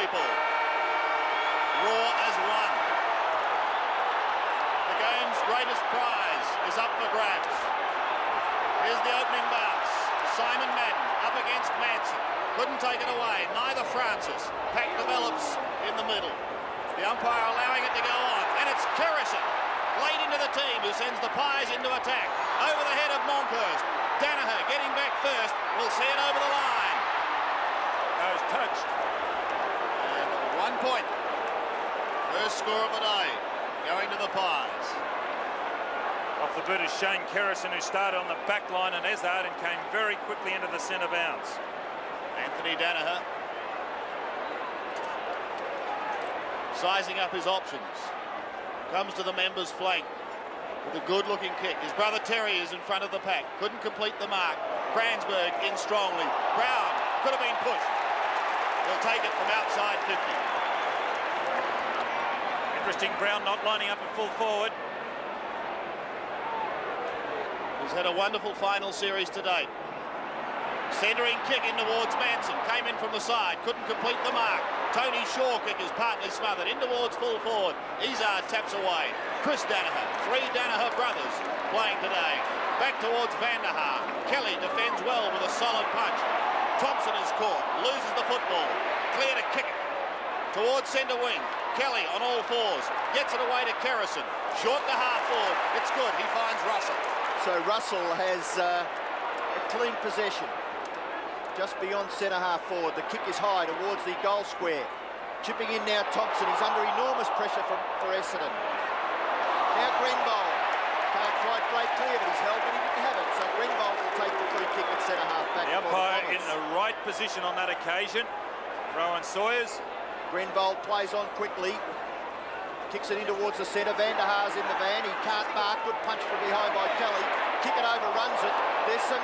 people. Raw as one. The game's greatest prize is up for grabs. Here's the opening bounce. Simon Madden up against Manson. Couldn't take it away. Neither Francis. Pack develops in the middle. The umpire allowing it to go on. And it's Kerrison late into the team who sends the Pies into attack. Over the head of Monkhorst. Danaher getting back first. We'll see it over the line. Goes touched. And 1 point. First score of the day going to the Pies. Off the boot is Shane Kerrison, who started on the back line and Ezard and came very quickly into the centre bounce. Anthony Danaher sizing up his options. Comes to the members' flank with a good-looking kick. His brother Terry is in front of the pack. Couldn't complete the mark. Kransberg in strongly. Brown could have been pushed. He'll take it from outside 50. Interesting, Brown not lining up at full forward. He's had a wonderful final series to date. Centering kick in towards Manson. Came in from the side. Couldn't complete the mark. Tony Shaw kick, his partner smothered. In towards full forward. Ezard taps away. Chris Danaher. 3 Danaher brothers playing today. Back towards Van der Haar. Kelly defends well with a solid punch. Thompson is caught. Loses the football. Clear to kick it. Towards centre wing. Kelly on all fours. Gets it away to Kerrison. Short to half forward. It's good. He finds Russell. So Russell has a clean possession. Just beyond centre half forward. The kick is high towards the goal square. Chipping in now Thompson. He's under enormous pressure for Essendon. Now Grenbold. Can't quite break clear, but he's held, but he didn't have it. So Grenbold will take the free kick at centre half back. The umpire in the right position on that occasion. Rowan Sawyers. Grenbold plays on quickly. Kicks it in towards the centre. Van der Haar's in the van. He can't mark. Good punch from behind by Kelly. Kick it over, runs it. There's some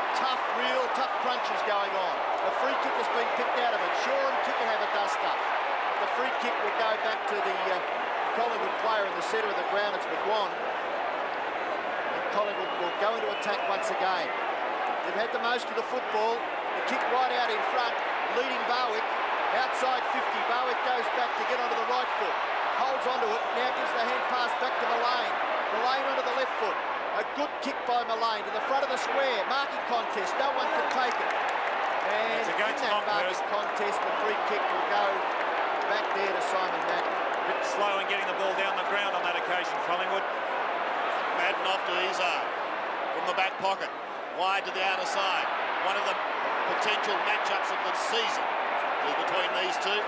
real tough crunches going on. A free kick has been picked out of it. Shaw and Kicker have a dust-up. The free kick will go back to the Collingwood player in the centre of the ground. It's McGuan. And Collingwood will go into attack once again. They've had the most of the football. The kick right out in front, leading Barwick. Outside 50, Barwick goes back to get onto the right foot. Holds onto it, now gives the hand pass back to Mullane. Mullane onto the left foot. A good kick by Mullane to the front of the square. Marking contest, no one can take it. And it's in against that marking contest, the free kick will go back there to Simon Madden. A bit slow in getting the ball down the ground on that occasion, Collingwood. Madden off to Ezard from the back pocket. Wide to the outer side. One of the potential matchups of the season is between these two.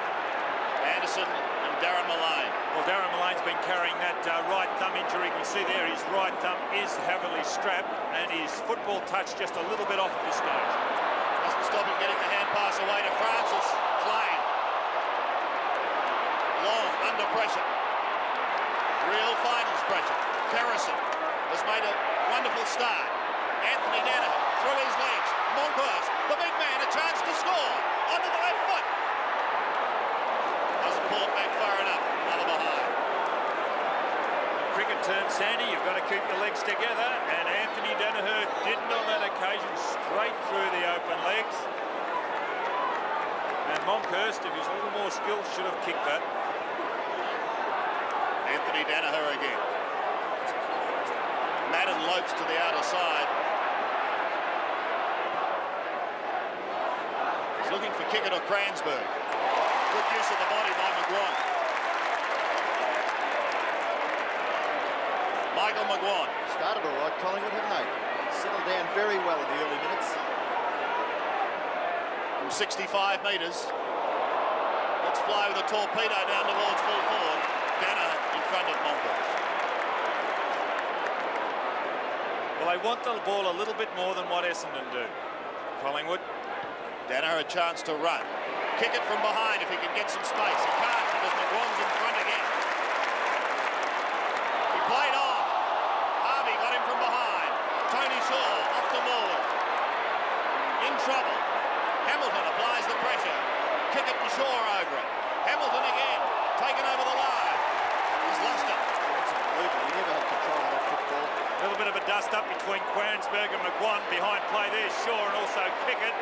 Anderson and Darren Mullane. Well, Darren Mullane's been carrying that right thumb injury. You can see there his right thumb is heavily strapped and his football touch just a little bit off at this stage. Doesn't stop him getting the hand pass away to Francis. Klein. Long, under pressure. Real finals pressure. Kerrison has made a wonderful start. Anthony Danaher through his legs. Monkhorst, the big man, a chance to score. Onto the left foot. Doesn't pull it back far enough. Another behind. Cricket turn, Sandy. You've got to keep the legs together. And Anthony Danaher didn't on that occasion. Straight through the open legs. And Monkhorst, if he's a little more skilled, should have kicked that. Anthony Danaher again. Madden lopes to the outer side. He's looking for Kickett or Kransberg. Good use of the body by McGuan. Michael McGuan. Started all right, Collingwood, haven't they? Settled down very well in the early minutes. From 65 metres. Let's fly with a torpedo down towards full forward. Danaher in front of Monkhorst. Well, they want the ball a little bit more than what Essendon do. Collingwood. Danaher a chance to run. Kick it from behind if he can get some space. He can't because McGuan's in front again. He played on. Harvey got him from behind. Tony Shaw off to Morwood. In trouble. Hamilton applies the pressure. Kick it to Shaw over it. Hamilton again. Taken over the line. He's lost it. He never had control of that football. A little bit of a dust-up between Kransberg and McGuan. Behind play there, Shaw and also Kickett.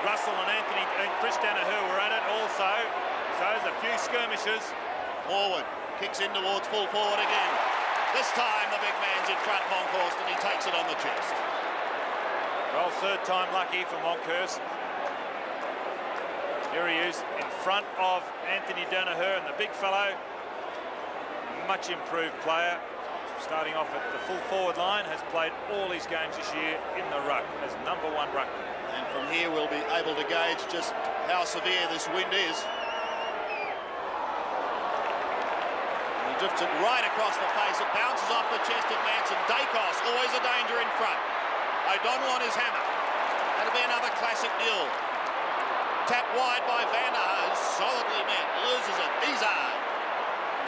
Russell and Anthony and Chris Danaher were at it also. So there's a few skirmishes. Forward, kicks in towards full forward again. This time the big man's in front, Monkhorst, and he takes it on the chest. Well, third time lucky for Monkhorst. Here he is in front of Anthony Danaher, and the big fellow, much improved player, starting off at the full forward line, has played all his games this year in the ruck as #1 ruckman. And from here we'll be able to gauge just how severe this wind is. He drifts it right across the face. It bounces off the chest of Manson. Dacos, always a danger in front. O'Donnell on his hammer. That'll be another classic duel. Tapped wide by Vanderhaar, solidly met, loses it. Izard.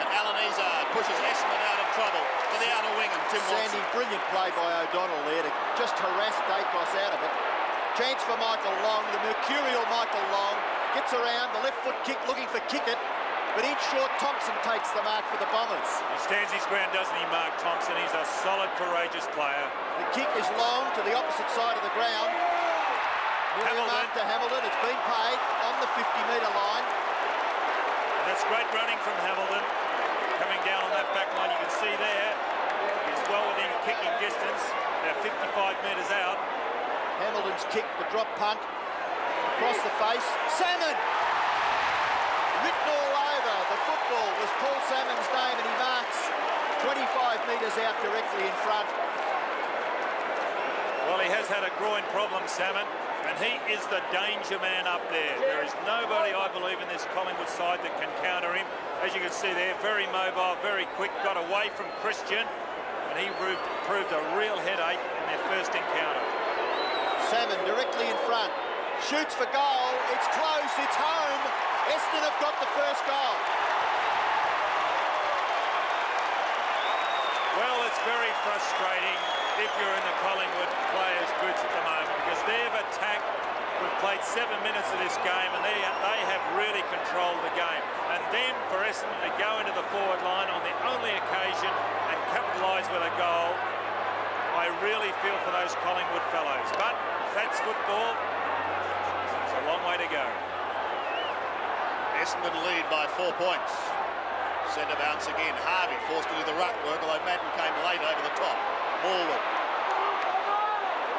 And Alan Izard pushes Essendon out of trouble to the outer wing, and Tim Watson. Sandy, brilliant play by O'Donnell there to just harass Dacos out of it. Chance for Michael Long, the mercurial Michael Long, gets around, the left foot kick looking for Kickett, but in short, Thompson takes the mark for the Bombers. He stands his ground, doesn't he, Mark Thompson? He's a solid, courageous player. The kick is long to the opposite side of the ground. Nearly a mark to Hamilton. It's been paid on the 50-metre line. And that's great running from Hamilton. Coming down on that back line, you can see there, he's well within kicking distance. They're 55 metres out. Hamilton's kick, the drop punt, across the face. Salmon! Written all over the football was Paul Salmon's name, and he marks 25 metres out directly in front. Well, he has had a groin problem, Salmon, and he is the danger man up there. There is nobody, I believe, in this Collingwood side that can counter him. As you can see there, very mobile, very quick, got away from Christian, and he proved a real headache in their first encounter. Salmon directly in front, shoots for goal, it's close, it's home. Essendon have got the first goal. Well, it's very frustrating if you're in the Collingwood players' boots at the moment, because they've attacked. We've played 7 minutes of this game, and they have really controlled the game. And then for Essendon to go into the forward line on the only occasion and capitalise with a goal, I really feel for those Collingwood fellows. But that's football. It's a long way to go. Essendon lead by 4 points. Centre bounce again. Harvey forced to do the ruck work, although Madden came late over the top. Morwood.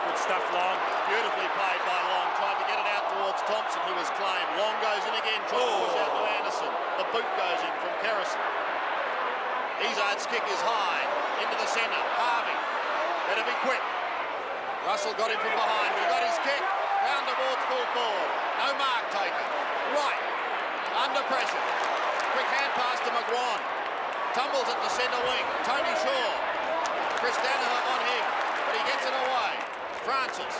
Good stuff, Long. Beautifully played by Long. Tried to get it out towards Thompson, who was claimed. Long goes in again, trying to push out to Anderson. The boot goes in from Kerrison. Izard's kick is high. Into the centre. Harvey. Better be quick. Russell got him from behind. He got his kick. Round towards full forward. No mark taken. Right. Under pressure. Quick hand pass to McGuan. Tumbles at the centre wing. Tony Shaw. Chris Danaher on him, but he gets it away. Francis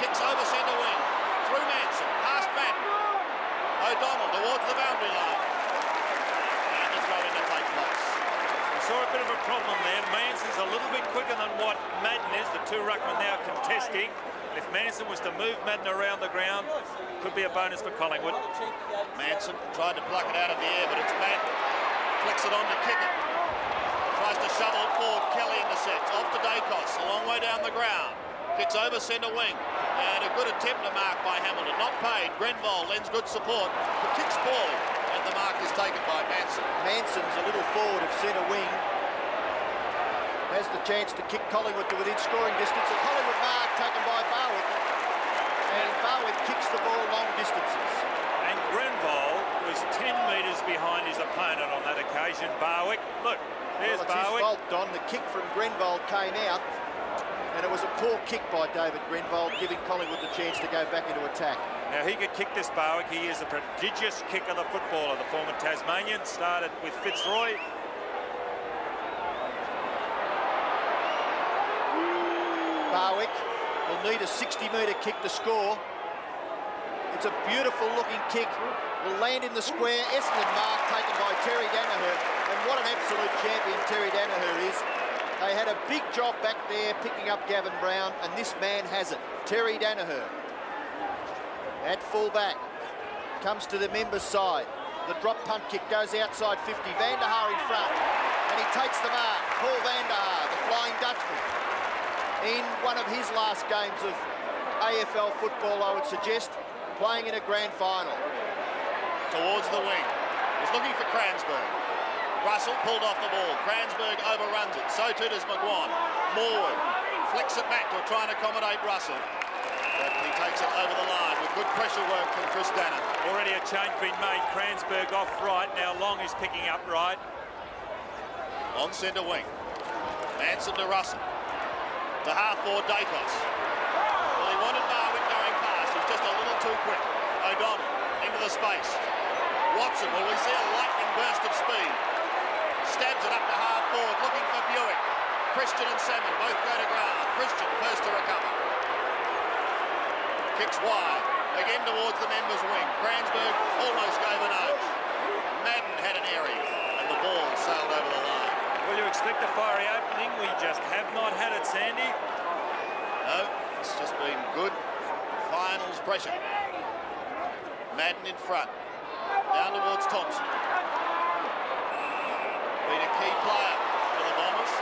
kicks over centre wing. Through Manson. Past Madden. O'Donnell towards the boundary line. And the throw in to take place. We saw a bit of a problem there. Manson's a little bit quicker than what Madden is. The two ruckmen now contesting. If Manson was to move Madden around the ground, could be a bonus for Collingwood. Manson tried to pluck it out of the air, but it's Madden. Flicks it on to Kickett. Tries to shovel it forward. Kelly intercepts. Off to Dacos. A long way down the ground. Kicks over centre wing. And a good attempt to mark by Hamilton. Not paid. Grenville lends good support. But kicks poorly. And the mark is taken by Manson. Manson's a little forward of centre wing. Has the chance to kick Collingwood to within scoring distance. A Collingwood mark taken by Barwick. And Barwick kicks the ball long distances. And Grenville was 10 metres behind his opponent on that occasion. Barwick, look, there's well, it's Barwick. his fault, Don. The kick from Grenville came out, and it was a poor kick by David Grenville, giving Collingwood the chance to go back into attack. Now, he could kick this, Barwick. He is a prodigious kicker, the footballer, the former Tasmanian. Started with Fitzroy. Barwick will need a 60-metre kick to score. It's a beautiful looking kick. Will land in the square. Essendon mark taken by Terry Danaher. And what an absolute champion Terry Danaher is. They had a big job back there picking up Gavin Brown, and this man has it. Terry Danaher. At full-back. Comes to the members' side. The drop punt kick goes outside 50. Vanderhaar in front. And he takes the mark. Paul Vanderhaar, the Flying Dutchman. In one of his last games of AFL football, I would suggest. playing in a grand final. Towards the wing. He's looking for Cransberg. Russell pulled off the ball. Cransberg overruns it. So too does McGuan. Morwood flicks it back to try and accommodate Russell. But he takes it over the line with good pressure work from Chris Danner. Already a change been made. Cransberg off right. Now Long is picking up right. On centre wing. Manson to Russell. To half-forward Datos. Well, he wanted Barwick going past. He's just a little too quick. O'Donnell into the space. Watson, well, we see a lightning burst of speed. Stabs it up to half-forward, looking for Buick. Christian and Salmon both go to ground. Christian first to recover. Kicks wide. Again towards the members' wing. Cransberg almost gave a nose. Madden had an area, and the ball sailed over the line. Will you expect a fiery opening? We just have not had it, Sandy. No, it's just been good finals pressure. Madden in front. Down towards Thompson. Been a key player for the Bombers.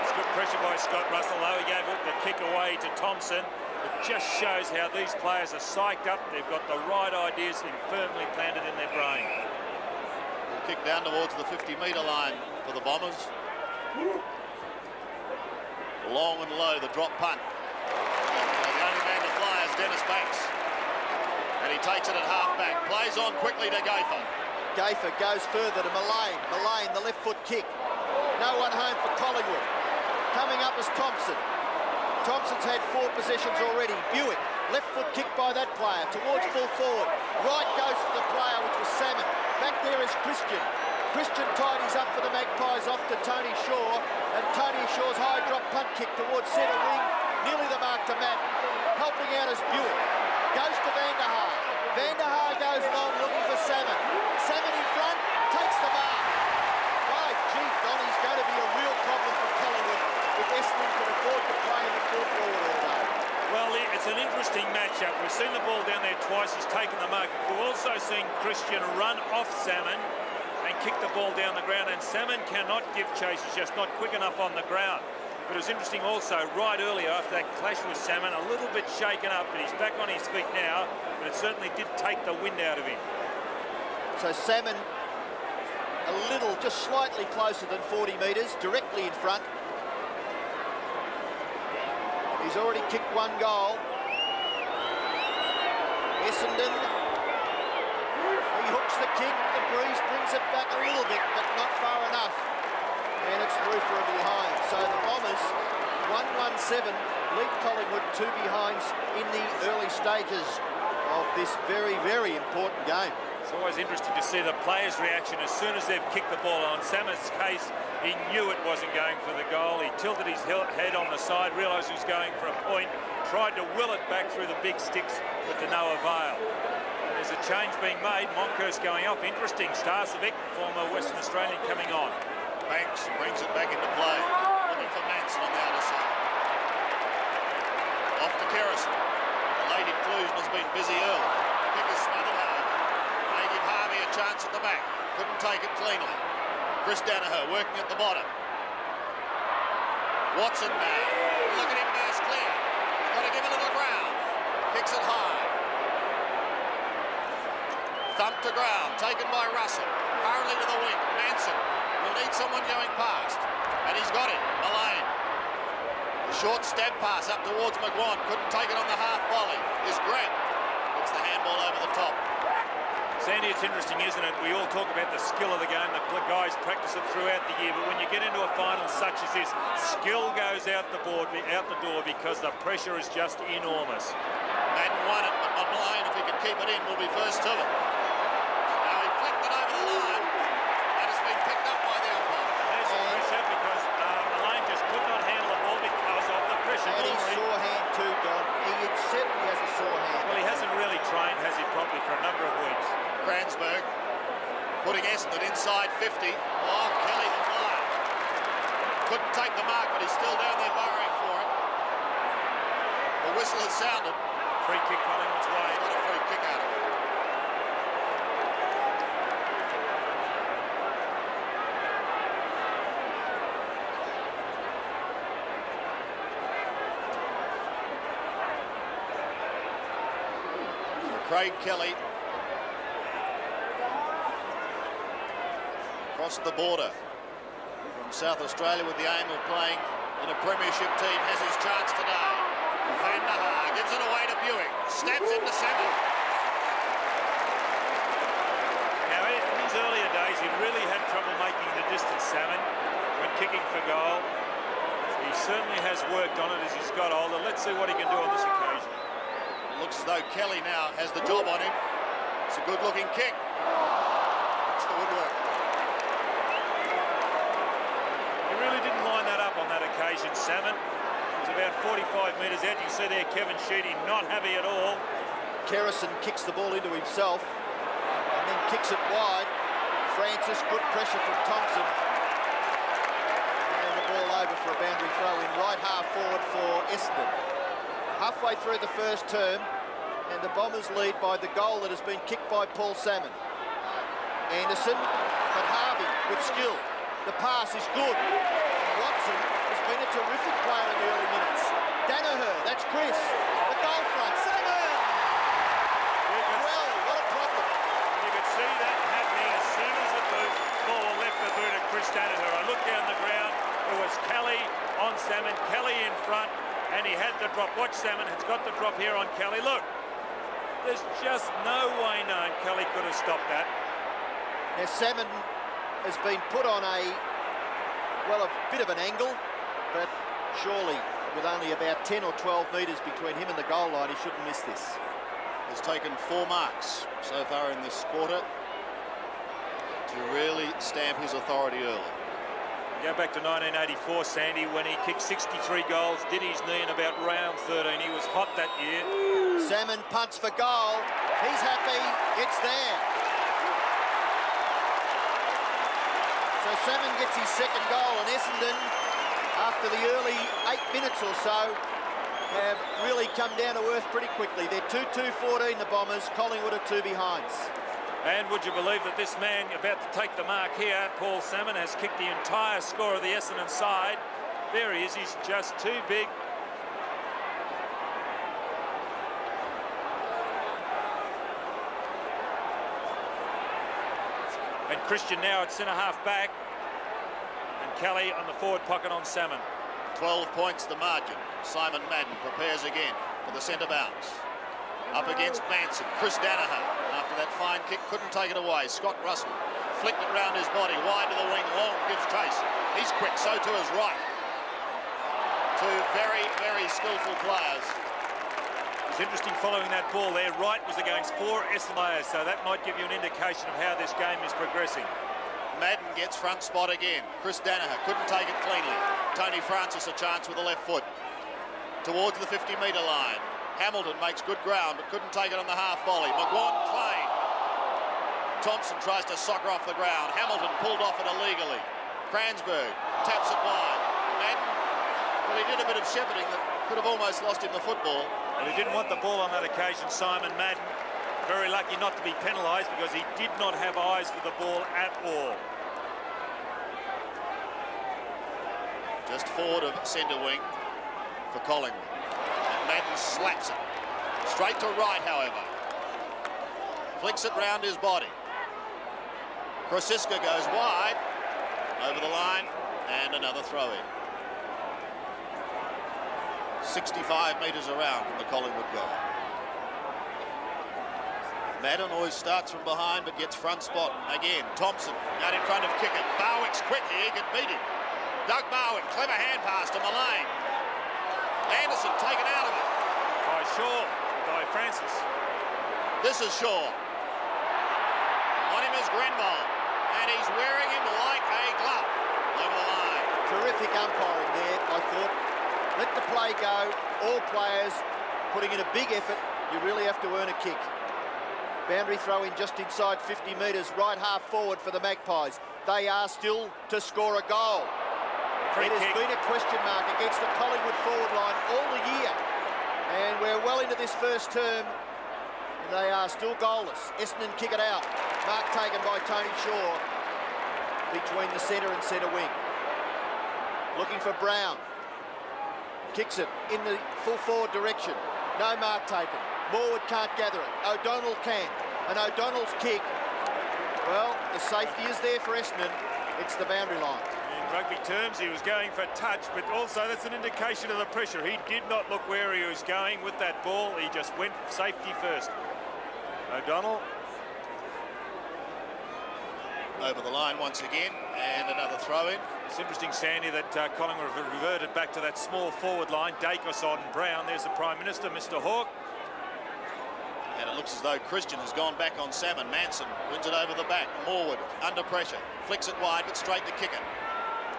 It's good pressure by Scott Russell, though. He gave the kick away to Thompson. It just shows how these players are psyched up. They've got the right ideas firmly planted in their brain. Kick down towards the 50-metre line for the Bombers. Long and low, the drop punt. The only man to fly is Dennis Banks. And he takes it at half-back. Plays on quickly to Gayfer. Gayfer goes further to Mullane. Mullane, the left foot kick. No one home for Collingwood. Coming up is Thompson. Thompson's had 4 possessions already. Buick, left foot kick by that player towards full forward. Right goes for the player, which was Salmon. Back there is Christian. Christian tidies up for the Magpies off to Tony Shaw, and Tony Shaw's high drop punt kick towards centre wing, nearly the mark to Madden. Helping out is Buick. Goes to Van der Haar. Van der Haar goes long looking for Salmon. Salmon in front, takes the mark. By gee, Donny's going to be a real problem for Collingwood if Essendon can afford to play in the full forward all day. Well, it's an interesting matchup. We've seen the ball down there twice. He's taken the mark. We've also seen Christian run off Salmon and kick the ball down the ground, and Salmon cannot give chase. He's just not quick enough on the ground. But it was interesting also, right earlier after that clash with Salmon, a little bit shaken up, but he's back on his feet now, but it certainly did take the wind out of him. So Salmon a little, just slightly closer than 40 metres, directly in front. He's already kicked 1 goal. Essendon, he hooks the kick, the breeze brings it back a little bit, but not far enough. And it's through for a behind. So the Bombers, 1-1-7, lead Collingwood 2 behinds in the early stages of this very, very important game. It's always interesting to see the players' reaction as soon as they've kicked the ball. On Salmon's case, he knew it wasn't going for the goal. He tilted his head on the side, realised he was going for a point, tried to will it back through the big sticks, but to no avail. And there's a change being made. Monkhurst going off. Interesting. Starcevic, former Western Australian, coming on. Banks brings it back into play. Looking for Manson on the outer side. Off to Kerrison. The late inclusion has been busy early. Kick is smothered home. They give Harvey a chance at the back. Couldn't take it cleanly. Chris Danaher working at the bottom. Watson now. Look at him burst clear. He's got to give a little ground. Kicks it high. Thump to ground. Taken by Russell. Hurley to the wing. Manson will need someone going past. And he's got it. Mullane. A short stab pass up towards McGuan. Couldn't take it on the half volley. Is Grant. Gets the handball over the top. Sandy, it's interesting, isn't it? We all talk about the skill of the game. The guys practice it throughout the year, but when you get into a final such as this, skill goes out the door because the pressure is just enormous. Madden won it, but Mullane, if he can keep it in, will be first to it. Now he flicked it over the line, and it's been picked up by the umpire. There's the pressure because Mullane just could not handle the ball because of the pressure. And he's sore hand too, Don. He certainly has a sore hand. Well, he hasn't really trained, has he, properly for a number of weeks. Cransberg putting Essendon inside 50. Oh, Kelly the flyer. Couldn't take the mark, but he's still down there burrowing for it. The whistle has sounded. Free kick Collingwood's way. He's got a free kick out of it. Craig Kelly across the border from South Australia with the aim of playing in a premiership team, has his chance today. Van der Haar gives it away to Buick, stabs into Salmon. Now, in his earlier days, he really had trouble making the distance, Salmon, when kicking for goal. He certainly has worked on it as he's got older. Let's see what he can do on this occasion. Looks as though Kelly now has the job on him. It's a good-looking kick. It's the woodwork. He really didn't line that up on that occasion, Salmon. It was about 45 metres out. You see there Kevin Sheedy not happy at all. Kerrison kicks the ball into himself and then kicks it wide. Francis, good pressure from Thompson. And the ball over for a boundary throw in right half forward for Essendon. Halfway through the first term, and the Bombers lead by the goal that has been kicked by Paul Salmon. Anderson, but Harvey with skill. The pass is good. Watson has been a terrific player in the early minutes. Danaher, that's Chris. The goal front, Salmon! Well, what a problem. You could see that happening as soon as the ball left the boot of Chris Danaher. I looked down the ground. It was Kelly on Salmon, Kelly in front. And he had the drop. Watch Salmon has got the drop here on Kelly. Look, there's just no way known Kelly could have stopped that. Now Salmon has been put on a bit of an angle, but surely with only about 10 or 12 metres between him and the goal line, he shouldn't miss this. He's taken 4 marks so far in this quarter to really stamp his authority early. Go back to 1984, Sandy, when he kicked 63 goals, did his knee in about round 13. He was hot that year. Salmon punts for goal. He's happy. It's there. So Salmon gets his second goal, and Essendon, after the early 8 minutes or so, have really come down to earth pretty quickly. They're 2-2-14, the Bombers. Collingwood are 2 behinds. And would you believe that this man about to take the mark here, Paul Salmon, has kicked the entire score of the Essendon side. There he is, he's just too big. And Christian now at centre-half back. And Kelly on the forward pocket on Salmon. 12 points the margin. Simon Madden prepares again for the centre bounce. Up against Manson, Chris Danaher, after that fine kick, couldn't take it away. Scott Russell flicked it round his body, wide to the wing, Long gives chase. He's quick, so too is Wright. 2 very, very skillful players. It's interesting following that ball there. Wright was against 4 Essendon players, so that might give you an indication of how this game is progressing. Madden gets front spot again. Chris Danaher couldn't take it cleanly. Tony Francis a chance with the left foot. Towards the 50-metre line. Hamilton makes good ground, but couldn't take it on the half volley. McGuan Clay. Thompson tries to soccer off the ground. Hamilton pulled off it illegally. Kransberg taps it wide. Madden, well, he did a bit of shepherding that could have almost lost him the football. And he didn't want the ball on that occasion, Simon Madden. Very lucky not to be penalised because he did not have eyes for the ball at all. Just forward of centre wing for Collingwood. Madden slaps it. Straight to right, however. Flicks it round his body. Krosiska goes wide. Over the line. And another throw in. 65 metres around from the Collingwood goal. Madden always starts from behind but gets front spot again. Thompson out in front of kicker. Barwick's quick here. He can beat him. Doug Barwick. Clever hand pass to Mullane. Anderson taken out of it. By Shaw, by Francis. This is Shaw. On him is Grenville. And he's wearing him like a glove. Over the line. Terrific umpiring there, I thought. Let the play go. All players putting in a big effort. You really have to earn a kick. Boundary throw in just inside 50 metres, right half forward for the Magpies. They are still to score a goal. It has been a question mark against the Collingwood forward line all the year. And we're well into this first term. And they are still goalless. Essendon kick it out. Mark taken by Tony Shaw between the centre and centre wing. Looking for Brown. Kicks it in the full forward direction. No mark taken. Morwood can't gather it. O'Donnell can. And O'Donnell's kick, well, the safety is there for Essendon. It's the boundary line. In rugby terms, he was going for a touch, but also that's an indication of the pressure. He did not look where he was going with that ball. He just went safety first. O'Donnell. Over the line once again, and another throw-in. It's interesting, Sandy, that Collingwood have reverted back to that small forward line. Dacos on Brown. There's the Prime Minister, Mr. Hawke. And it looks as though Christian has gone back on Salmon. Manson wins it over the back. Morwood under pressure. Flicks it wide, but straight to kick it.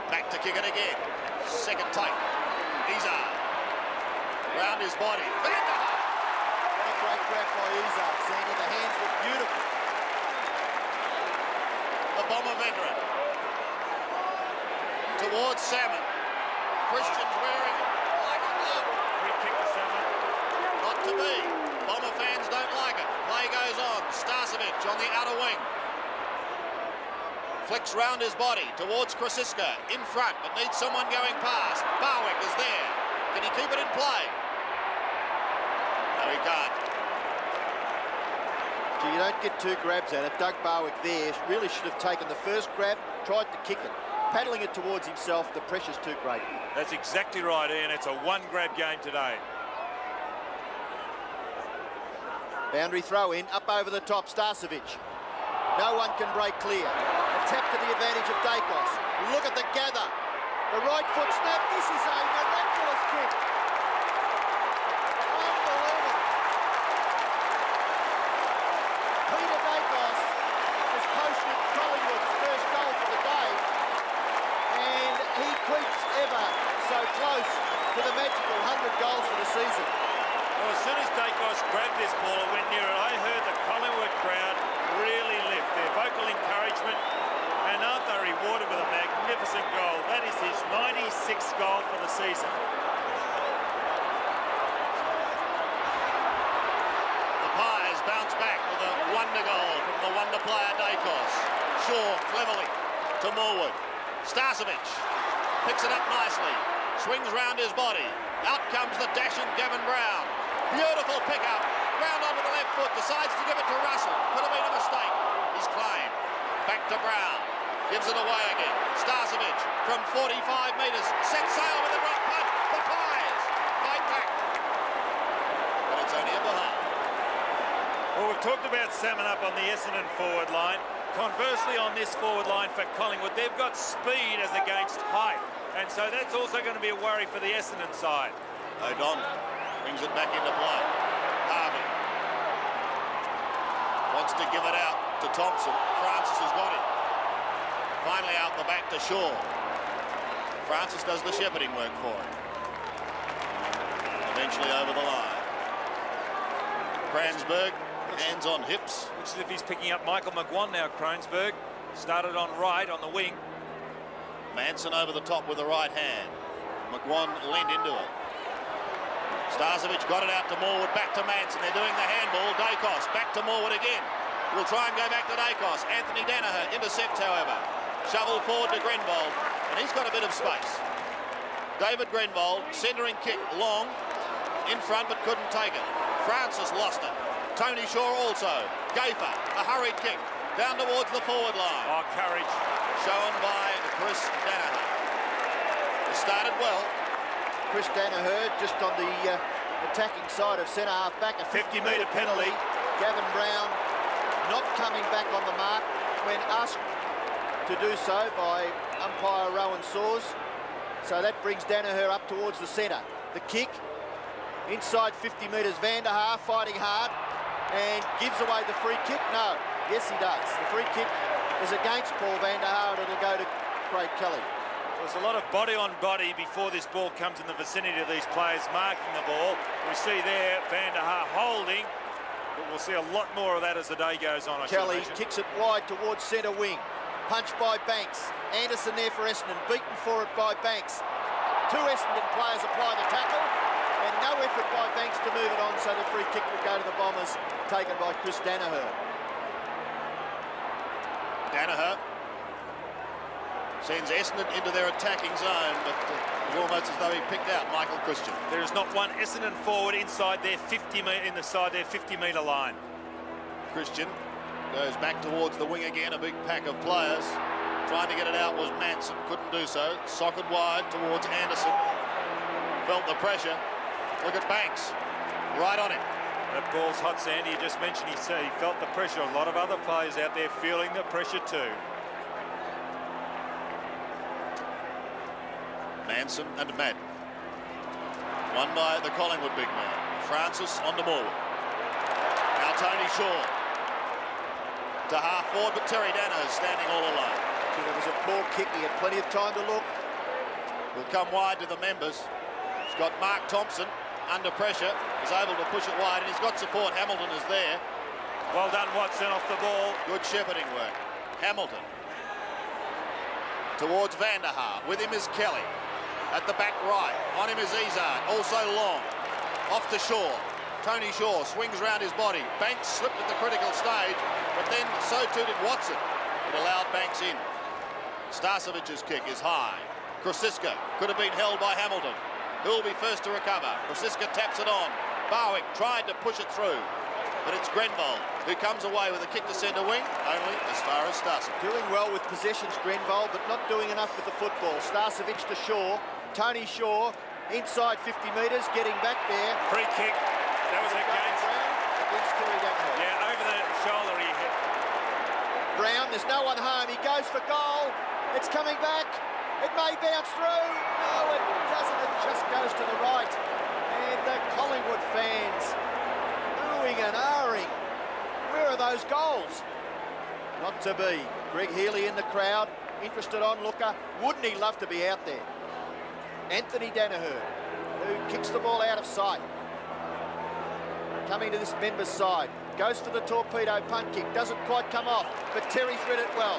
Back to kick it again. Second take. Izar. Round his body. What a great grab by Izar, Sandy. The hands were beautiful. The Bomber veteran. Towards Salmon. Christian's wearing it like a glove. Free kick to Salmon. Not to be. Bomber fans don't like it. Play goes on. Starcevic on the outer wing. Flicks round his body towards Krasiska. In front, but needs someone going past. Barwick is there. Can he keep it in play? No, he can't. So you don't get two grabs at it. Doug Barwick there really should have taken the first grab, tried to kick it. Paddling it towards himself, the pressure's too great. That's exactly right, Ian. It's a one-grab game today. Boundary throw in, up over the top, Starcevic. No one can break clear. A tap to the advantage of Dacos. Look at the gather. The right foot snap. This is a miraculous kick. Unbelievable. Peter Dacos has posted Collingwood's first goal for the day. And he creeps ever so close to the magical 100 goals for the season. Well, as soon as Dacos grabbed this ball and went near it, I heard the Collingwood crowd really lift their vocal encouragement, and aren't they rewarded with a magnificent goal? That is his 96th goal for the season. The Pies bounce back with a wonder goal from the wonder player Dacos. Shaw cleverly to Morwood. Starcevic picks it up nicely. Swings round his body. Out comes the dashing Gavin Brown. Beautiful pickup. Brown onto the left foot. Decides to give it to Russell. Could have been a mistake. He's claimed. Back to Brown. Gives it away again. Starcevic from 45 metres. Set sail with a drop punt. The Pies fight back. But it's only a behind. Well, we've talked about Salmon up on the Essendon forward line. Conversely, on this forward line for Collingwood, they've got speed as against height. And so that's also going to be a worry for the Essendon side. O'Donnell brings it back into play. Harvey wants to give it out to Thompson. Francis has got him. Finally out the back to Shaw. Francis does the shepherding work for him. Eventually over the line. Kransberg, hands on hips. Looks as if he's picking up Michael McGuan now, Kransberg. Started on right, on the wing. Manson over the top with the right hand. McGuan leaned into it. Starcevic got it out to Morwood, back to Manson. They're doing the handball. Dacos back to Morwood again. We'll try and go back to Dacos. Anthony Danaher intercepts, however. Shovel forward to Grenvold, and he's got a bit of space. David Grenvold, centering kick, long, in front, but couldn't take it. Francis lost it. Tony Shaw also. Gafer, a hurried kick, down towards the forward line. Oh, courage. Shown by Chris Danaher. It started well. Chris Danaher just on the attacking side of centre half back. A 50-metre penalty. Gavin Brown not coming back on the mark when asked to do so by umpire Rowan Saws. So that brings Danaher up towards the centre. The kick inside 50 metres. Van der Haar fighting hard and gives away the free kick. No, yes he does. The free kick is against Paul Van der Haar, and it'll go to Craig Kelly. There's a lot of body on body before this ball comes in the vicinity of these players marking the ball. We see there Van der Haar holding, but we'll see a lot more of that as the day goes on. Kelly kicks it wide towards centre wing. Punched by Banks. Anderson there for Essendon, beaten for it by Banks. Two Essendon players apply the tackle, and no effort by Banks to move it on, so the free kick will go to the Bombers, taken by Chris Danaher. Danaher Sends Essendon into their attacking zone, but it's almost as though he picked out Michael Christian. There is not one Essendon forward inside their 50-metre line. Christian goes back towards the wing again, a big pack of players. Trying to get it out was Manson, couldn't do so. Socket wide towards Anderson. Felt the pressure. Look at Banks, right on him. That ball's hot, Sandy. You just mentioned he said he felt the pressure. A lot of other players out there feeling the pressure too. Manson and Madden. Won by the Collingwood big man. Francis on to Morwood. Now Tony Shaw. To half forward, but Terry Danaher standing all alone. There was a poor kick. He had plenty of time to look. Will come wide to the members. He's got Mark Thompson under pressure. Is able to push it wide, and he's got support. Hamilton is there. Well done, Watson, off the ball. Good shepherding work. Hamilton. Towards Vanderhaar. With him is Kelly. At the back right. On him is Izzard. Also Long. Off to Shaw. Tony Shaw swings round his body. Banks slipped at the critical stage, but then so too did Watson. It allowed Banks in. Starcevic's kick is high. Krosiska could have been held by Hamilton. Who will be first to recover? Krosiska taps it on. Barwick tried to push it through, but it's Grenville who comes away with a kick to centre wing, only as far as Starcevic. Doing well with possessions, Grenville, but not doing enough with the football. Starcevic to Shaw. Tony Shaw inside 50 metres, getting back there. Free kick. That was against Terry Danaher. Yeah, over the shoulder he hit. Brown, there's no one home. He goes for goal. It's coming back. It may bounce through. No, it doesn't. It just goes to the right. And the Collingwood fans oohing and ahhing. Where are those goals? Not to be. Greg Healy in the crowd, interested onlooker. Wouldn't he love to be out there? Anthony Danaher, who kicks the ball out of sight. Coming to this member's side. Goes for the torpedo punt kick. Doesn't quite come off, but Terry's read it well.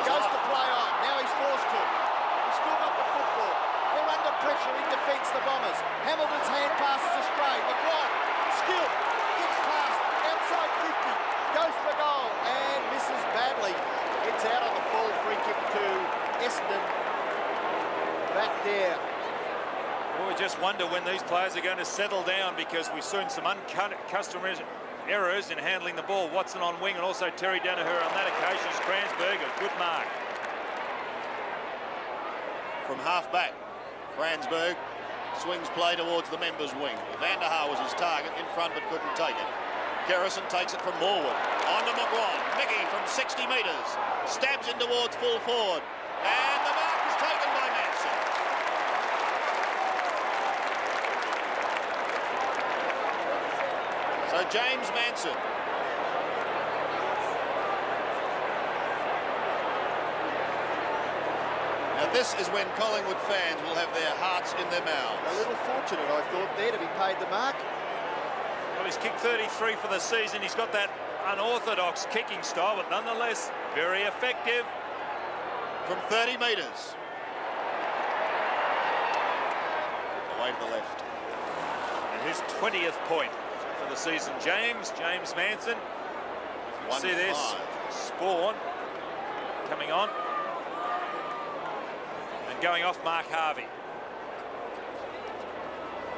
Goes to play on. Now he's forced to. He's still got the football. They're under pressure in defence, the Bombers. Hamilton's hand passes astray. McGuire, skill, gets past, outside 50. Goes for goal and misses badly. It's out on the full. Free kick to Essendon. Back there. Well, we just wonder when these players are going to settle down, because we've seen some uncustomary errors in handling the ball. Watson on wing, and also Terry Danaher on that occasion. Kransberg, a good mark. From half back, Kransberg swings play towards the members' wing. Vanderhaar was his target in front, but couldn't take it. Garrison takes it from Morwood. On to McGraw. Mickey from 60 metres. Stabs in towards full forward. And the mark is taken by Manson. So James Manson. Now this is when Collingwood fans will have their hearts in their mouths. A little fortunate, I thought, there to be paid the mark. Well, he's kicked 33 for the season. He's got that unorthodox kicking style, but nonetheless very effective. From 30 metres. Away to the left. And his 20th point for the season. James Manson. You can see this. Spawn coming on. And going off Mark Harvey.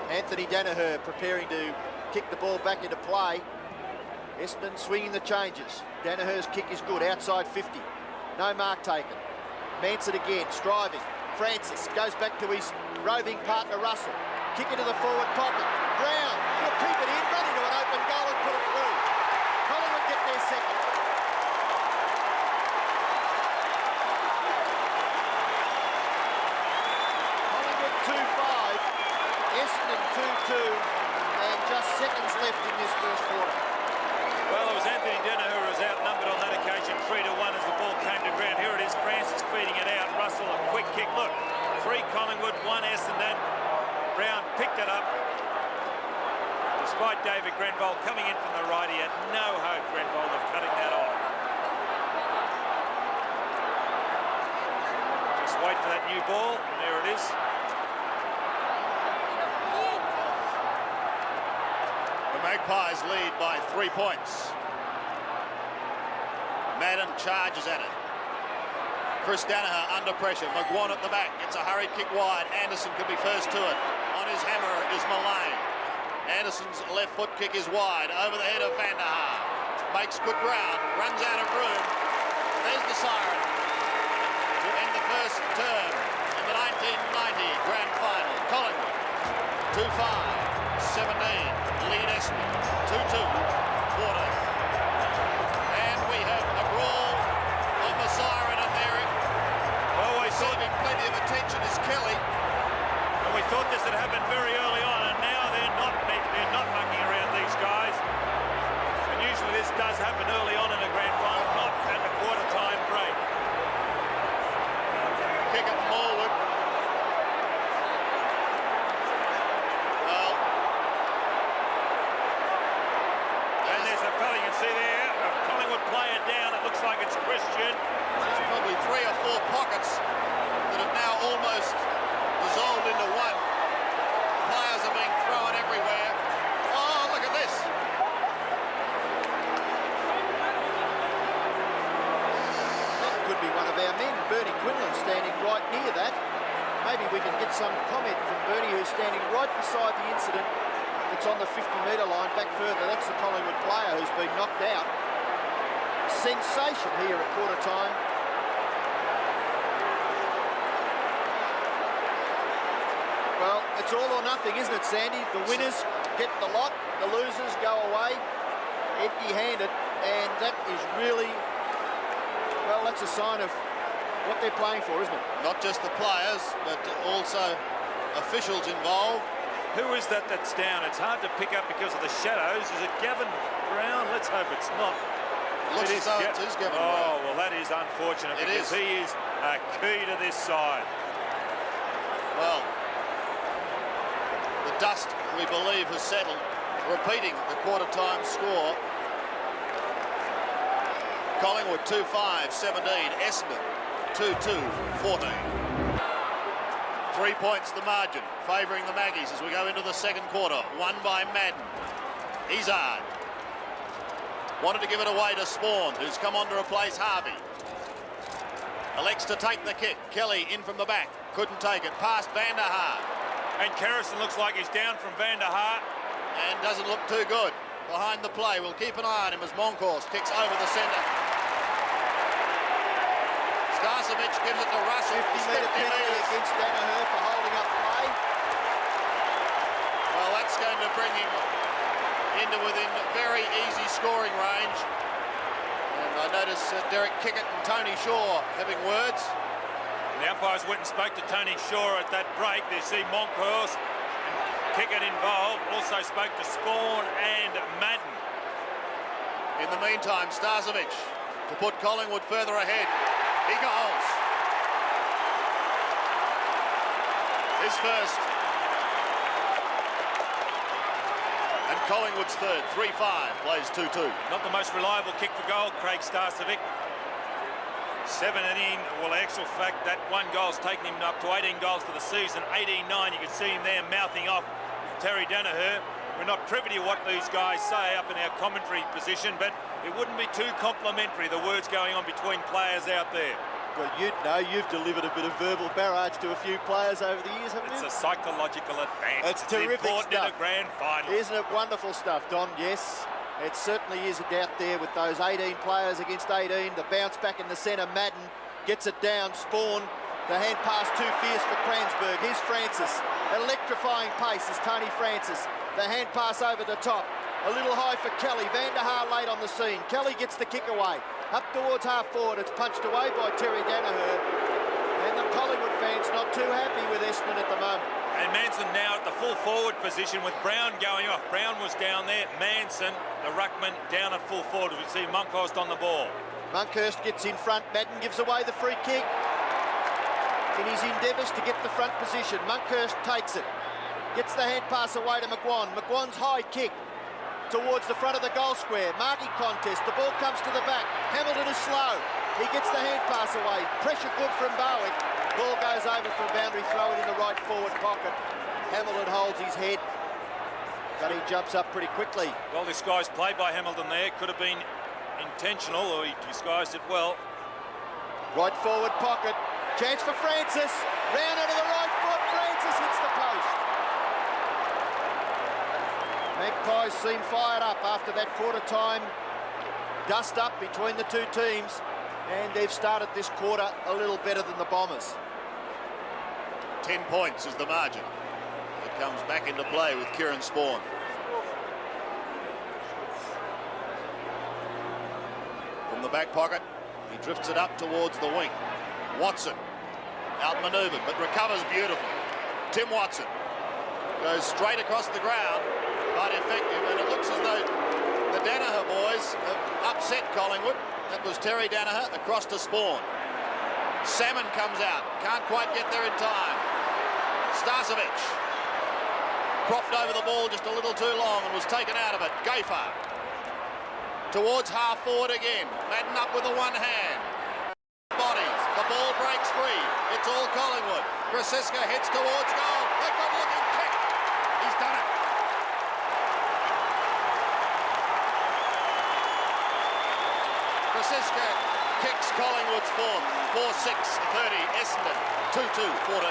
Anthony Danaher preparing to kick the ball back into play. Essendon swinging the changes. Danaher's kick is good, outside 50. No mark taken. Manson again, striving. Francis goes back to his roving partner Russell. Kick into the forward pocket. Brown will keep it in, run into an open goal and put it through. Collingwood get their second. Collingwood 2-5, Essendon 2-2, and just seconds left in this first quarter. Well, it was Anthony Danaher who was outnumbered on that occasion, 3-1 as the ball came to ground. Here it is, Francis feeding it out. Russell, a quick kick. Look, 3 Collingwood, 1 Essendon. Brown picked it up. Despite David Grenville coming in from the right, he had no hope, Grenville, of cutting that off. Just wait for that new ball, and there it is. The Magpies lead by 3 points. Madden charges at it. Chris Danaher under pressure. McGuan at the back. It's a hurried kick wide. Anderson could be first to it. On his hammer is Mullane. Anderson's left foot kick is wide. Over the head of Van der Haar. Makes good ground. Runs out of room. There's the siren to end the first term in the 1990 Grand Final. Collingwood 2-5, 17. Lead Essendon 2-2, 14. And we have a brawl on the siren, and there, receiving plenty of attention is Kelly. And we thought this had happened very early on, and now they're not mucking around, these guys. And usually this does happen early on in a grand final, not at the quarter-time break. Kick it forward. Well, and there's a fella you can see there, a Collingwood player down. It looks like it's Christian. there's probably 3 or 4 pockets that have now almost dissolved into one. Players are being thrown everywhere. Oh, look at this. That could be one of our men, Bernie Quinlan, standing right near that. Maybe we can get some comment from Bernie, who's standing right beside the incident. It's on the 50-metre line, back further. That's the Collingwood player who's been knocked out. Sensation here at quarter time. Well, it's all or nothing, isn't it, Sandy? The winners get the lot, the losers go away empty-handed, and that is really, well, that's a sign of what they're playing for, isn't it? Not just the players, but also officials involved. Who is that that's down? It's hard to pick up because of the shadows. Is it Gavin Brown? Let's hope it's not. Looks as though it is Gavin Brown. Oh, well, that is unfortunate because he is a key to this side. Well, the dust, we believe, has settled. Repeating the quarter-time score. Collingwood 2-5, 17. Essendon 2-2, 14. 3 points the margin, favouring the Maggies as we go into the second quarter. Won by Madden. Izzard wanted to give it away to Spawn, who's come on to replace Harvey. Elects to take the kick. Kelly in from the back. Couldn't take it. Past Van der Haar. And Kerrison looks like he's down from Van der Haar. And doesn't look too good. Behind the play, we'll keep an eye on him as Moncourse kicks over the centre. Starcevic gives it to Russell. 50-metre penalty against Danaher for holding up play. Well, that's going to bring him into within very easy scoring range. And I notice Derek Kickett and Tony Shaw having words. The umpires went and spoke to Tony Shaw at that break. They see Moncourse and Kickett involved. Also spoke to Spawn and Madden. In the meantime, Starcevic to put Collingwood further ahead. He goes. His first. And Collingwood's third. 3-5, plays 2-2. Not the most reliable kick for goal, Craig Starcevic. 7 in, well, actual fact, that one goal's taken him up to 18 goals for the season. 18-9, you can see him there mouthing off Terry Danaher. We're not privy to what these guys say up in our commentary position, but it wouldn't be too complimentary, the words going on between players out there. Well, you'd know, you've delivered a bit of verbal barrage to a few players over the years, haven't you? It's a psychological advantage. It's terrific important stuff. in a grand final. Isn't it wonderful stuff, Don? Yes, it certainly is a doubt there with those 18 players against 18. The bounce back in the centre, Madden gets it down, Spawn. The hand pass too fierce for Kransberg. Here's Francis. Electrifying pace is Tony Francis. The hand pass over the top. A little high for Kelly. Van der Haar late on the scene. Kelly gets the kick away. Up towards half forward. It's punched away by Terry Danaher. And the Collingwood fans not too happy with Essendon at the moment. And Manson now at the full forward position with Brown going off. Brown was down there. Manson, the ruckman, down at full forward. We see Monkhorst on the ball. Monkhorst gets in front. Madden gives away the free kick. In his endeavours to get the front position, Monkhorst takes it. Gets the hand pass away to McGuan. McGuan's high kick towards the front of the goal square. Marking contest. The ball comes to the back. Hamilton is slow. He gets the hand pass away. Pressure good from Bowick. Ball goes over for a boundary. Throw it in the right forward pocket. Hamilton holds his head, but he jumps up pretty quickly. Well, disguised play by Hamilton there. Could have been intentional, or he disguised it well. Right forward pocket. Chance for Francis. Round onto the right foot. Francis hits the post. Magpies seem fired up after that quarter-time dust-up between the two teams, and they've started this quarter a little better than the Bombers. 10 points is the margin. It comes back into play with Kieran Spawn. From the back pocket, he drifts it up towards the wing. Watson, outmanoeuvred, but recovers beautifully. Tim Watson goes straight across the ground, but effective, and it looks as though the Danaher boys have upset Collingwood. That was Terry Danaher across to Spawn. Salmon comes out, can't quite get there in time. Starcevic cropped over the ball just a little too long and was taken out of it. Gayfar towards half forward again. Madden up with the one hand. Bodies, the ball breaks free. It's all Collingwood. Grosiska heads towards goal. A good looking kick. He's done it. Grosiska kicks Collingwood's fourth. 4-6-30. Essendon 2-2-14.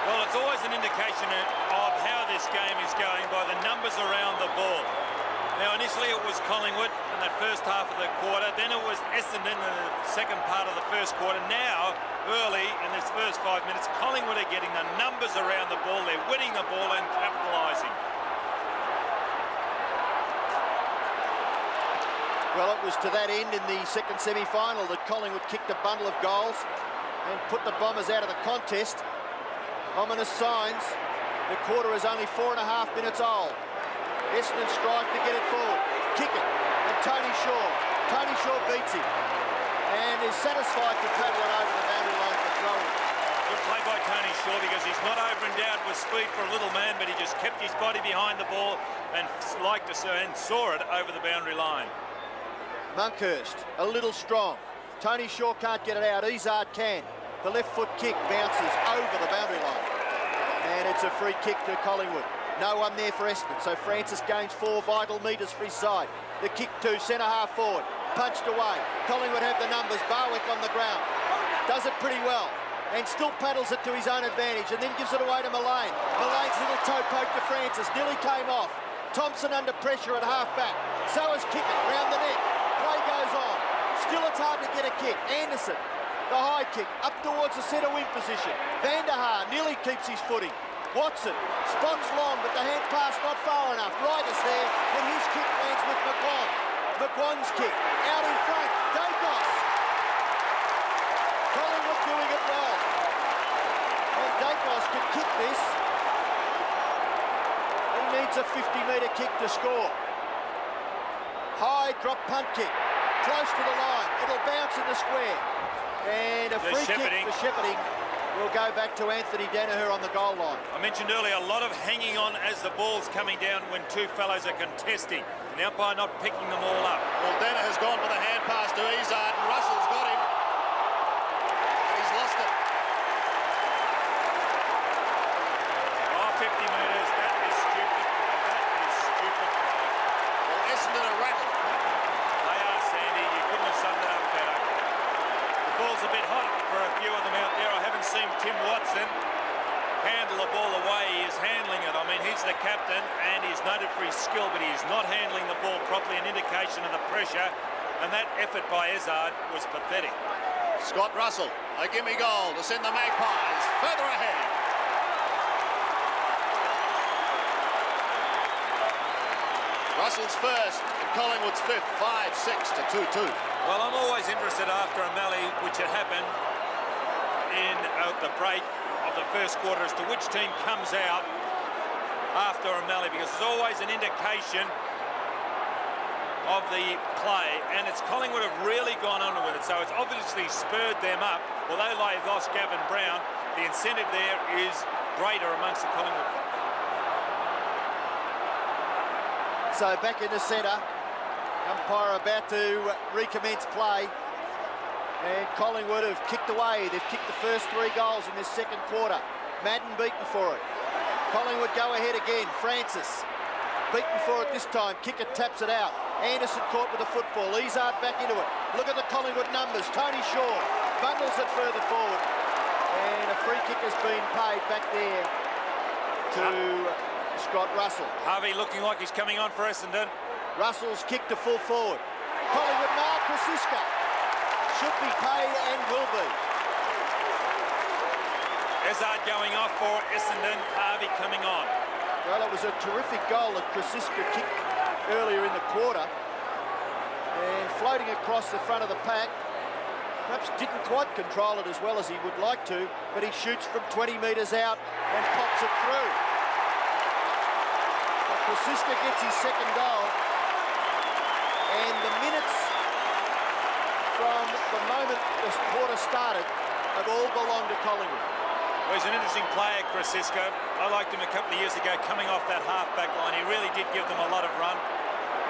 Well, it's always an indication of how this game is going by the numbers around the ball. Now, initially it was Collingwood in that first half of the quarter. Then it was Essendon in the second part of the first quarter. Now, early in this first 5 minutes, Collingwood are getting the numbers around the ball. They're winning the ball and capitalising. Well, it was to that end in the second semi-final that Collingwood kicked a bundle of goals and put the Bombers out of the contest. Ominous signs. The quarter is only 4.5 minutes old. Essendon strive to get it forward. Kick it. And Tony Shaw beats him. And is satisfied to paddle it over the boundary line for throwing. Good play by Tony Shaw, because he's not over-endowed with speed for a little man, but he just kept his body behind the ball and liked to and saw it over the boundary line. Monkhurst, a little strong. Tony Shaw can't get it out. Izzard can. The left foot kick bounces over the boundary line. And it's a free kick to Collingwood. No one there for Essendon, so Francis gains 4 vital metres for his side. The kick to centre half forward. Punched away. Collingwood have the numbers. Barwick on the ground. Does it pretty well. And still paddles it to his own advantage, and then gives it away to Mullane. Mullane's little toe poke to Francis. Nearly came off. Thompson under pressure at half-back. So is Kickett round the net. Play goes on. Still it's hard to get a kick. Anderson, the high kick, up towards the centre wing position. Van der Haar nearly keeps his footing. Watson spots long, but the hand pass not far enough. Wright is there, and his kick lands with McGuan. McGuan's kick out in front. Dacos. Collingwood doing it well. And Dacos can kick this. He needs a 50-metre kick to score. High drop punt kick. Close to the line. It'll bounce in the square. And a free kick for shepherding will go back to Anthony Danaher on the goal line. I mentioned earlier a lot of hanging on as the ball's coming down when two fellows are contesting. The umpire not picking them all up. Well, Danaher's gone for the hand pass to Izzard, and Russell's got him. He's lost it. 50 metres, that is stupid. That is stupid. Well, Essendon are rattled. They are, Sandy. You couldn't have summed it up better. The ball's a bit hot for a few of them out there. I haven't seen Tim Watson handle the ball the way he is handling it. I mean, he's the captain and he's noted for his skill, but he's not handling the ball properly, an indication of the pressure. And that effort by Izzard was pathetic. Scott Russell, a gimme goal to send the Magpies further ahead. Russell's first and Collingwood's fifth, 5-6 to 2-2. Well, I'm always interested after O'Malley, which had happened in the break of the first quarter, as to which team comes out after O'Malley, because there's always an indication of the play, and it's Collingwood have really gone under with it, so it's obviously spurred them up. Although they've lost Gavin Brown, the incentive there is greater amongst the Collingwood. So back in the centre, umpire about to recommence play, and Collingwood have kicked away. They've kicked the first 3 goals in this second quarter. Madden beaten for it. Collingwood go ahead again. Francis beaten for it this time. Kicker taps it out. Anderson caught with the football. Izard back into it. Look at the Collingwood numbers. Tony Shaw bundles it further forward. And a free kick has been paid back there to Scott Russell. Harvey looking like he's coming on for Essendon. Russell's kick to full forward. Collingwood mark, Krasiska. Should be paid and will be. Ezard going off for Essendon. Harvey coming on. Well, it was a terrific goal that Krasiska kicked earlier in the quarter. And floating across the front of the pack. Perhaps didn't quite control it as well as he would like to, but he shoots from 20 metres out and pops it through. But Krasiska gets his second goal. And the minutes from the moment the quarter started have all belonged to Collingwood. Well, he's an interesting player, Krasiska. I liked him a couple of years ago coming off that half-back line. He really did give them a lot of run.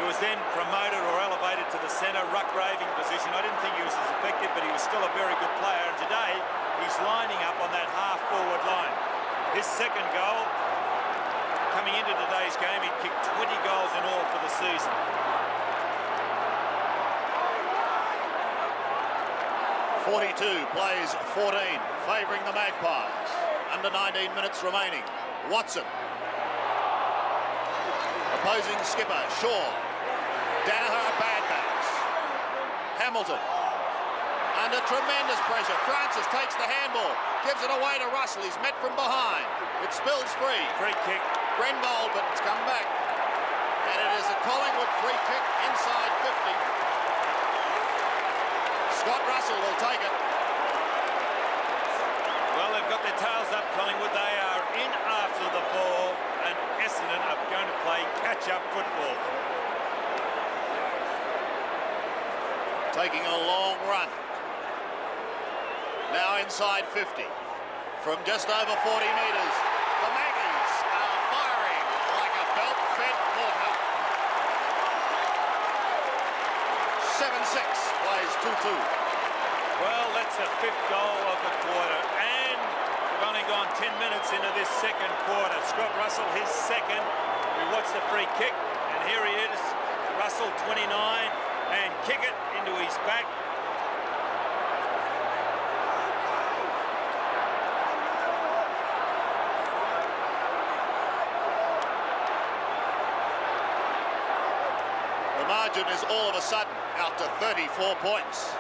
He was then promoted or elevated to the centre, ruck-raving position. I didn't think he was as effective, but he was still a very good player. And today, he's lining up on that half-forward line. His second goal, coming into today's game, he'd kicked 20 goals in all for the season. Plays 14, favouring the Magpies. Under 19 minutes remaining. Watson. Opposing skipper, Shaw. Danaher, bad backs. Hamilton. Under tremendous pressure. Francis takes the handball. Gives it away to Russell. He's met from behind. It spills free. Free kick. Grenbold, but it's come back. And it is a Collingwood free kick inside 50. Scott Russell will take it. Well, they've got their tails up, Collingwood. They are in after the ball, and Essendon are going to play catch-up football. Taking a long run. Now inside 50. From just over 40 metres, the Maggies are firing like a belt-fed mortar. 7-6, plays 2-2. Well, that's the fifth goal of the quarter, and we've only gone 10 minutes into this second quarter. Scott Russell, his second. We watch the free kick, and here he is, Russell, 29, and kick it into his back. The margin is all of a sudden out to 34 points.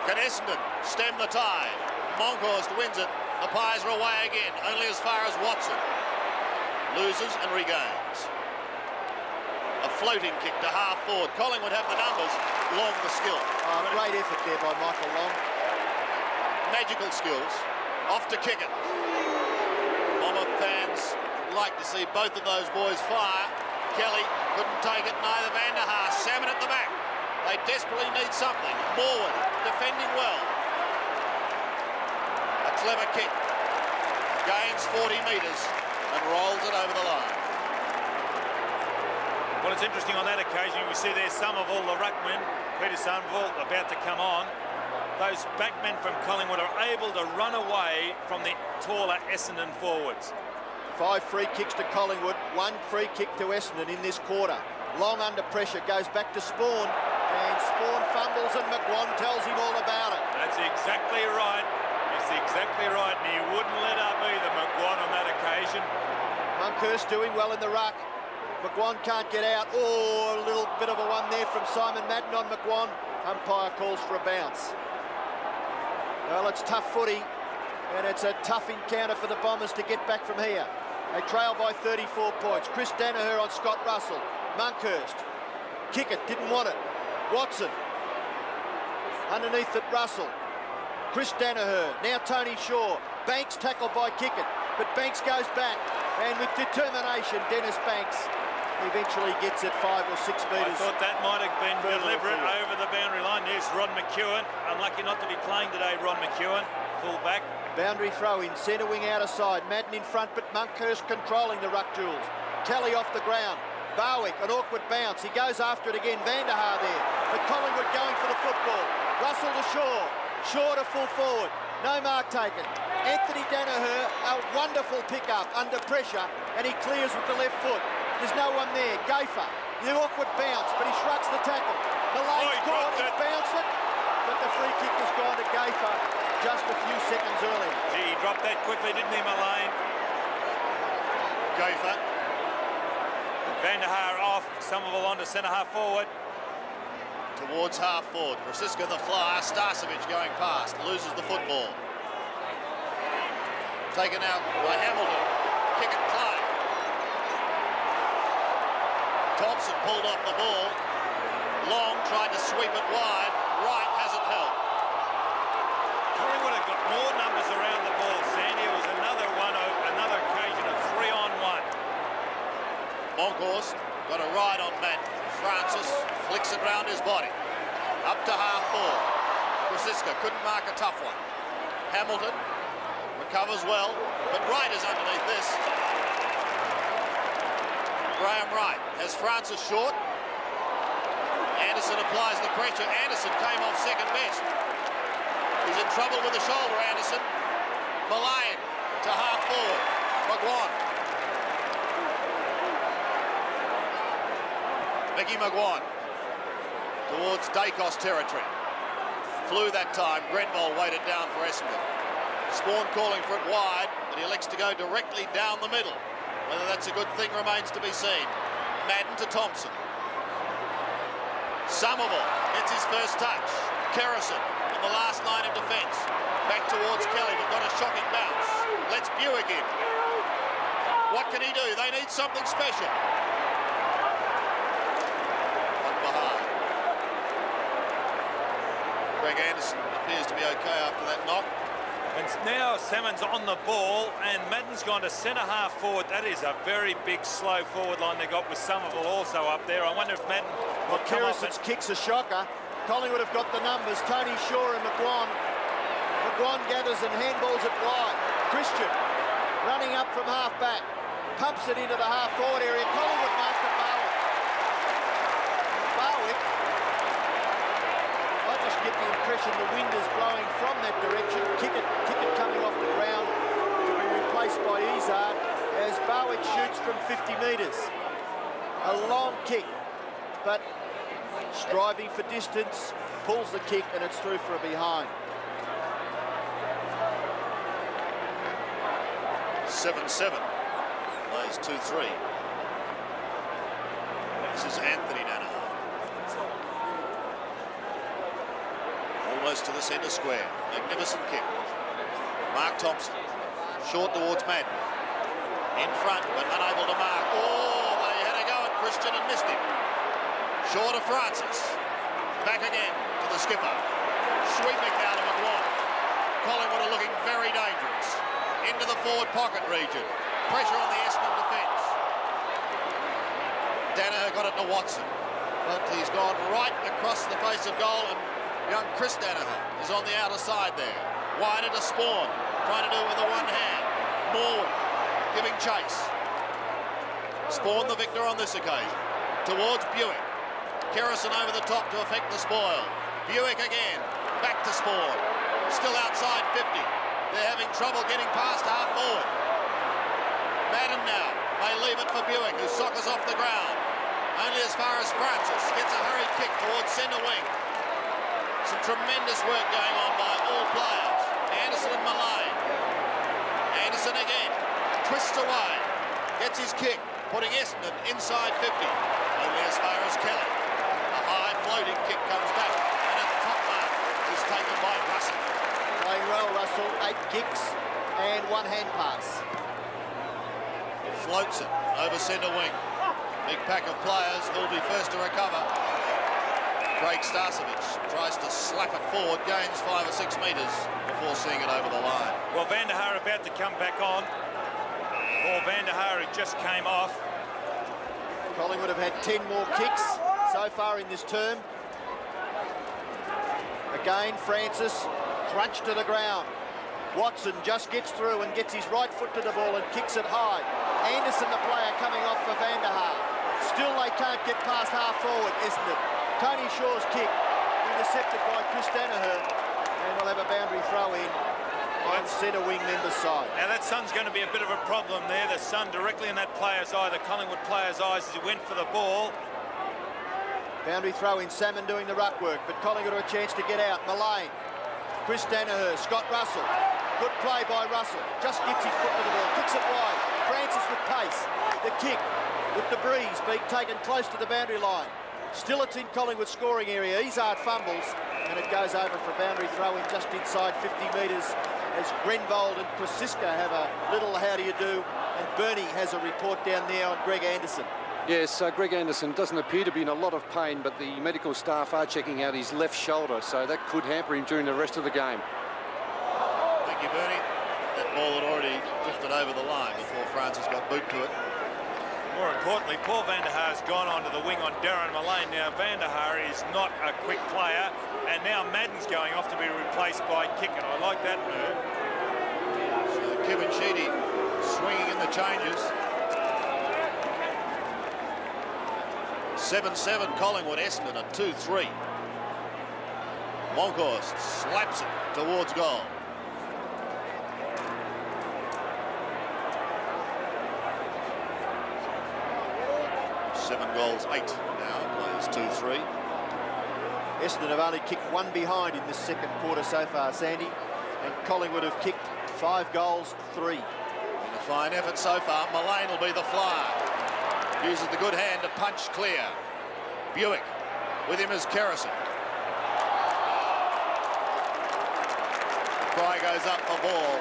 Can Essendon stem the tide? Monkhorst wins it. The Pies are away again, only as far as Watson. Loses and regains. A floating kick to half forward. Collingwood have the numbers. Long the skill. Great effort there by Michael Long. Magical skills. Off to kick it. Bomber fans like to see both of those boys fire. Kelly couldn't take it, neither Van der Haar. Salmon at the back. They desperately need something. Morwood defending well. A clever kick. Gains 40 metres and rolls it over the line. Well, it's interesting on that occasion. We see there Somerville, the ruckman, Peter Somerville, about to come on. Those backmen from Collingwood are able to run away from the taller Essendon forwards. 5 free kicks to Collingwood, 1 free kick to Essendon in this quarter. Long under pressure, goes back to Spawn, and Spawn fumbles and McGuan tells him all about it. That's exactly right. That's exactly right, and he wouldn't let up either, McGuan, on that occasion. Monkhorst doing well in the ruck. McGuan can't get out. Oh, a little bit of a one there from Simon Madden on McGuan. Umpire calls for a bounce. Well, it's tough footy, and it's a tough encounter for the Bombers to get back from here. They trail by 34 points. Chris Danaher on Scott Russell. Monkhorst. Kick it, didn't want it. Watson. Underneath it, Russell. Chris Danaher. Now Tony Shaw. Banks tackled by Kickett, but Banks goes back. And with determination, Dennis Banks eventually gets it 5 or 6 metres. I thought that might have been deliberate forward. over the boundary line. There's Ron McEwen. Unlucky not to be playing today, Ron McEwen. Full back. Boundary throw in, centre wing out of side. Madden in front, but Monkhorst controlling the ruck jewels. Kelly off the ground. Barwick, an awkward bounce. He goes after it again. Van der Haar there. But Collingwood going for the football. Russell to Shaw. Shaw to full forward. No mark taken. Anthony Danaher, a wonderful pick-up under pressure, and he clears with the left foot. There's no one there. Gaffer The awkward bounce, but he shrugs the tackle. Malane's caught, he's bounced it, but the free kick has gone to Gaither just a few seconds earlier. Gee, he dropped that quickly, didn't he, Malane? Gaither. Van der Haar off, Somerville on to centre-half forward. Towards half forward. Francisca the flyer, Starcevic going past, loses the football. Taken out by Hamilton. Kick and play. Thompson pulled off the ball. Long tried to sweep it wide. Wright hasn't held. Collingwood have got more numbers around the ball, Sandy. It was another occasion of 3-on-1. Monkhorst got a ride on Matt. Francis flicks it round his body. Up to half forward. Francisca couldn't mark a tough one. Hamilton recovers well, but Wright is underneath this. Graham Wright has Francis short. Anderson applies the pressure. Anderson came off second best. He's in trouble with the shoulder, Anderson. Malane to half forward. McGuan. Mickey McGuan towards Dacos territory. Flew that time. Grenville waited down for Essendon. Spawn calling for it wide, but he elects to go directly down the middle. Whether that's a good thing remains to be seen. Madden to Thompson. Somerville gets his first touch. Kerrison in the last line of defence. Back towards Kelly, but got a shocking bounce. Let's Buick in. What can he do? They need something special. Greg Anderson appears to be okay after that knock. And now Salmon's on the ball, and Madden's gone to centre-half forward. That is a very big, slow forward line they got with Somerville also up there. I wonder if Madden will come off. Kerrison's kick's a shocker. Collingwood have got the numbers. Tony Shaw and McGuan. McGuan gathers and handballs it wide. Christian running up from half-back. Pumps it into the half-forward area. Collingwood marks it Barwick. Barwick. I just get the impression the wind is blowing from that direction. Kick it coming off the ground to be replaced by Izard as Barwick shoots from 50 metres. A long kick, but striving for distance, pulls the kick and it's through for a behind. 7-7. Plays 2-3. This is Anthony Danaher. Almost to the centre square. Magnificent kick. Mark Thompson. Short towards Madden. In front, but unable to mark. Oh, they had a go at Christian and missed him. Short of Francis. Back again to the skipper. Sweeping down to McGuan. Collingwood are looking very dangerous. Into the forward pocket region. Pressure on the Essendon defence. Danaher got it to Watson. But he's gone right across the face of goal, and young Chris Danaher is on the outer side there. Wider to Spawn, trying to do it with the one hand. Morwood giving chase. Spawn the victor on this occasion. Towards Buick. Kerrison over the top to effect the spoil. Buick again. Back to Spawn. Still outside 50. They're having trouble getting past half forward. Madden now may leave it for Buick, who soccers off the ground. Only as far as Francis. Gets a hurried kick towards centre wing. Some tremendous work going on by all players. Anderson and Malane. Anderson again. Twists away. Gets his kick. Putting Essendon inside 50. Only as far as Kelly. A high floating kick comes back. And a top mark is taken by Russell. Playing well, Russell. 8 kicks and 1 hand pass. Floats it over centre wing. Big pack of players who'll be first to recover. Craig Starcevic tries to slap it forward, gains 5 or 6 metres before seeing it over the line. Well, Van der Haar about to come back on. Or Van der Haar just came off. Collingwood have had 10 more kicks so far in this term. Again, Francis crunched to the ground. Watson just gets through and gets his right foot to the ball and kicks it high. Anderson, the player, coming off for Van der Haar. Still they can't get past half forward, isn't it? Tony Shaw's kick intercepted by Chris Danaher, and we'll have a boundary throw in on centre wing member's side. Now that sun's going to be a bit of a problem there. The sun directly in that player's eye, the Collingwood player's eyes, as he went for the ball. Boundary throw in, Salmon doing the ruck work, but Collingwood have a chance to get out. Mullane, Chris Danaher, Scott Russell. Good play by Russell. Just gets his foot to the ball, kicks it wide. Francis with pace. The kick with the breeze being taken close to the boundary line. Still it's in Collingwood scoring area. Izard fumbles, and it goes over for a boundary throw in just inside 50 metres as Grenvold and Krasiska have a little how do you do, and Bernie has a report down there on Greg Anderson. Yes, Greg Anderson doesn't appear to be in a lot of pain, but the medical staff are checking out his left shoulder, so that could hamper him during the rest of the game. Thank you, Bernie. That ball had already drifted over the line before Francis got boot to it. More importantly, Paul van der Haar's gone onto the wing on Darren Mullane. Now, van der Haar is not a quick player, and now Madden's going off to be replaced by Kicken. I like that move. So Kevin Sheedy swinging in the changes. 7-7 Collingwood, Essendon at 2-3. Monkhorst slaps it towards goal. Seven goals, 8 now, plays 2-3. Essendon have only kicked one behind in this second quarter so far, Sandy, and Collingwood have kicked 5 goals, 3. In a fine effort so far. Mullane will be the flyer. Uses the good hand to punch clear. Buick with him as Kerrison. Cry goes up the ball,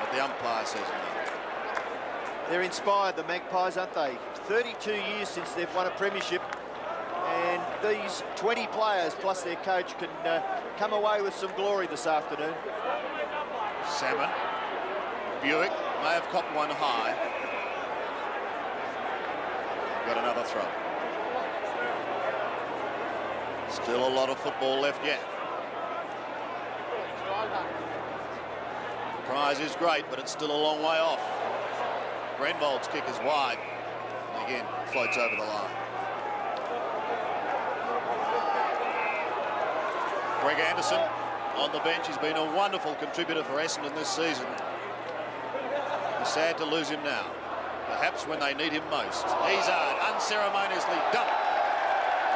but the umpire says no. They're inspired, the Magpies, aren't they? 32 years since they've won a premiership, and these 20 players plus their coach can come away with some glory this afternoon. Salmon. Buick may have copped one high. Got another throw. Still a lot of football left yet. The prize is great, but it's still a long way off. Grenvold's kick is wide. And again, floats over the line. Greg Anderson on the bench. He's been a wonderful contributor for Essendon this season. It's sad to lose him now. Perhaps when they need him most. Izard unceremoniously dumped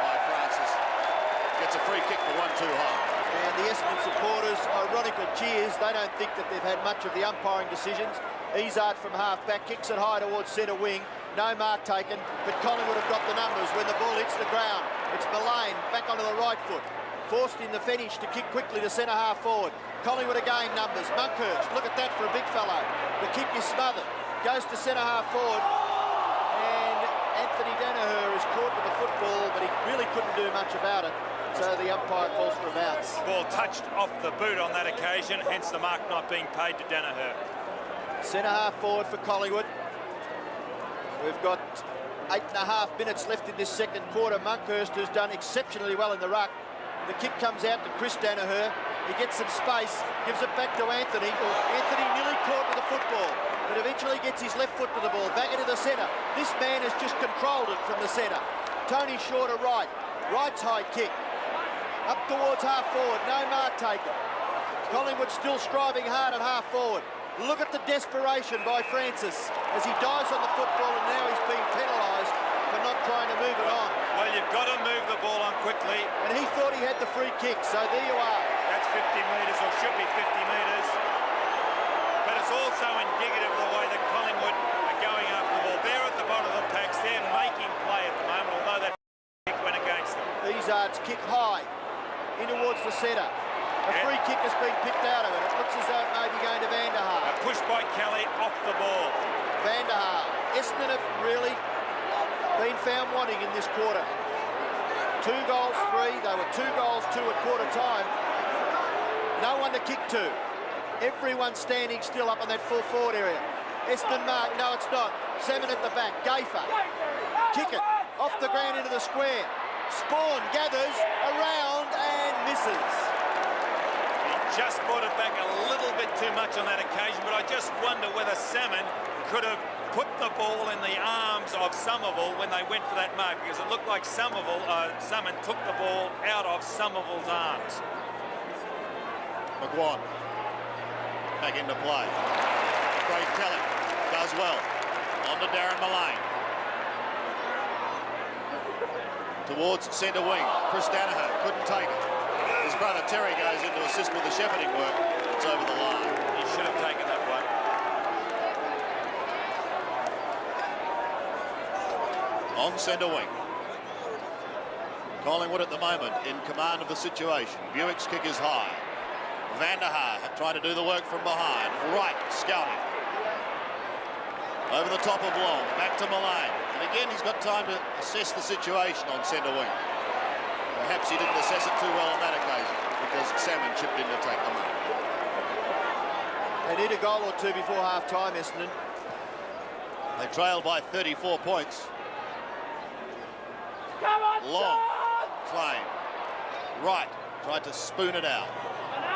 by Francis. Gets a free kick for 1-2 high. And the Essendon supporters, ironical cheers. They don't think that they've had much of the umpiring decisions. Izard from half-back kicks it high towards centre wing. No mark taken, but Collingwood have got the numbers when the ball hits the ground. It's Mullane back onto the right foot. Forced in the finish to kick quickly to centre half forward. Collingwood again numbers. Monkhorst, look at that for a big fellow. The kick is smothered. Goes to centre half forward, and Anthony Danaher is caught with the football, but he really couldn't do much about it, so the umpire calls for a bounce. Ball touched off the boot on that occasion, hence the mark not being paid to Danaher. Centre half forward for Collingwood. We've got 8.5 minutes left in this second quarter. Monkhorst has done exceptionally well in the ruck. The kick comes out to Chris Danaher. He gets some space, gives it back to Anthony. Anthony nearly caught with the football, but eventually gets his left foot to the ball, back into the centre. This man has just controlled it from the centre. Tony Shaw to right. Right's high kick. Up towards half forward, no mark taken. Collingwood still striving hard at half forward. Look at the desperation by Francis as he dives on the football, and now he's being penalised for not trying to move it on. Well, you've got to move the ball on quickly. And he thought he had the free kick, so there you are. That's 50 metres, or should be 50 metres. But it's also indicative of the way that Collingwood are going after the ball. They're at the bottom of the packs. They're making play at the moment, although that kick went against them. Izard's kick high in towards the centre. A free kick has been picked out of it. It looks as though it may be going to van der Haar. A push by Kelly off the ball. Van der Haar. Essendon have really been found wanting in this quarter. 2 goals, 3. They were 2 goals, 2 at quarter time. No one to kick to. Everyone standing still up in that full forward area. Essendon mark. No, it's not. Salmon at the back. Gafer. Kick it. Off the ground into the square. Spawn gathers around and misses. Just brought it back a little bit too much on that occasion, but I just wonder whether Salmon could have put the ball in the arms of Somerville when they went for that mark, because it looked like Salmon took the ball out of Somerville's arms. McGuan back into play. Craig Kelly does well. On to Darren Mullane. towards centre wing. Chris Danaher couldn't take it. His brother Terry goes in to assist with the shepherding work. It's over the line. He should have taken that one. On centre wing. Collingwood at the moment in command of the situation. Buick's kick is high. Van der Haar trying to do the work from behind. Wright scouting. Over the top of Long, back to Mullane. And again, he's got time to assess the situation on centre wing. Perhaps he didn't assess it too well on that occasion because Salmon chipped in to take them up. They need a goal or two before half-time, Essendon. They trailed by 34 points. Long, Claim. Wright tried to spoon it out.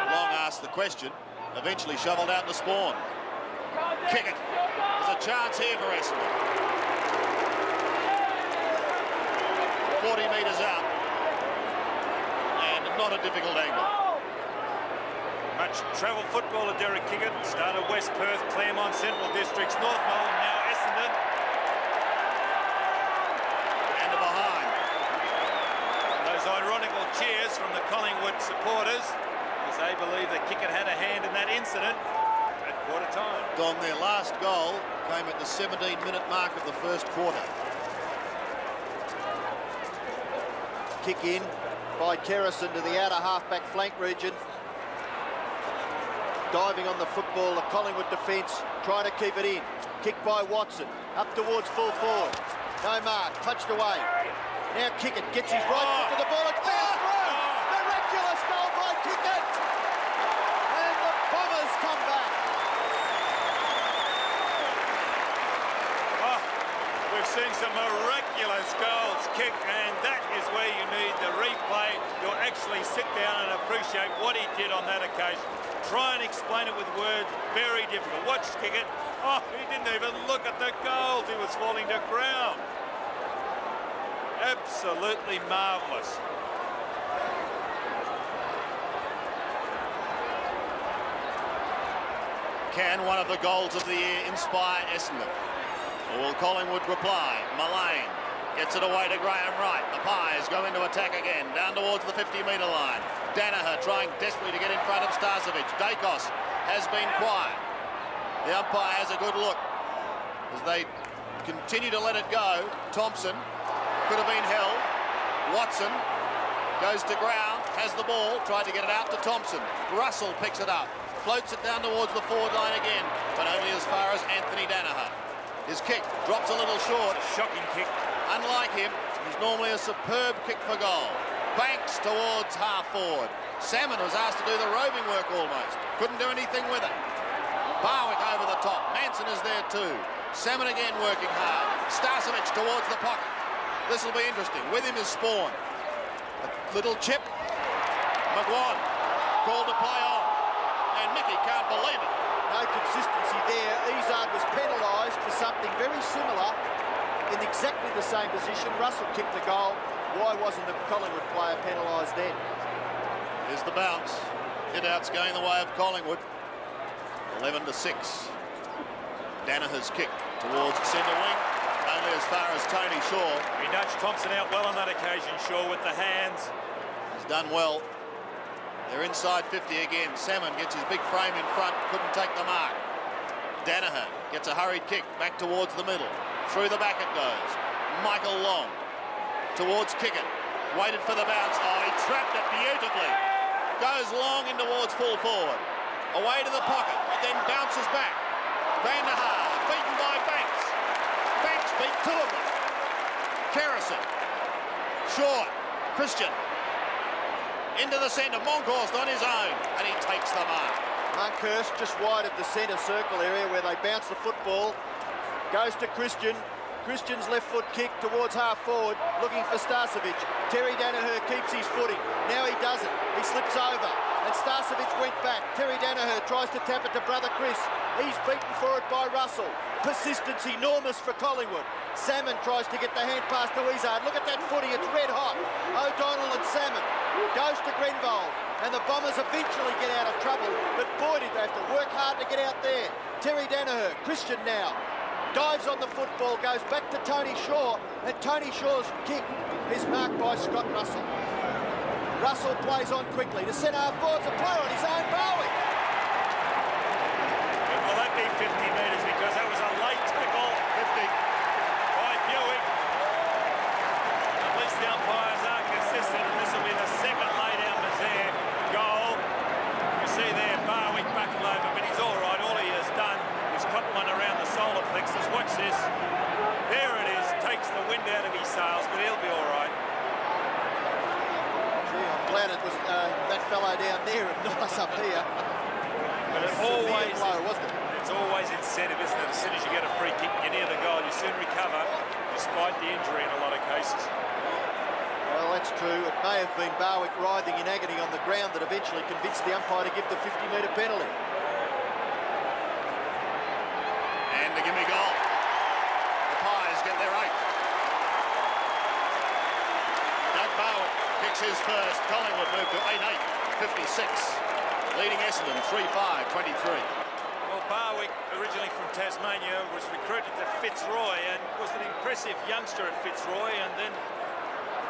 Long asked the question, eventually shoveled out the spawn. Kick it. There's a chance here for Essendon. 40 metres out. And not a difficult angle. Much travel footballer, Derek Kiggett. Started West Perth, Claremont, Central Districts, Northmolton, now Essendon. And behind. Those ironical cheers from the Collingwood supporters as they believe that Kiggett had a hand in that incident at quarter time. Don, their last goal came at the 17-minute mark of the first quarter. Kick in by Kerrison to the outer half-back flank region. Diving on the football, the Collingwood defence trying to keep it in. Kick by Watson, up towards full forward. No mark, punched away. Now Kickett gets his right foot to the ball, it's bounced through! Miraculous goal by Kickett! And the Bombers come back. Oh, we've seen some miraculous goals kicked, and that is where you need the replay. You'll actually sit down and appreciate what he did on that occasion. Try and explain it with words, very difficult. Watch Kiggett. Oh, he didn't even look at the goals. He was falling to ground. Absolutely marvellous. Can one of the goals of the year inspire Essendon? Or will Collingwood reply? Mullane gets it away to Graham Wright. The Pies go into attack again, down towards the 50-metre line. Danaher trying desperately to get in front of Starcevic. Dacos has been quiet. The umpire has a good look as they continue to let it go. Thompson could have been held. Watson goes to ground, has the ball, tried to get it out to Thompson. Russell picks it up, floats it down towards the forward line again, but only as far as Anthony Danaher. His kick drops a little short. Shocking kick. Unlike him, he's normally a superb kick for goal. Banks towards half forward. Salmon was asked to do the roving work almost. Couldn't do anything with it. Barwick over the top. Manson is there too. Salmon again working hard. Starcevic towards the pocket. This will be interesting. With him is Spawn. A little chip. McGuan called to play on. And Mickey can't believe it. No consistency there. Izzard was penalised for something very similar in exactly the same position. Russell kicked the goal. Why wasn't the Collingwood player penalised then? Here's the bounce. Hit-outs going the way of Collingwood. 11-6. Danaher's kick towards centre wing. Only as far as Tony Shaw. He nudged Thompson out well on that occasion, Shaw, with the hands. He's done well. They're inside 50 again. Salmon gets his big frame in front. Couldn't take the mark. Danaher gets a hurried kick back towards the middle. Through the back it goes. Michael Long towards Kickett. Waited for the bounce. Oh, he trapped it beautifully. Goes long in towards full forward. Away to the pocket. Then bounces back. Van der Haar beaten by Banks. Banks beat two of them. Kerrison. Short. Christian. Into the centre. Monkhorst on his own. And he takes the mark. Monkhorst just wide of the centre circle area where they bounce the football. Goes to Christian. Christian's left foot kick towards half forward, looking for Starcevic. Terry Danaher keeps his footing. Now he doesn't. He slips over. And Starcevic went back. Terry Danaher tries to tap it to brother Chris. He's beaten for it by Russell. Persistence enormous for Collingwood. Salmon tries to get the hand pass to Izzard. Look at that footy, it's red hot. O'Donnell and Salmon goes to Grenvold. And the Bombers eventually get out of trouble. But boy, did they have to work hard to get out there. Terry Danaher, Christian now. dives on the football, goes back to Tony Shaw, and Tony Shaw's kick is marked by Scott Russell. Russell plays on quickly. The centre-half forward's a player on his own, Barwick. Will that be 50 metres? Because that was a late tackle. 50 by Buick. At least the umpires are consistent, and this will be the second lay-down Mazaire goal. You see there, Barwick buckled over, but he's all right. All he has done is cop one around the solar plexus. Watch this. There it is. Takes the wind out of his sails, but he'll be all right. I'm glad it was that fellow down there and not us up here. But it always blow, wasn't it? It's always incentive, isn't it? As soon as you get a free kick, you're near the goal, you soon recover, despite the injury in a lot of cases. Well, that's true. It may have been Barwick writhing in agony on the ground that eventually convinced the umpire to give the 50-metre penalty. And the gimme goal. The Pies get their 8th. Doug Barwick kicks his first. Collingwood move to 8-8, 56. Leading Essendon 3-5, 23. Well, Barwick, originally from Tasmania, was recruited to Fitzroy and was an impressive youngster at Fitzroy, and then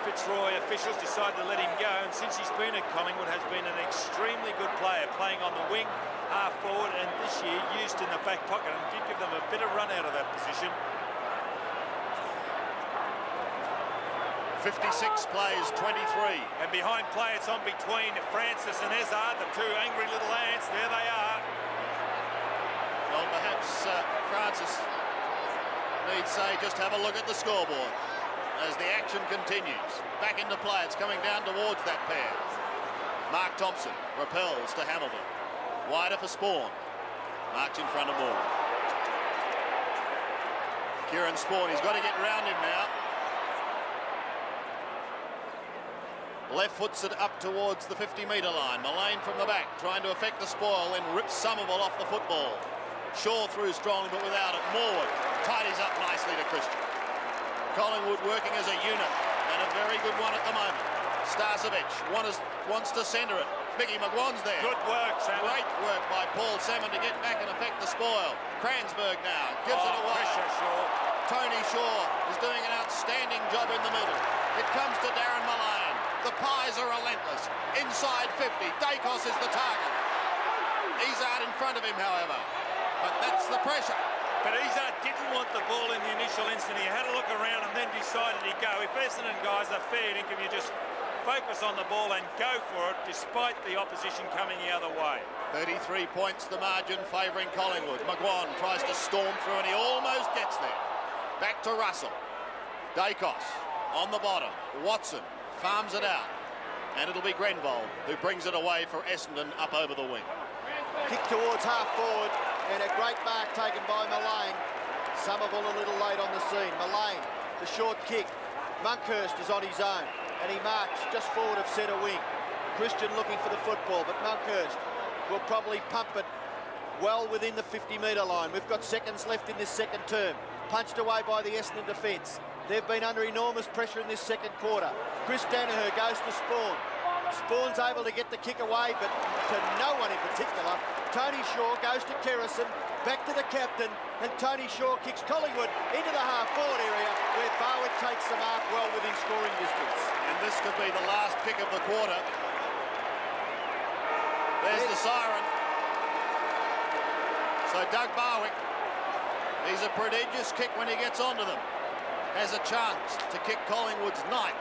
Fitzroy officials decided to let him go, and since he's been at Collingwood has been an extremely good player, playing on the wing, half forward, and this year used in the back pocket, and did give them a bit of run out of that position. 56 plays, 23. And behind play, it's on between Francis and Ezard, the two angry little ants. There they are. Well, perhaps Francis needs, say, just have a look at the scoreboard as the action continues. Back into play, it's coming down towards that pair. Mark Thompson repels to Hamilton. Wider for Spawn. Marks in front of Moore. Kieran Spawn, he's got to get round him now. Left foots it up towards the 50-metre line. Mullane from the back, trying to affect the spoil, then rips Somerville off the football. Shaw through strong, but without it. Morwood tidies up nicely to Christian. Collingwood working as a unit, and a very good one at the moment. Starcevic wants to centre it. Mickey McGuan's there. Good work, Salmon. Great work by Paul Salmon to get back and affect the spoil. Cransberg now gives it away. Pressure, Shaw. Tony Shaw is doing an outstanding job in the middle. It comes to Darren Mullane. The Pies are relentless. Inside 50, Dacos is the target. Ezard in front of him, however. But that's the pressure. But Ezard didn't want the ball in the initial instant. He had a look around and then decided he'd go. If Essendon guys are fair dinkum, you just focus on the ball and go for it, despite the opposition coming the other way. 33 points the margin favouring Collingwood. McGuan tries to storm through and he almost gets there. Back to Russell. Dacos on the bottom. Watson farms it out, and it'll be Grenvold who brings it away for Essendon up over the wing. Kick towards half forward, and a great mark taken by Mullane. Somerville a little late on the scene. Mullane, the short kick. Monkhurst is on his own, and he marks just forward of centre wing. Christian looking for the football, but Monkhurst will probably pump it well within the 50-metre line. We've got seconds left in this second term. Punched away by the Essendon defence. They've been under enormous pressure in this second quarter. Chris Danaher goes to Spawn. Spawn's able to get the kick away, but to no one in particular. Tony Shaw goes to Kerrison, back to the captain, and Tony Shaw kicks Collingwood into the half-forward area, where Barwick takes the mark well within scoring distance. And this could be the last kick of the quarter. There's the siren. So Doug Barwick, he's a prodigious kick when he gets onto them. Has a chance to kick Collingwood's 9th.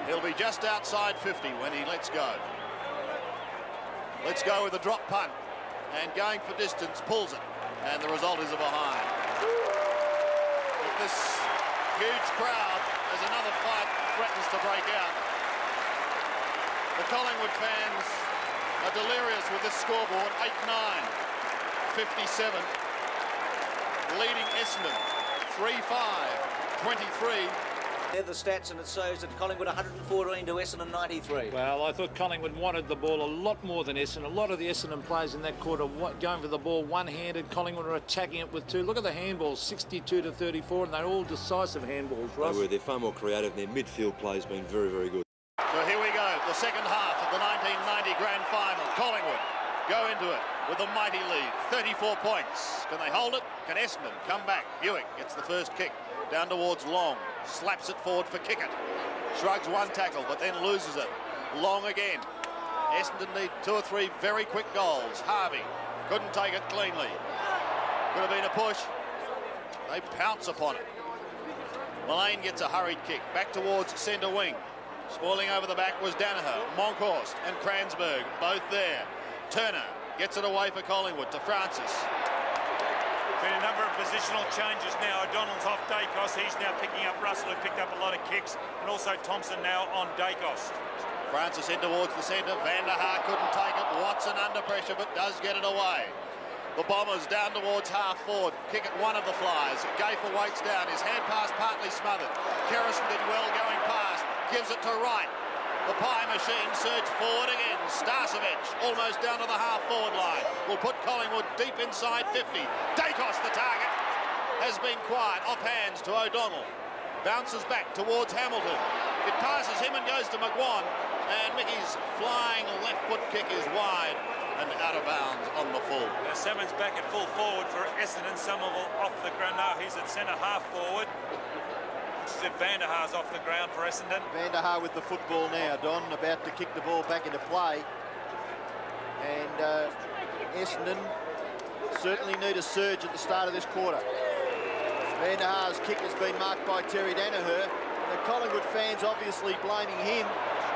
He'll be just outside 50 when he lets go. Let's go with a drop punt. And going for distance, pulls it. And the result is a behind. With this huge crowd, as another fight threatens to break out. The Collingwood fans are delirious with this scoreboard. 8-9, 57. Leading Essendon, 3-5, 23. They're the stats, and it shows that Collingwood 114 to Essendon 93. Well, I thought Collingwood wanted the ball a lot more than Essendon. A lot of the Essendon players in that quarter going for the ball one-handed. Collingwood are attacking it with two. Look at the handballs, 62 to 34, and they're all decisive handballs, Ross. They're far more creative, and their midfield play has been very, very good. So here we go, the second half of the 1990 Grand Final. Collingwood go into it with a mighty lead, 34 points. Can they hold it? Can Essendon come back? Buick gets the first kick down towards Long, slaps it forward for Kickett. Shrugs one tackle, but then loses it. Long again. Essendon need 2 or 3 very quick goals. Harvey couldn't take it cleanly. Could have been a push. They pounce upon it. Mullane gets a hurried kick back towards centre wing. Spoiling over the back was Danaher, Monkhorst and Kransberg, both there. Turner gets it away for Collingwood to Francis. Been a number of positional changes now. O'Donnell's off Dacos. He's now picking up Russell, who picked up a lot of kicks, and also Thompson now on Dacos. Francis in towards the centre. Van der Haar couldn't take it. Watson under pressure, but does get it away. The Bombers down towards half forward. Kick at one of the flyers. Gafer waits down. His hand pass partly smothered. Kerrison did well going past. Gives it to Wright. The pie machine surged forward again. Starcevic almost down to the half-forward line. Will put Collingwood deep inside 50. Dacos, the target, has been quiet. Off hands to O'Donnell. Bounces back towards Hamilton. It passes him and goes to McGuan. And Mickey's flying left foot kick is wide and out of bounds on the full. Now Salmon's back at full forward for Essendon. Somerville off the ground. No, he's at centre half forward. Van der Haar's off the ground for Essendon. Van der Haar with the football now, Don, about to kick the ball back into play. And Essendon certainly need a surge at the start of this quarter. Van der Haar's kick has been marked by Terry Danaher. The Collingwood fans obviously blaming him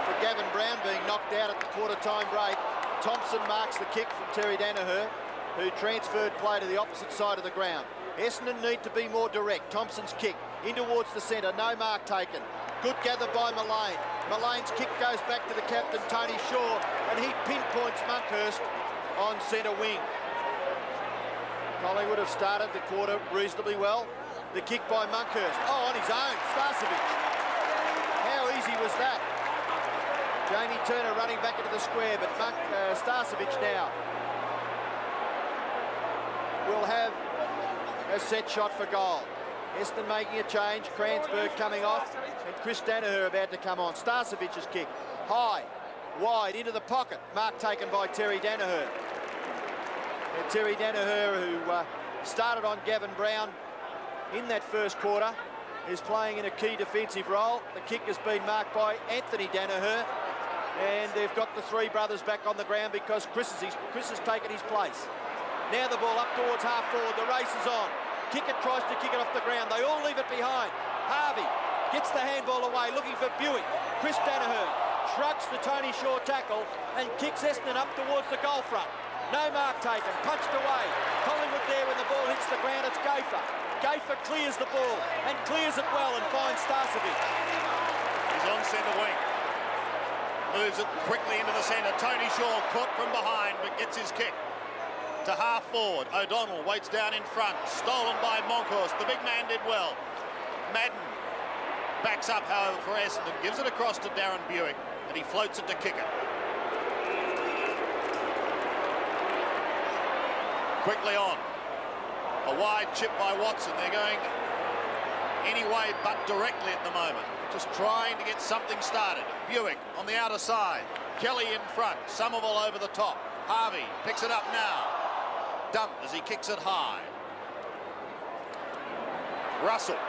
for Gavin Brown being knocked out at the quarter-time break. Thompson marks the kick from Terry Danaher, who transferred play to the opposite side of the ground. Essendon need to be more direct. Thompson's kick in towards the centre, no mark taken. Good gather by Mullane. Mullane's kick goes back to the captain, Tony Shaw, and he pinpoints Monkhorst on centre wing. Collingwood have started the quarter reasonably well. The kick by Monkhorst. Oh, on his own, Starcevic. How easy was that? Jamie Turner running back into the square, but Starcevic now will have a set shot for goal. Essendon making a change, Kransberg coming off, and Chris Danaher about to come on. Starcevic's kick, high, wide, into the pocket. Mark taken by Terry Danaher. And Terry Danaher, who started on Gavin Brown in that first quarter, is playing in a key defensive role. The kick has been marked by Anthony Danaher, and they've got the 3 brothers back on the ground because Chris has taken his place. Now the ball up towards half forward, the race is on. Kickett tries to kick it off the ground. They all leave it behind. Harvey gets the handball away, looking for Buick. Chris Danaher shrugs the Tony Shaw tackle and kicks Essendon up towards the goal front. No mark taken, punched away. Collingwood there when the ball hits the ground, it's Gafer. Gafer clears the ball and clears it well and finds Starcevic. He's on centre wing. Moves it quickly into the centre. Tony Shaw caught from behind but gets his kick. To half forward, O'Donnell waits down in front, stolen by Monkhorst. The big man did well. Madden backs up, however, for Essendon, gives it across to Darren Buick, and he floats it to Kickett. Quickly on, a wide chip by Watson. They're going any way but directly at the moment, just trying to get something started. Buick on the outer side, Kelly in front, Somerville over the top. Harvey picks it up now. Dumped as he kicks it high. Russell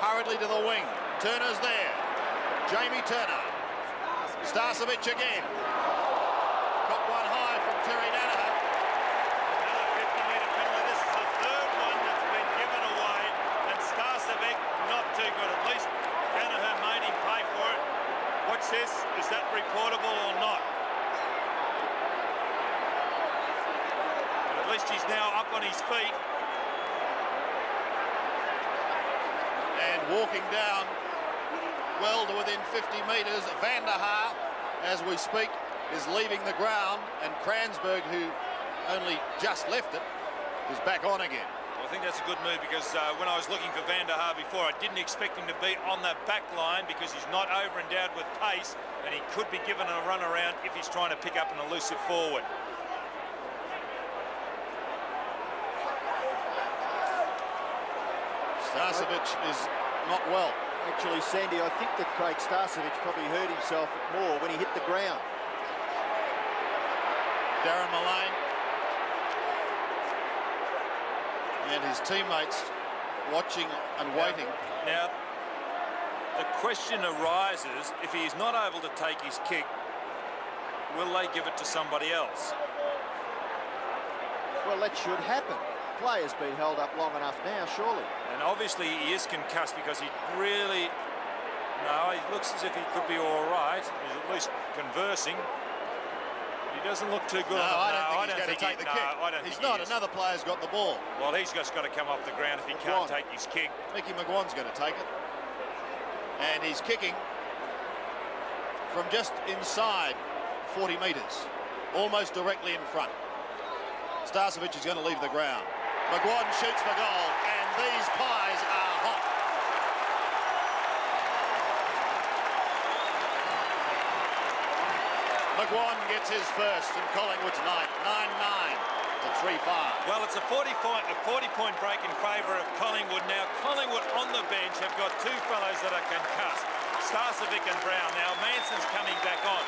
hurriedly to the wing. Turner's there. Jamie Turner. Starcevic again. Got one high from Terry Danaher. Another 50-metre penalty. This is the 3rd one that's been given away, and Starcevic not too good. At least Danaher made him pay for it. Watch this. Is that reportable or not? At least he's now up on his feet. And walking down well to within 50 metres, Van der Haar, as we speak, is leaving the ground, and Kransberg, who only just left it, is back on again. Well, I think that's a good move because when I was looking for Van der Haar before, I didn't expect him to be on the back line because he's not over-endowed with pace, and he could be given a run around if he's trying to pick up an elusive forward. Starcevic is not well. Actually, Sandy, I think that Craig Starcevic probably hurt himself more when he hit the ground. Darren Mullane and his teammates watching and waiting. Now, the question arises, if he is not able to take his kick, will they give it to somebody else? Well, that should happen. Player's been held up long enough now, surely. And obviously he is concussed because he really... No, he looks as if he could be all right. He's at least conversing. He doesn't look too good. No, on I don't think he's going to take the kick. I don't he's think not. he is. Another player's got the ball. Well, he's just got to come off the ground if he can't take his kick. Mickey McGuan's going to take it. And he's kicking from just inside 40 metres, almost directly in front. Starcevic is going to leave the ground. McGuan shoots for goal, and these pies are hot. McGuan gets his first in Collingwood's night, 9-9 to 3-5. Well, it's a 40-point break in favour of Collingwood. Now, Collingwood on the bench have got two fellows that are concussed, Starcevic and Brown. Now, Manson's coming back on.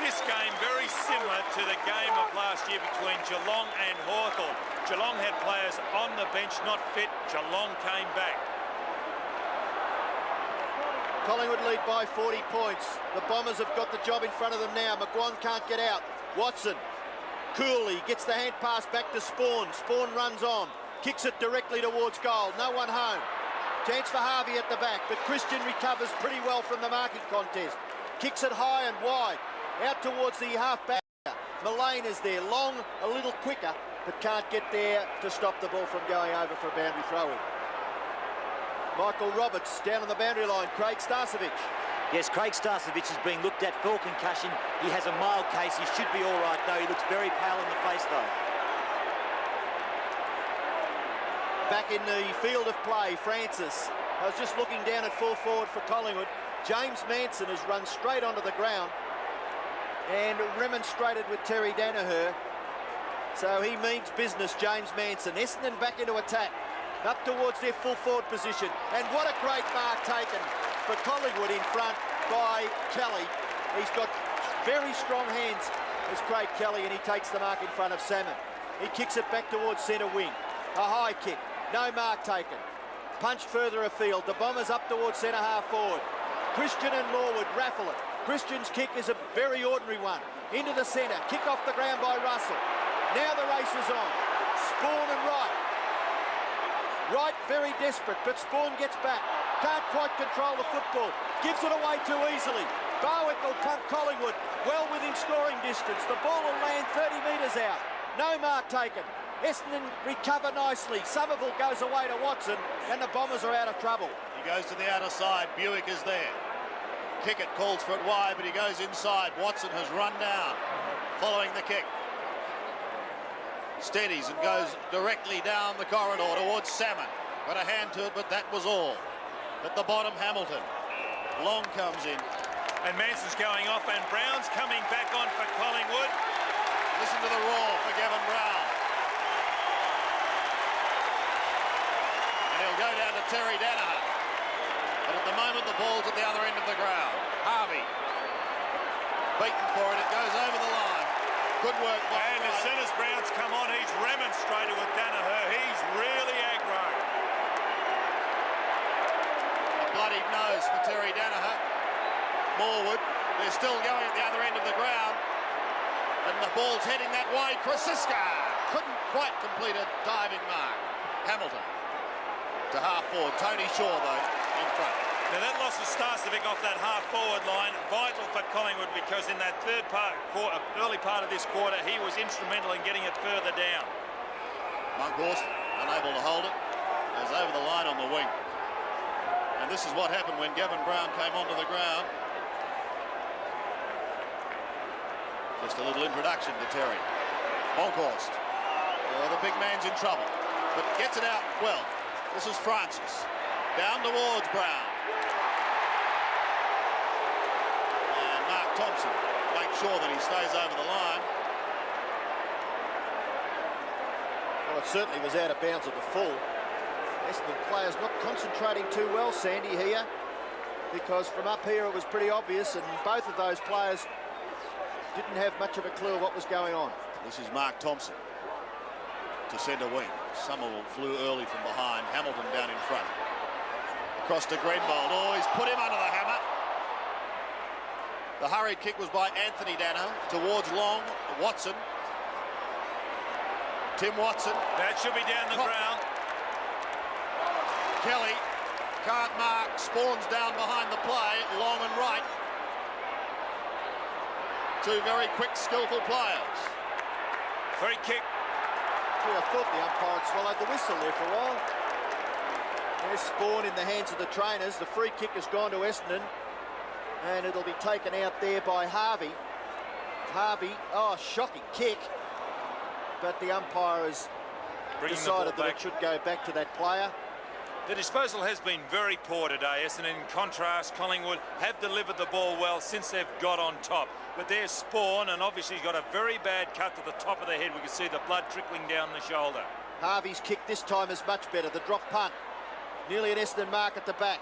This game very similar to the game of last year between Geelong and Hawthorn. Geelong had players on the bench not fit. Geelong came back. Collingwood lead by 40 points. The Bombers have got the job in front of them now. McGuan can't get out. Watson, coolly, gets the hand pass back to Spawn. Spawn runs on, kicks it directly towards goal. No one home. Chance for Harvey at the back, but Christian recovers pretty well from the marking contest. Kicks it high and wide, out towards the half-back. Mullane is there, long, a little quicker, but can't get there to stop the ball from going over for a boundary throw-in. Michael Roberts down on the boundary line. Craig Starcevic. Yes, Craig Starcevic is being looked at for concussion. He has a mild case. He should be all right, though. He looks very pale in the face, though. Back in the field of play, Francis. I was just looking down at full forward for Collingwood. James Manson has run straight onto the ground and remonstrated with Terry Danaher. So he means business, James Manson. Essendon back into attack, up towards their full forward position. And what a great mark taken for Collingwood in front by Kelly. He's got very strong hands as Craig Kelly, and he takes the mark in front of Salmon. He kicks it back towards centre wing. A high kick, no mark taken. Punched further afield. The Bombers up towards centre half forward. Christian and Lorwood raffle it. Christian's kick is a very ordinary one. Into the centre, kick off the ground by Russell. Now the race is on. Spawn and Wright. Wright very desperate, but Spawn gets back. Can't quite control the football. Gives it away too easily. Barwick will punt Collingwood well within scoring distance. The ball will land 30 metres out. No mark taken. Essendon recover nicely. Somerville goes away to Watson, and the Bombers are out of trouble. He goes to the outer side. Buick is there. Kickett calls for it wide, but he goes inside. Watson has run down following the kick. Steadies and goes directly down the corridor towards Salmon. Got a hand to it, but that was all. At the bottom, Hamilton. Long comes in. And Manson's going off, and Brown's coming back on for Collingwood. Listen to the roar for Gavin Brown. And he'll go down to Terry Danaher. But at the moment, the ball's at the other end of the ground. Harvey. Beaten for it. It goes over the line. Good work by And as soon as Brown's come on, he's remonstrated with Danaher. He's really aggro. A bloody nose for Terry Danaher. Morwood. They're still going at the other end of the ground. And the ball's heading that way. Krasiska couldn't quite complete a diving mark. Hamilton to half forward. Tony Shaw, though, in front. Now that loss of Starcevic off that half-forward line, vital for Collingwood, because in that early part of this quarter, he was instrumental in getting it further down. Monkhorst, unable to hold it, goes over the line on the wing. And this is what happened when Gavin Brown came onto the ground. Just a little introduction to Terry. Monkhorst. The big man's in trouble, but gets it out well. This is Francis. Down towards Brown. And Mark Thompson makes sure that he stays over the line. Well, it certainly was out of bounds at the full. Essendon players not concentrating too well, Sandy, here. because from up here it was pretty obvious, and both of those players didn't have much of a clue of what was going on. This is Mark Thompson to centre wing. Somerville flew early from behind. Hamilton down in front. Across to Grenbold. Oh, he's put him under the hammer. The hurried kick was by Anthony Danaher towards Long. Watson. Tim Watson. That should be down the ground. Kelly can't mark. Spawns down behind the play. Long and right. Two very quick, skillful players. Free kick. I thought the umpire had swallowed the whistle there for a while. There's Spawn in the hands of the trainers. The free kick has gone to Essendon, and it'll be taken out there by Harvey. Harvey, oh, shocking kick. But the umpire has decided that it should go back to that player. The disposal has been very poor today, Essendon. In contrast, Collingwood have delivered the ball well since they've got on top. But there's Spawn, and obviously he's got a very bad cut to the top of the head. We can see the blood trickling down the shoulder. Harvey's kick this time is much better. The drop punt. Nearly an Essendon mark at the back.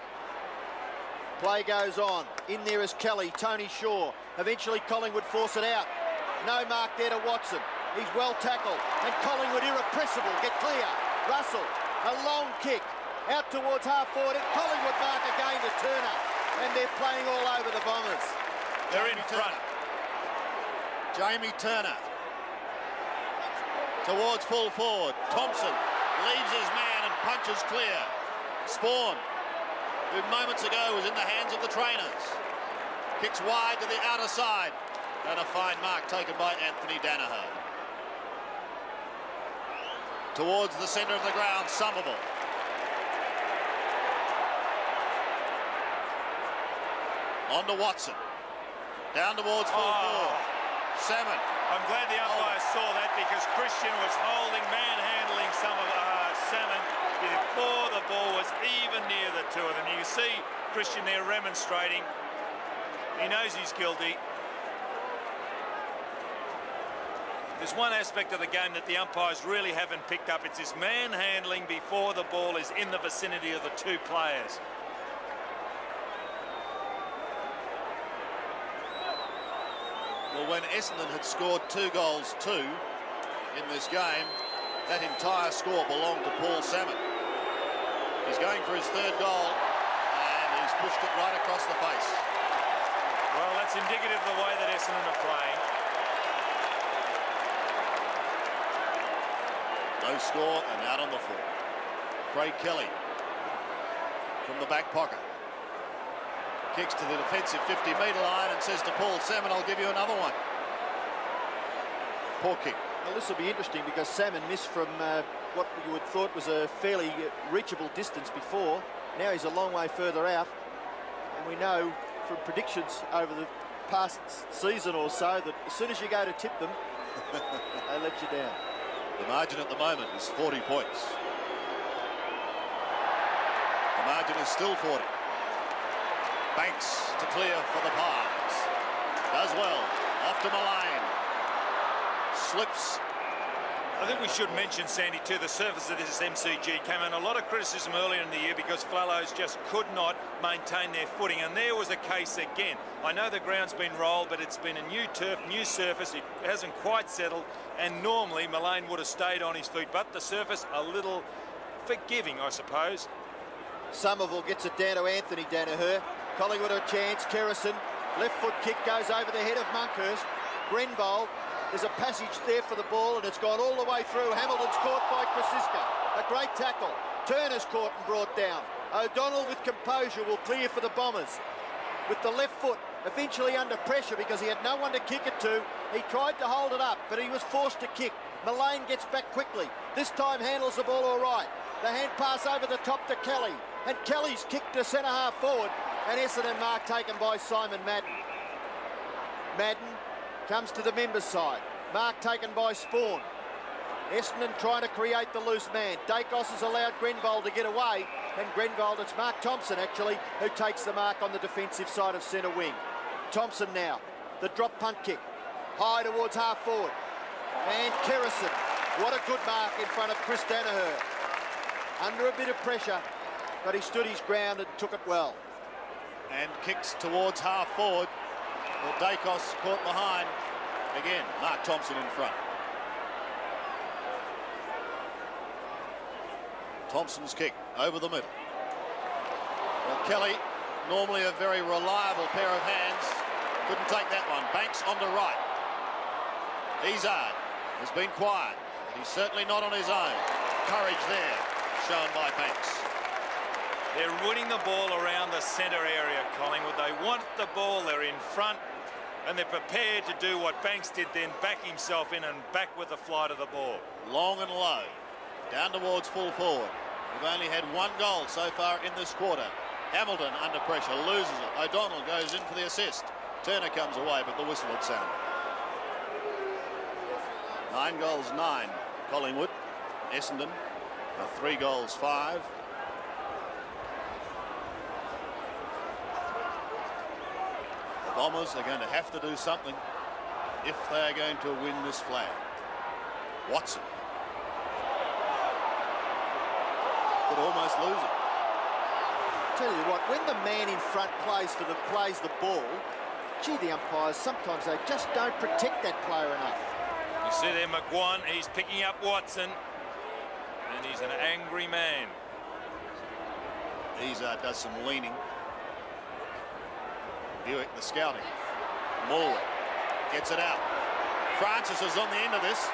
Play goes on. In there is Kelly, Tony Shaw. Eventually Collingwood force it out. No mark there to Watson. He's well tackled. And Collingwood irrepressible. Get clear. Russell, a long kick. Out towards half forward. And Collingwood mark again to Turner. And they're playing all over the Bombers. They're in front. Jamie Turner towards full forward. Thompson leaves his man and punches clear. Spawn, who moments ago was in the hands of the trainers, kicks wide to the outer side, and a fine mark taken by Anthony Danaher. Towards the centre of the ground, Somerville. On to Watson. Down towards full forward. Salmon. I'm glad the umpire saw that, because Christian was holding, manhandling Salmon before the ball was even near the two of them. You can see Christian there remonstrating. He knows he's guilty. There's one aspect of the game that the umpires really haven't picked up. It's this manhandling before the ball is in the vicinity of the two players. Well, when Essendon had scored 2 goals, 2 in this game, that entire score belonged to Paul Salmon. He's going for his 3rd goal, and he's pushed it right across the face. Well, that's indicative of the way that Essendon are playing. No score, and out on the full. Craig Kelly from the back pocket. Kicks to the defensive 50-metre line and says to Paul Salmon, I'll give you another one. Poor kick. Well, this will be interesting, because Salmon missed from what you would thought was a fairly reachable distance before. Now he's a long way further out. And we know from predictions over the past season or so that as soon as you go to tip them, they let you down. The margin at the moment is 40 points. The margin is still 40. Banks to clear for the Pies. Does well. Off to Mullane. Slips. I think we should mention, Sandy, too, the surface of this MCG came in a lot of criticism earlier in the year because Fallows just could not maintain their footing, and there was a case again. I know the ground's been rolled, but it's been a new turf, new surface. It hasn't quite settled, and normally Mullane would have stayed on his feet, but the surface a little forgiving, I suppose. Somerville gets it down to Anthony Danaher. Collingwood a chance. Kerrison, left foot kick goes over the head of Monkhurst. Grenbold, there's a passage there for the ball, and it's gone all the way through. Hamilton's caught by Krasiska. A great tackle. Turner's caught and brought down. O'Donnell with composure will clear for the Bombers. With the left foot eventually under pressure because he had no one to kick it to. He tried to hold it up, but he was forced to kick. Mullane gets back quickly. This time handles the ball all right. The hand pass over the top to Kelly. And Kelly's kicked to centre half forward. And Essendon mark taken by Simon Madden. Madden comes to the members' side. Mark taken by Spawn. Essendon trying to create the loose man. Dacos has allowed Grenvold to get away. And Grenvold, it's Mark Thompson actually, who takes the mark on the defensive side of centre wing. Thompson now, the drop punt kick. High towards half forward. And Kerrison, what a good mark in front of Chris Danaher. Under a bit of pressure, but he stood his ground and took it well. and kicks towards half forward. Well, Dacos caught behind. Again, Mark Thompson in front. Thompson's kick over the middle. Well, Kelly, normally a very reliable pair of hands, couldn't take that one. Banks on the right. Izzard has been quiet, but he's certainly not on his own. Courage there, shown by Banks. They're winning the ball around the centre area, Collingwood. They want the ball, they're in front, and they're prepared to do what Banks did then, back himself in and back with the flight of the ball. Long and low, down towards full forward. We've only had one goal so far in this quarter. Hamilton under pressure, loses it. O'Donnell goes in for the assist. Turner comes away, but the whistle had sounded. 9 goals, 9. Collingwood. Essendon, 3 goals, 5. The Bombers are going to have to do something if they are going to win this flag. Watson could almost lose it. Tell you what, when the man in front plays the ball, gee, the umpires sometimes they just don't protect that player enough. You see there, McGuan, he's picking up Watson, and he's an angry man. Izzard does some leaning. Buick the scouting. Moore gets it out. Francis is on the end of this.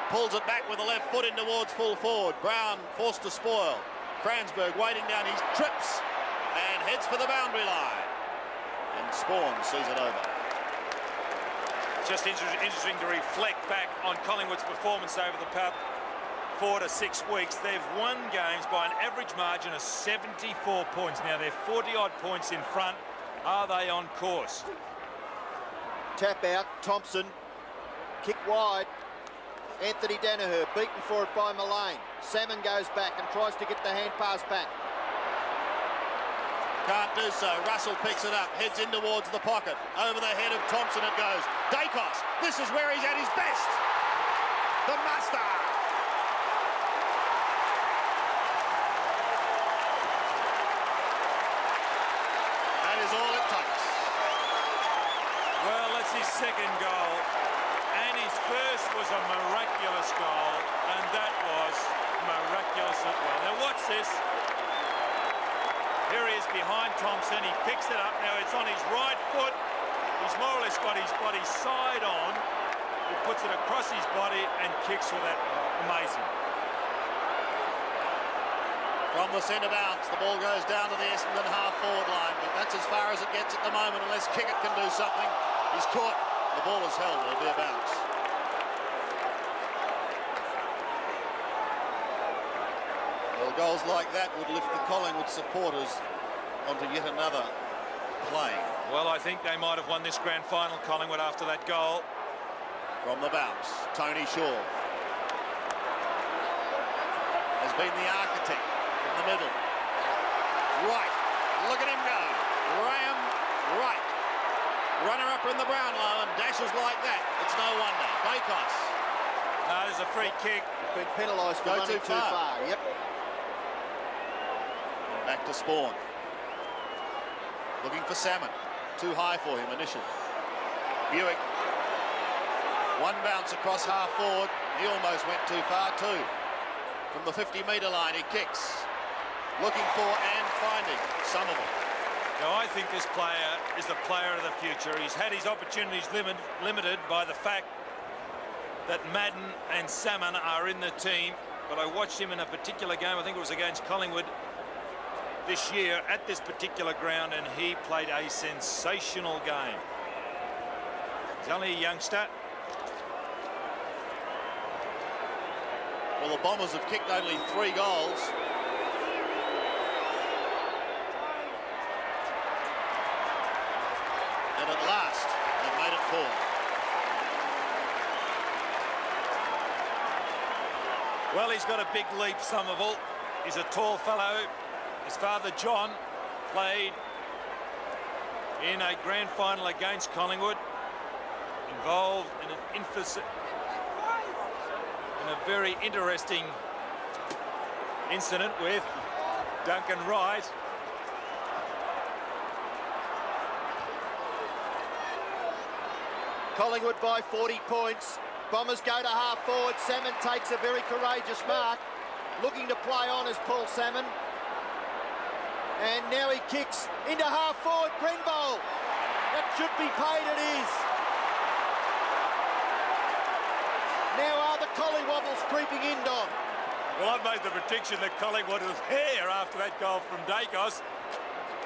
Pulls it back with the left foot in towards full forward. Brown forced to spoil. Kransberg waiting down. He trips and heads for the boundary line. And Spawn sees it over. Just interesting to reflect back on Collingwood's performance over the past 4 to 6 weeks. They've won games by an average margin of 74 points. Now they're 40-odd points in front. Are they on course? Tap out, Thompson. Kick wide. Anthony Danaher beaten for it by Mullane. Salmon goes back and tries to get the hand pass back. Can't do so. Russell picks it up, heads in towards the pocket. Over the head of Thompson it goes. Dacos, this is where he's at his best. The master. That is all it takes. Well, that's his second goal. And his first was a miraculous goal. And that was miraculous as well. Now watch this. Here he is behind Thompson. He picks it up. Now it's on his right foot. He's more or less got his body side on. He puts it across his body and kicks with that. Amazing. From the centre bounce, the ball goes down to the Essendon half-forward line, but that's as far as it gets at the moment, unless Kickett can do something. He's caught. The ball is held. It'll be a bounce. Well, goals like that would lift the Collingwood supporters onto yet another play. Well, I think they might have won this grand final, Collingwood, after that goal. From the bounce, Tony Shaw has been the architect in the middle. Right, look at him go. Graham Wright, runner-up in the Brownlow, and dashes like that. It's no wonder. Dacos. No, there's a free kick. Been penalised for running too far. Yep. And back to Spawn. Looking for Salmon. Too high for him initially. Buick. One bounce across half forward. He almost went too far too. From the 50-metre line, he kicks. Looking for and finding Somerville. Now, I think this player is the player of the future. He's had his opportunities limited by the fact that Madden and Salmon are in the team. But I watched him in a particular game, I think it was against Collingwood this year at this particular ground, and he played a sensational game. He's only a youngster. Well, the Bombers have kicked only 3 goals. And at last, they've made it 4. Well, he's got a big leap, Somerville. He's a tall fellow. His father, John, played in a grand final against Collingwood, involved in a very interesting incident with Duncan Wright. Collingwood by 40 points. Bombers go to half forward. Salmon takes a very courageous mark. Looking to play on is Paul Salmon. And now he kicks into half forward. Grenville. That should be paid, it is. Now are the Collywobbles creeping in, Don? Well, I've made the prediction that Collingwood was here after that goal from Dacos.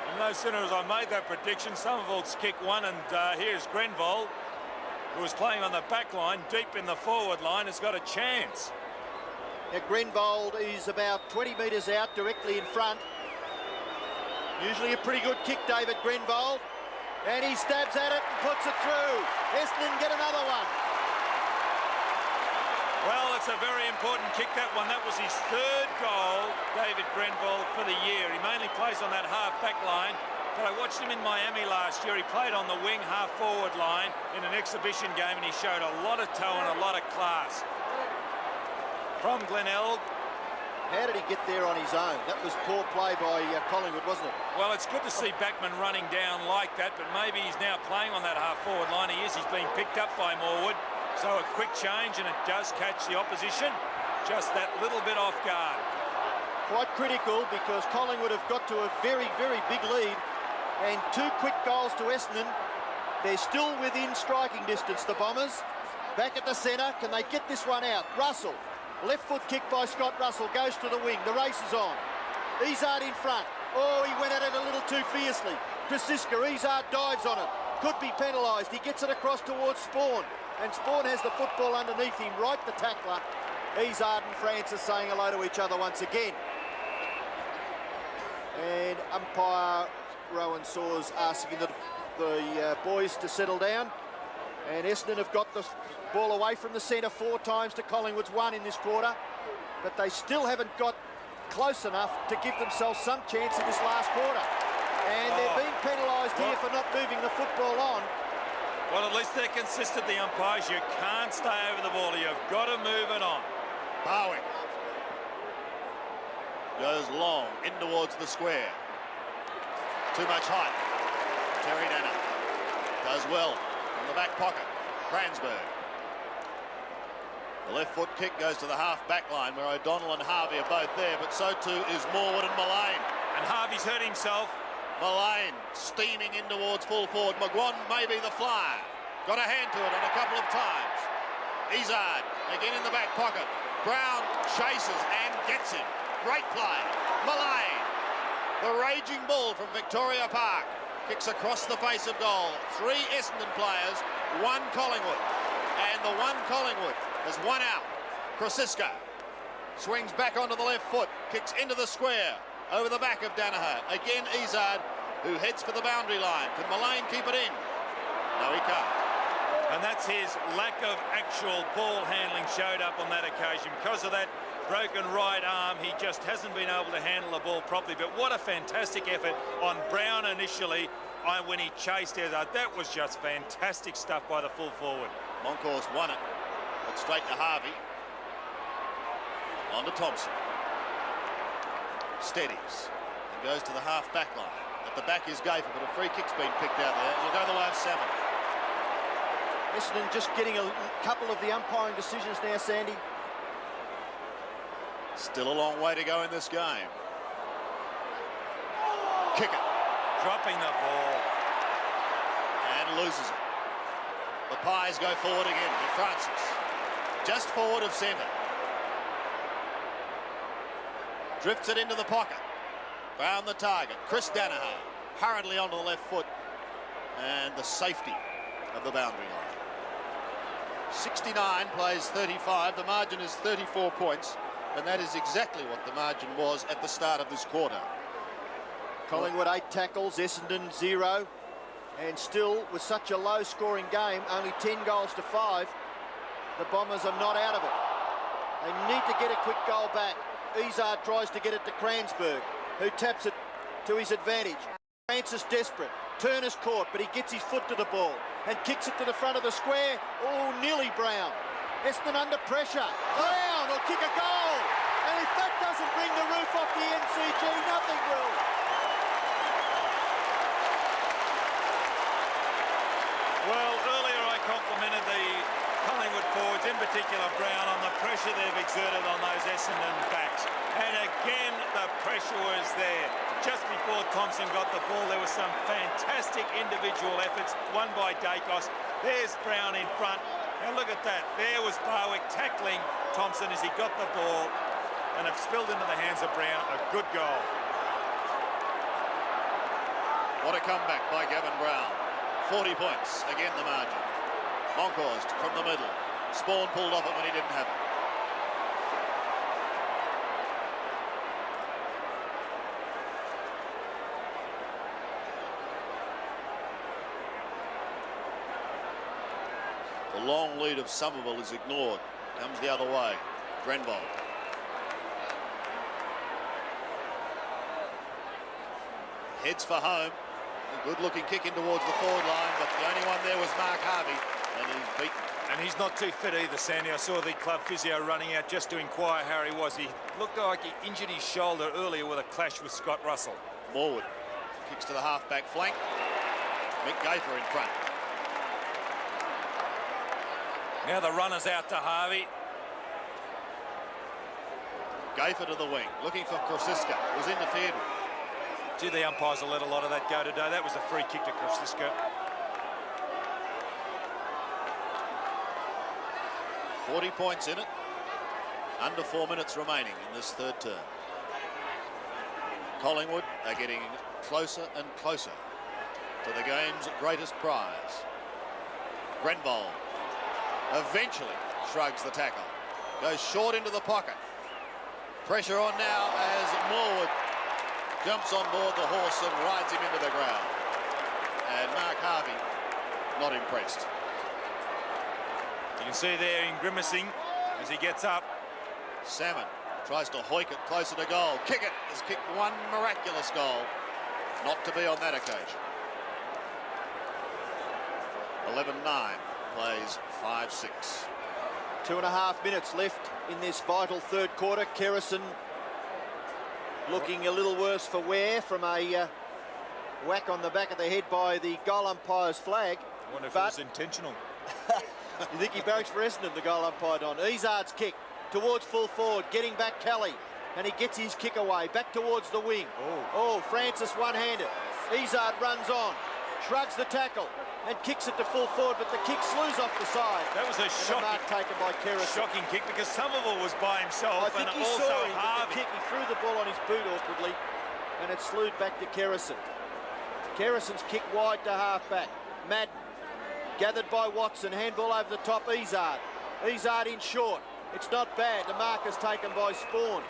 And no sooner as I made that prediction, Somerville's kick one, and here's Grenville, who was playing on the back line, deep in the forward line, has got a chance. Now Grenville is about 20 metres out, directly in front. Usually a pretty good kick, David Grenville. And he stabs at it and puts it through. Essendon get another one. Well, it's a very important kick, that one. That was his third goal, David Grenville, for the year. He mainly plays on that half-back line, but I watched him in Miami last year. He played on the wing half-forward line in an exhibition game, and he showed a lot of toe and a lot of class. From Glenelg. How did he get there on his own? That was poor play by Collingwood, wasn't it? Well, it's good to see Backman running down like that, but maybe he's now playing on that half-forward line. He is. He's being picked up by Morwood. So a quick change, and it does catch the opposition. Just that little bit off guard. Quite critical, because Collingwood have got to a very, very big lead. And 2 quick goals to Essendon. They're still within striking distance, the Bombers. Back at the centre, can they get this one out? Russell, left foot kick by Scott Russell, goes to the wing. The race is on. Izzard in front. Oh, he went at it a little too fiercely. Krasiska, Izzard dives on it. Could be penalised. He gets it across towards Spawn. And Spawn has the football underneath him, right the tackler. Izzard and Francis saying hello to each other once again. And umpire Rowan Saws asking the boys to settle down. And Essendon have got the ball away from the centre 4 times to Collingwood's 1 in this quarter. But they still haven't got close enough to give themselves some chance in this last quarter. And they're being penalised here for not moving the football on. Well, at least they're consistent, the umpires. You can't stay over the ball. You've got to move it on. Barwick goes long in towards the square. Too much height. Terry Nana does well from the back pocket. Cransberg. The left foot kick goes to the half-back line, where O'Donnell and Harvey are both there, but so too is Morwood and Mullane. And Harvey's hurt himself. Mullane steaming in towards full forward. McGuan may be the flyer. Got a hand to it on a couple of times. Izzard again in the back pocket. Brown chases and gets him. Great play. Mullane, the raging bull from Victoria Park, kicks across the face of goal. 3 Essendon players, 1 Collingwood. And the 1 Collingwood has 1 out. Krasiska swings back onto the left foot, kicks into the square. Over the back of Danaher. Again, Izzard, who heads for the boundary line. Can Mullane keep it in? No, he can't. And that's his lack of actual ball handling showed up on that occasion. Because of that broken right arm, he just hasn't been able to handle the ball properly. But what a fantastic effort on Brown initially when he chased Izzard. That was just fantastic stuff by the full forward. Moncourse won it. But straight to Harvey. On to Thompson. Steadies and goes to the half-back line. At the back is Gafer, but a free kick's been picked out there. It'll go the way of Salmon. Essendon just getting a couple of the umpiring decisions now, Sandy. Still a long way to go in this game. Kick it. Dropping the ball. And loses it. The Pies go forward again to Francis. Just forward of centre. Drifts it into the pocket. Found the target. Chris Danaher hurriedly onto the left foot. And the safety of the boundary line. 69 plays 35. The margin is 34 points. And that is exactly what the margin was at the start of this quarter. Collingwood 8 tackles, Essendon 0. And still, with such a low-scoring game, only 10 goals to 5, the Bombers are not out of it. They need to get a quick goal back. Izzard tries to get it to Cransberg, who taps it to his advantage. Francis desperate. Turner's caught, but he gets his foot to the ball and kicks it to the front of the square. Oh, nearly Brown. Essendon under pressure. Brown will kick a goal. And if that doesn't bring the roof off the MCG, nothing will. Well, earlier I complimented Collingwood forwards, in particular Brown, on the pressure they've exerted on those Essendon backs. And again, the pressure was there. Just before Thompson got the ball, there were some fantastic individual efforts, one by Dacos. There's Brown in front. And look at that. There was Barwick tackling Thompson as he got the ball. And it spilled into the hands of Brown. A good goal. What a comeback by Gavin Brown. 40 points, again the margin. Monkhorst from the middle. Spawn pulled off it when he didn't have it. The long lead of Somerville is ignored. Comes the other way. Grenville. Heads for home. A good-looking kick in towards the forward line, but the only one there was Mark Harvey, and he's beaten. And he's not too fit either, Sandy. I saw the club physio running out just to inquire how he was. He looked like he injured his shoulder earlier with a clash with Scott Russell. Morwood kicks to the half-back flank. Mick Gaither in front. Now the runner's out to Harvey. Gaither to the wing, looking for Krosiska. Was interfered with. Gee, the umpires will let a lot of that go today. That was a free kick to Krosiska. 40 points in it. Under 4 minutes remaining in this third term. Collingwood are getting closer and closer to the game's greatest prize. Grenville eventually shrugs the tackle. Goes short into the pocket. Pressure on now as Morwood jumps on board the horse and rides him into the ground. And Mark Harvey not impressed. You can see there him grimacing as he gets up. Salmon tries to hoik it closer to goal. Kick it. Has kicked one miraculous goal. Not to be on that occasion. 11-9 plays 5-6. 2.5 minutes left in this vital third quarter. Kerrison looking a little worse for wear from a whack on the back of the head by the goal umpire's flag. I wonder if it was intentional. You think he barracks for Essendon, the goal umpire on. Izzard's kick towards full forward, getting back Kelly, and he gets his kick away, back towards the wing. Oh, Francis one-handed. Izzard runs on, shrugs the tackle, and kicks it to full forward, but the kick slews off the side. That was a mark taken by Kerrison. Shocking kick because Somerville was by himself. I think and he also saw him Harvey. the kick. He threw the ball on his boot awkwardly, and it slewed back to Kerrison. Kerrison's kick wide to half-back. Madden gathered by Watson. Handball over the top. Izzard. Izzard in short. It's not bad. The mark is taken by Spawn.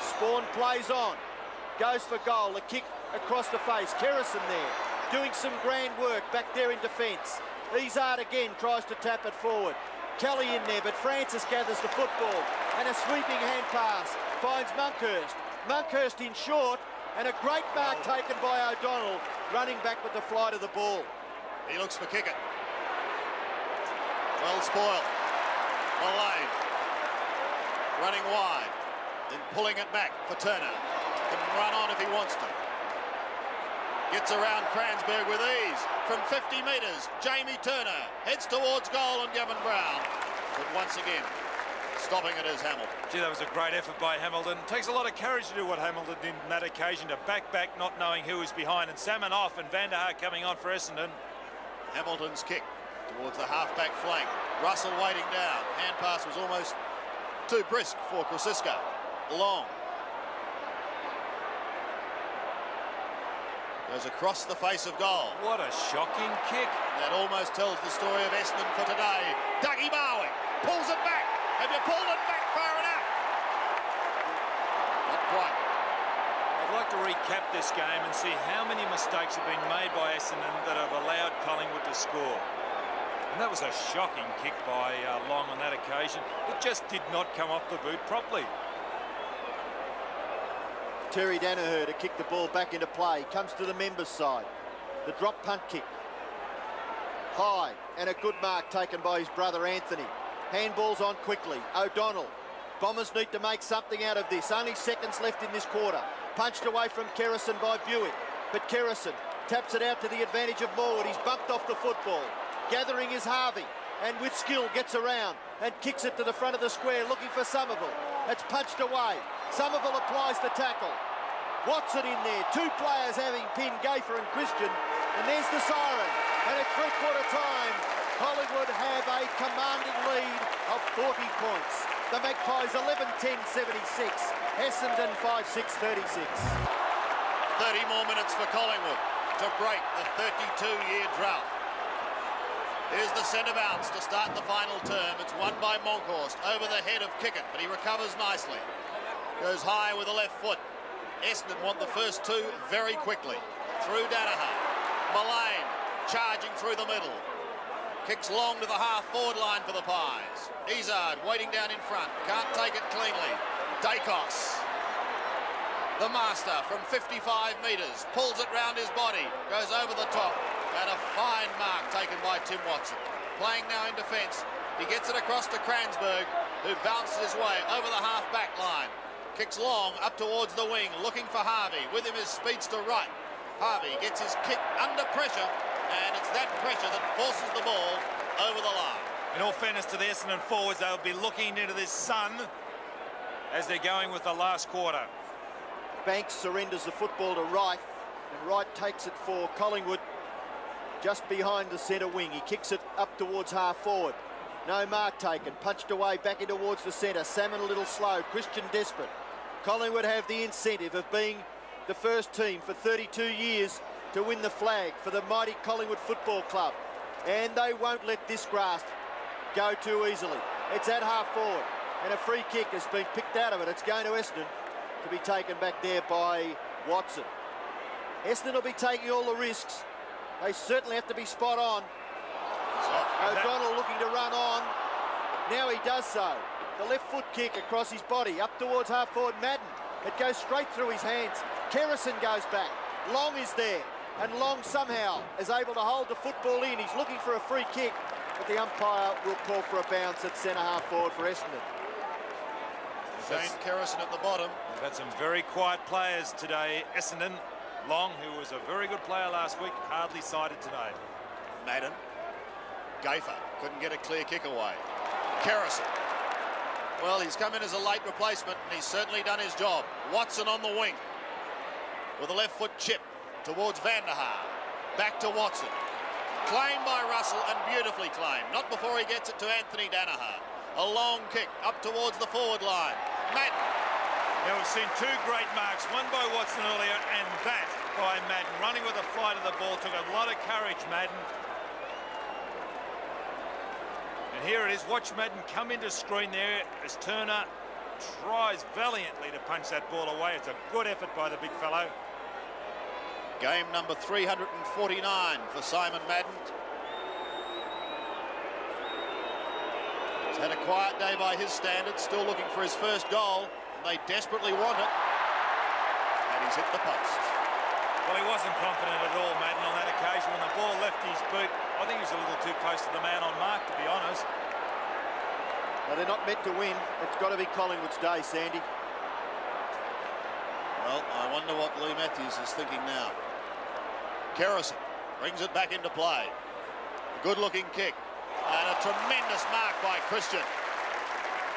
Spawn plays on. Goes for goal. The kick across the face. Kerrison there, doing some grand work back there in defence. Izzard again tries to tap it forward. Kelly in there, but Francis gathers the football. And a sweeping hand pass finds Monkhorst. Monkhorst in short, and a great mark taken by O'Donnell, running back with the flight of the ball. He looks for kick it. Well spoiled. Mullane running wide, then pulling it back for Turner. Can run on if he wants to. Gets around Cransberg with ease from 50 metres. Jamie Turner heads towards goal and Gavin Brown, but once again stopping it is Hamilton. Gee, that was a great effort by Hamilton. It takes a lot of courage to do what Hamilton did on that occasion, to back, not knowing who was behind, and Salmon off and Van der Haar coming on for Essendon. Hamilton's kick towards the half-back flank. Russell waiting down. Hand pass was almost too brisk for Krosiska. Long. Goes across the face of goal. What a shocking kick. That almost tells the story of Essendon for today. Dougie Barwick pulls it back. Have you pulled it back far enough? Not quite. I'd like to recap this game and see how many mistakes have been made by Essendon that have allowed Collingwood to score. And that was a shocking kick by Long on that occasion. It just did not come off the boot properly. Terry Danaher to kick the ball back into play. Comes to the members' side. The drop punt kick. High, and a good mark taken by his brother Anthony. Handballs on quickly. O'Donnell. Bombers need to make something out of this. Only seconds left in this quarter. Punched away from Kerrison by Buick. But Kerrison taps it out to the advantage of Morwood. He's bumped off the football. Gathering is Harvey. and with skill gets around and kicks it to the front of the square, looking for Somerville. It's punched away. Somerville applies the tackle. Watson in there, two players having pinned Gafer and Christian, and there's the siren. And at three-quarter time, Collingwood have a commanding lead of 40 points. The Magpies 11-10-76, Essendon 5-6-36. 30 more minutes for Collingwood to break the 32-year drought. Here's the centre bounce to start the final term. It's won by Monkhorst over the head of Kickett, but he recovers nicely. Goes high with the left foot. Essendon want the first two very quickly. Through Danaher. Mullane charging through the middle. Kicks long to the half-forward line for the Pies. Izzard waiting down in front. Can't take it cleanly. Dacos, the master from 55 metres. Pulls it round his body. Goes over the top. And a fine mark taken by Tim Watson. Playing now in defence. He gets it across to Kransberg, who bounces his way over the half-back line. Kicks long up towards the wing, looking for Harvey. With him is Speedster Wright. Harvey gets his kick under pressure, and it's that pressure that forces the ball over the line. In all fairness to the Essendon forwards, they'll be looking into this sun as they're going with the last quarter. Banks surrenders the football to Wright, and Wright takes it for Collingwood just behind the centre wing. He kicks it up towards half-forward. No mark taken, punched away back in towards the centre. Salmon a little slow, Christian desperate. Collingwood have the incentive of being the first team for 32 years to win the flag for the mighty Collingwood Football Club. And they won't let this grasp go too easily. It's at half-forward, and a free kick has been picked out of it. It's going to Essendon to be taken back there by Watson. Essendon will be taking all the risks. They certainly have to be spot on. O'Donnell looking to run on. Now he does so. The left foot kick across his body, up towards half-forward Madden. It goes straight through his hands. Kerrison goes back. Long is there, and Long somehow is able to hold the football in. He's looking for a free kick, but the umpire will call for a bounce at centre half-forward for Essendon. Shane Kerrison at the bottom. We've had some very quiet players today. Essendon, Long, who was a very good player last week, hardly sighted today. Madden. Gafer couldn't get a clear kick away. Kerrison. Well, he's come in as a late replacement, and he's certainly done his job. Watson on the wing with a left foot chip towards Van der Haar. Back to Watson. Claimed by Russell, and beautifully claimed. Not before he gets it to Anthony Danaher. A long kick up towards the forward line. Madden. Now we've seen two great marks, one by Watson earlier and that by Madden. Running with the flight of the ball, took a lot of courage, Madden. And here it is, watch Madden come into screen there as Turner tries valiantly to punch that ball away. It's a good effort by the big fellow. Game number 349 for Simon Madden. He's had a quiet day by his standards, still looking for his first goal. They desperately want it, and he's hit the post. Well, he wasn't confident at all, Madden, on that occasion. When the ball left his boot, I think he was a little too close to the man on mark, to be honest. Well, they're not meant to win. It's got to be Collingwood's day, Sandy. Well, I wonder what Lee Matthews is thinking now. Kerrison brings it back into play. A good-looking kick, and a tremendous mark by Christian.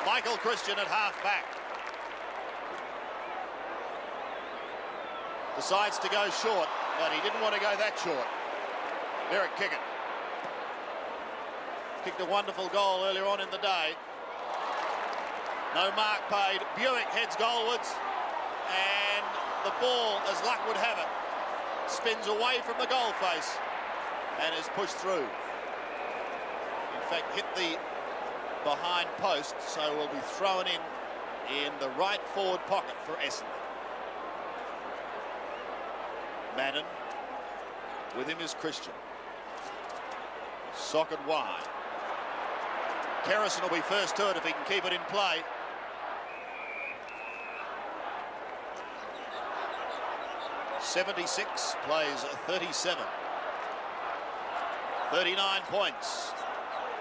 Michael Christian at half-back. Decides to go short, but he didn't want to go that short. Derek Kickett kicked a wonderful goal earlier on in the day. No mark paid. Buick heads goalwards, and the ball, as luck would have it, spins away from the goal face and is pushed through. In fact, hit the behind post, so will be thrown in the right forward pocket for Essendon. Madden, with him is Christian. Socket wide. Kerrison will be first to it if he can keep it in play. .76 plays 37. 39 points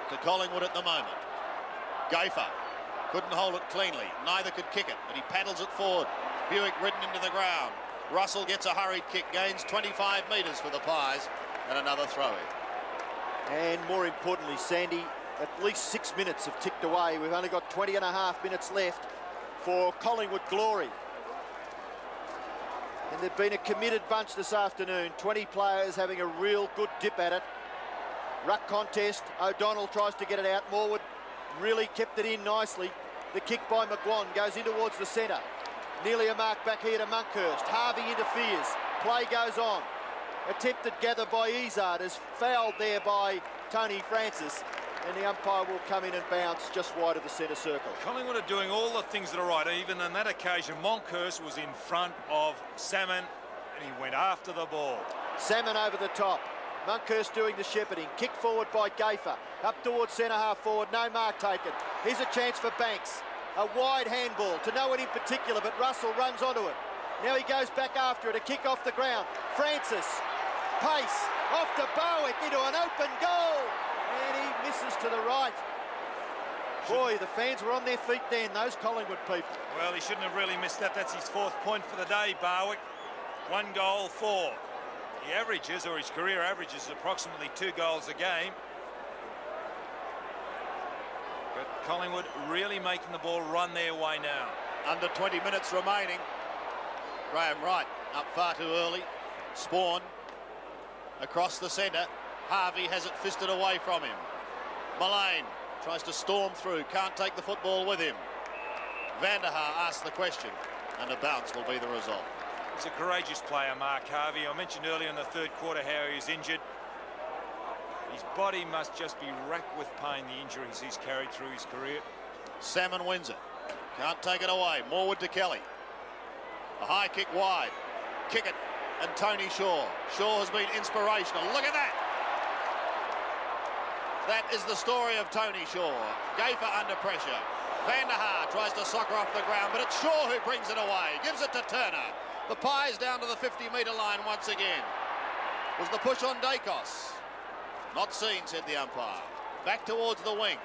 to Collingwood at the moment. Gafer couldn't hold it cleanly. Neither could kick it, but he paddles it forward. Buick ridden into the ground. Russell gets a hurried kick, gains 25 metres for the Pies, and another throw-in. And more importantly, Sandy, At least 6 minutes have ticked away. We've only got 20 and a half minutes left for Collingwood glory. And they've been a committed bunch this afternoon. 20 players having a real good dip at it. Ruck contest. O'Donnell tries to get it out. Morwood really kept it in nicely. The kick by McGuan goes in towards the centre. Nearly a mark back here to Monkhurst. Harvey interferes. Play goes on. Attempted gather by Izzard is fouled there by Tony Francis. And the umpire will come in and bounce just wide of the centre circle. Collingwood are doing all the things that are right. Even on that occasion, Monkhurst was in front of Salmon and he went after the ball. Salmon over the top. Monkhurst doing the shepherding. Kick forward by Gafer. Up towards centre half forward. No mark taken. Here's a chance for Banks. A wide handball to no one in particular, but Russell runs onto it. Now he goes back after it. A kick off the ground. Francis. Pace. Off to Barwick into an open goal. And he misses to the right. Boy, the fans were on their feet then, those Collingwood people. Well, he shouldn't have really missed that. That's his 4th point for the day, Barwick. 1 goal, 4. He averages, or his career averages, approximately 2 goals a game. But Collingwood really making the ball run their way now. Under 20 minutes remaining. Graham Wright up far too early. Spawn across the centre. Harvey has it fisted away from him. Mullane tries to storm through, can't take the football with him. Vanderhaar asks the question, and a bounce will be the result. He's a courageous player, Mark Harvey. I mentioned earlier in the 3rd quarter how he was injured. His body must just be racked with pain, the injuries he's carried through his career. Salmon wins it. Can't take it away. Morwood to Kelly. A high kick wide. Kick it. And Tony Shaw. Shaw has been inspirational. Look at that. That is the story of Tony Shaw. Gafer under pressure. Vanderhaar tries to soccer off the ground, but it's Shaw who brings it away. Gives it to Turner. The Pies down to the 50-metre line once again. Was the push on Dacos? Not seen, said the umpire. Back towards the wing.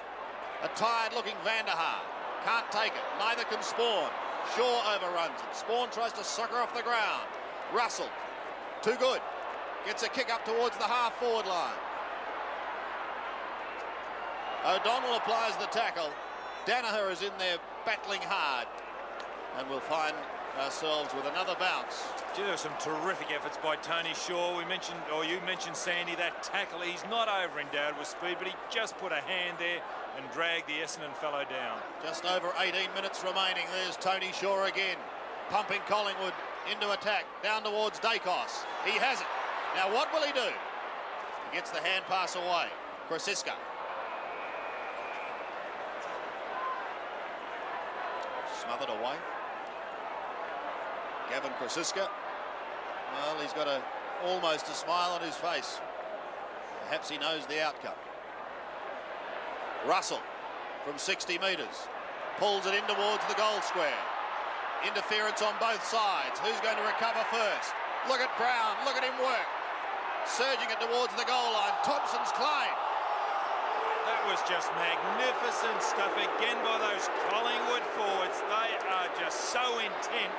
A tired-looking Vanderhaar. Can't take it. Neither can Spawn. Shaw overruns it. Spawn tries to soccer off the ground. Russell. Too good. Gets a kick up towards the half-forward line. O'Donnell applies the tackle. Danaher is in there battling hard. And we'll find ourselves with another bounce. Gee, there were some terrific efforts by Tony Shaw. We mentioned, or you mentioned, Sandy, that tackle. He's not over-endowed with speed, but he just put a hand there and dragged the Essendon fellow down. Just over 18 minutes remaining. There's Tony Shaw again. Pumping Collingwood into attack. Down towards Dacos. He has it. Now what will he do? He gets the hand pass away. Krasiska. Smothered away. Gavin Krasiska. Well, he's got almost a smile on his face. Perhaps he knows the outcome. Russell from 60 metres. Pulls it in towards the goal square. Interference on both sides. Who's going to recover first? Look at Brown. Look at him work. Surging it towards the goal line. Thompson's claim. That was just magnificent stuff again by those Collingwood forwards. They are just so intent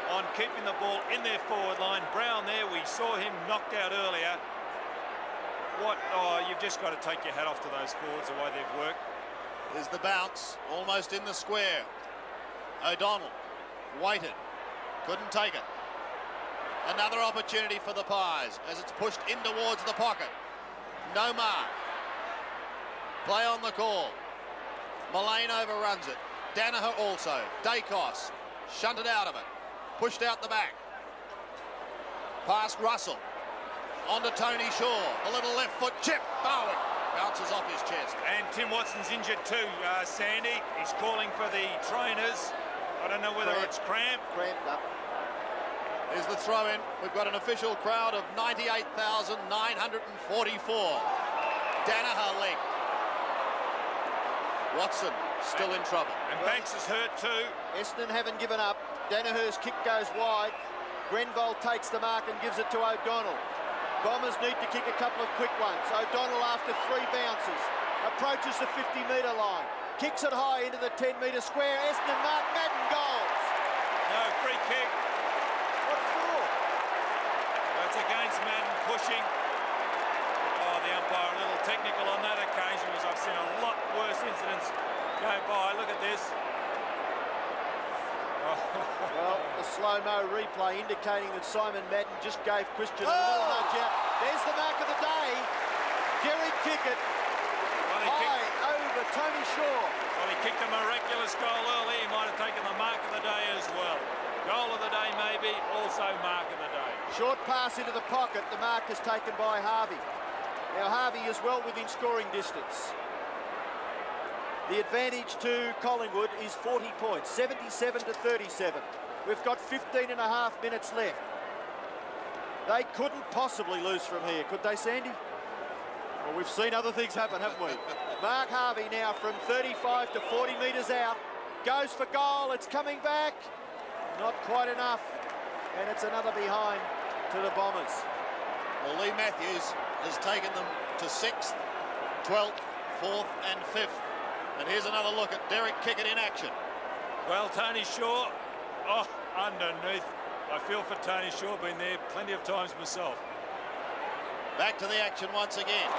on keeping the ball in their forward line. Brown there, we saw him knocked out earlier. You've just got to take your hat off to those forwards, the way they've worked. There's the bounce, almost in the square. O'Donnell waited, couldn't take it. Another opportunity for the Pies as it's pushed in towards the pocket. No mark. Play on the call. Mullane overruns it. Danaher also. Dacos shunted out of it. Pushed out the back. Past Russell. On to Tony Shaw. A little left foot chip. Barwick bounces off his chest. And Tim Watson's injured too, Sandy. He's calling for the trainers. I don't know whether it's cramp. Cramped up. Here's the throw-in. We've got an official crowd of 98,944. Danaher leg. Watson still in trouble. And Banks is hurt too. Essendon haven't given up. Danaher's kick goes wide. Grenville takes the mark and gives it to O'Donnell. Bombers need to kick a couple of quick ones. O'Donnell, after 3 bounces, approaches the 50-metre line. Kicks it high into the 10-metre square. Essendon mark. Madden goals. No, free kick. What for? That's against Madden pushing. Oh, the umpire a little technical on that occasion, as I've seen a lot worse incidents go by. Look at this. Well, the slow-mo replay indicating that Simon Madden just gave Christian a little nudge out. There's the mark of the day. Derek Kickett high over Tony Shaw. Well, he kicked a miraculous goal early. He might have taken the mark of the day as well. Goal of the day maybe, also mark of the day. Short pass into the pocket. The mark is taken by Harvey. Now Harvey is well within scoring distance. The advantage to Collingwood is 40 points, 77 to 37. We've got 15 and a half minutes left. They couldn't possibly lose from here, could they, Sandy? Well, we've seen other things happen, haven't we? Mark Harvey now from 35 to 40 metres out. Goes for goal, it's coming back. Not quite enough. And it's another behind to the Bombers. Well, Lee Matthews has taken them to 6th, 12th, 4th and 5th. And here's another look at Derek Kickett in action. Well, Tony Shaw, underneath. I feel for Tony Shaw, been there plenty of times myself. Back to the action once again.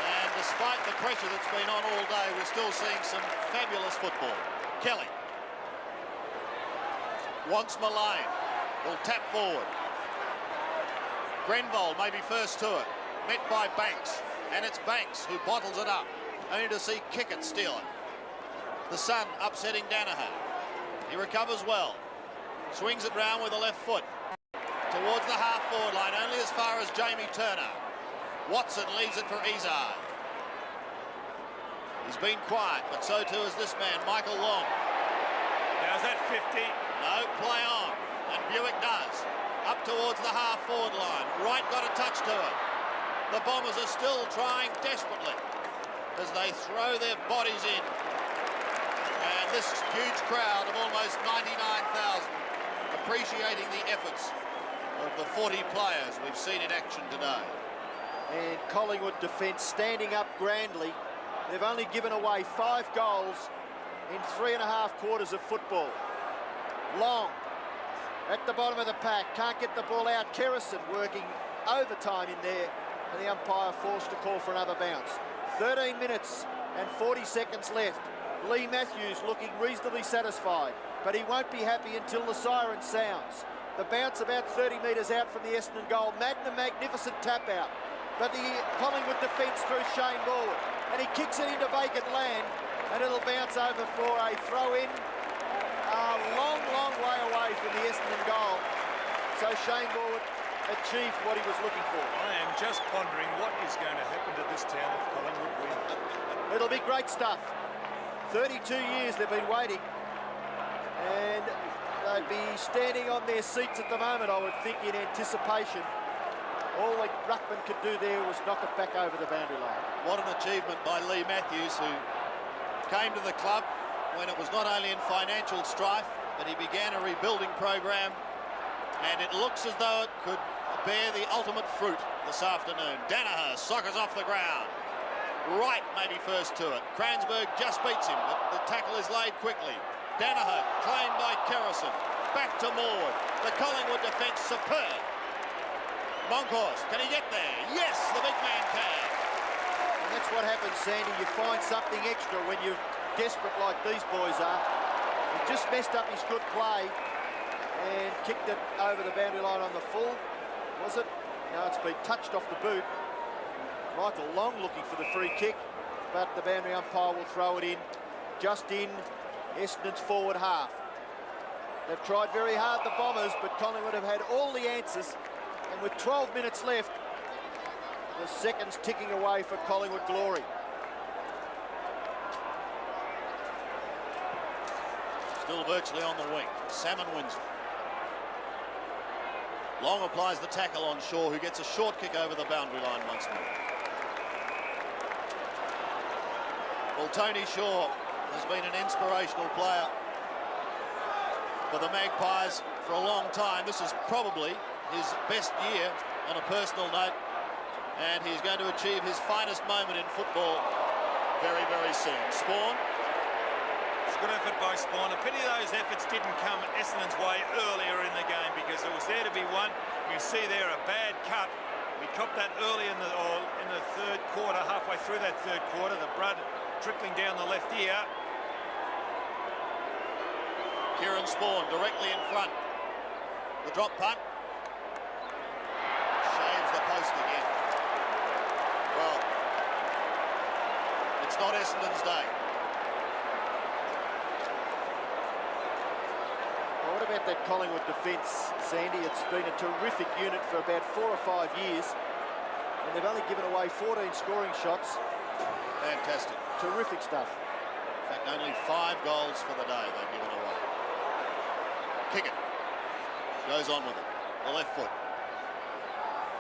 And despite the pressure that's been on all day, we're still seeing some fabulous football. Kelly wants Mullane. Will tap forward. Grenville may be first to it. Met by Banks. And it's Banks who bottles it up. Only to see Kickett steal it. The Sun upsetting Danaher. He recovers well. Swings it round with the left foot. Towards the half-forward line, only as far as Jamie Turner. Watson leaves it for Izard. He's been quiet, but so too is this man, Michael Long. Now, is that 50? No, play on. And Buick does. Up towards the half-forward line. Wright got a touch to it. The Bombers are still trying desperately as they throw their bodies in. And this huge crowd of almost 99,000 appreciating the efforts of the 40 players we've seen in action today. And Collingwood defence standing up grandly. They've only given away 5 goals in 3.5 quarters of football. Long at the bottom of the pack, can't get the ball out. Kerrison working overtime in there, and the umpire forced to call for another bounce. 13 minutes and 40 seconds left. Lee Matthews looking reasonably satisfied, but he won't be happy until the siren sounds. The bounce about 30 metres out from the Essendon goal. Madden, a magnificent tap out, but the Collingwood defence through Shane Norwood, and he kicks it into vacant land, and it'll bounce over for a throw-in. A long, long way away from the Essendon goal. So Shane Norwood achieved what he was looking for. I am just pondering what is going to happen to this town if Collingwood win. It'll be great stuff. 32 years they've been waiting, and they'd be standing on their seats at the moment, I would think, in anticipation. All that Ruckman could do there was knock it back over the boundary line. What an achievement by Lee Matthews, who came to the club when it was not only in financial strife, but he began a rebuilding program, and it looks as though it could bear the ultimate fruit this afternoon. Danaher soccers off the ground. Wright may be first to it. Kransberg just beats him, but the tackle is laid quickly. Danaher claimed by Kerrison. Back to Morwood. The Collingwood defence superb. Monkhorst, can he get there? Yes, the big man can. And that's what happens, Sandy. You find something extra when you're desperate like these boys are. He just messed up his good play and kicked it over the boundary line on the full. Was it? No, it's been touched off the boot. Michael Long looking for the free kick, but the boundary umpire will throw it in, just in Essendon's forward half. They've tried very hard, the Bombers, but Collingwood have had all the answers, and with 12 minutes left, the seconds ticking away for Collingwood glory. Still virtually on the wing. Salmon wins it. Long applies the tackle on Shaw, who gets a short kick over the boundary line once more. Well, Tony Shaw has been an inspirational player for the Magpies for a long time. This is probably his best year on a personal note, and he's going to achieve his finest moment in football very, very soon. Spawn. It's a good effort by Spawn. A pity those efforts didn't come Essendon's way earlier in the game, because it was there to be won. You can see there a bad cut We copped that early in the third quarter, halfway through that third quarter. The blood trickling down the left ear. Kieran Spawn directly in front. The drop punt. Shaves the post again. Well, it's not Essendon's day. Well, what about that Collingwood defence, Sandy? It's been a terrific unit for about 4 or 5 years, and they've only given away 14 scoring shots. Fantastic. Terrific stuff. In fact, only 5 goals for the day they've given away. Kick it. Goes on with it. The left foot.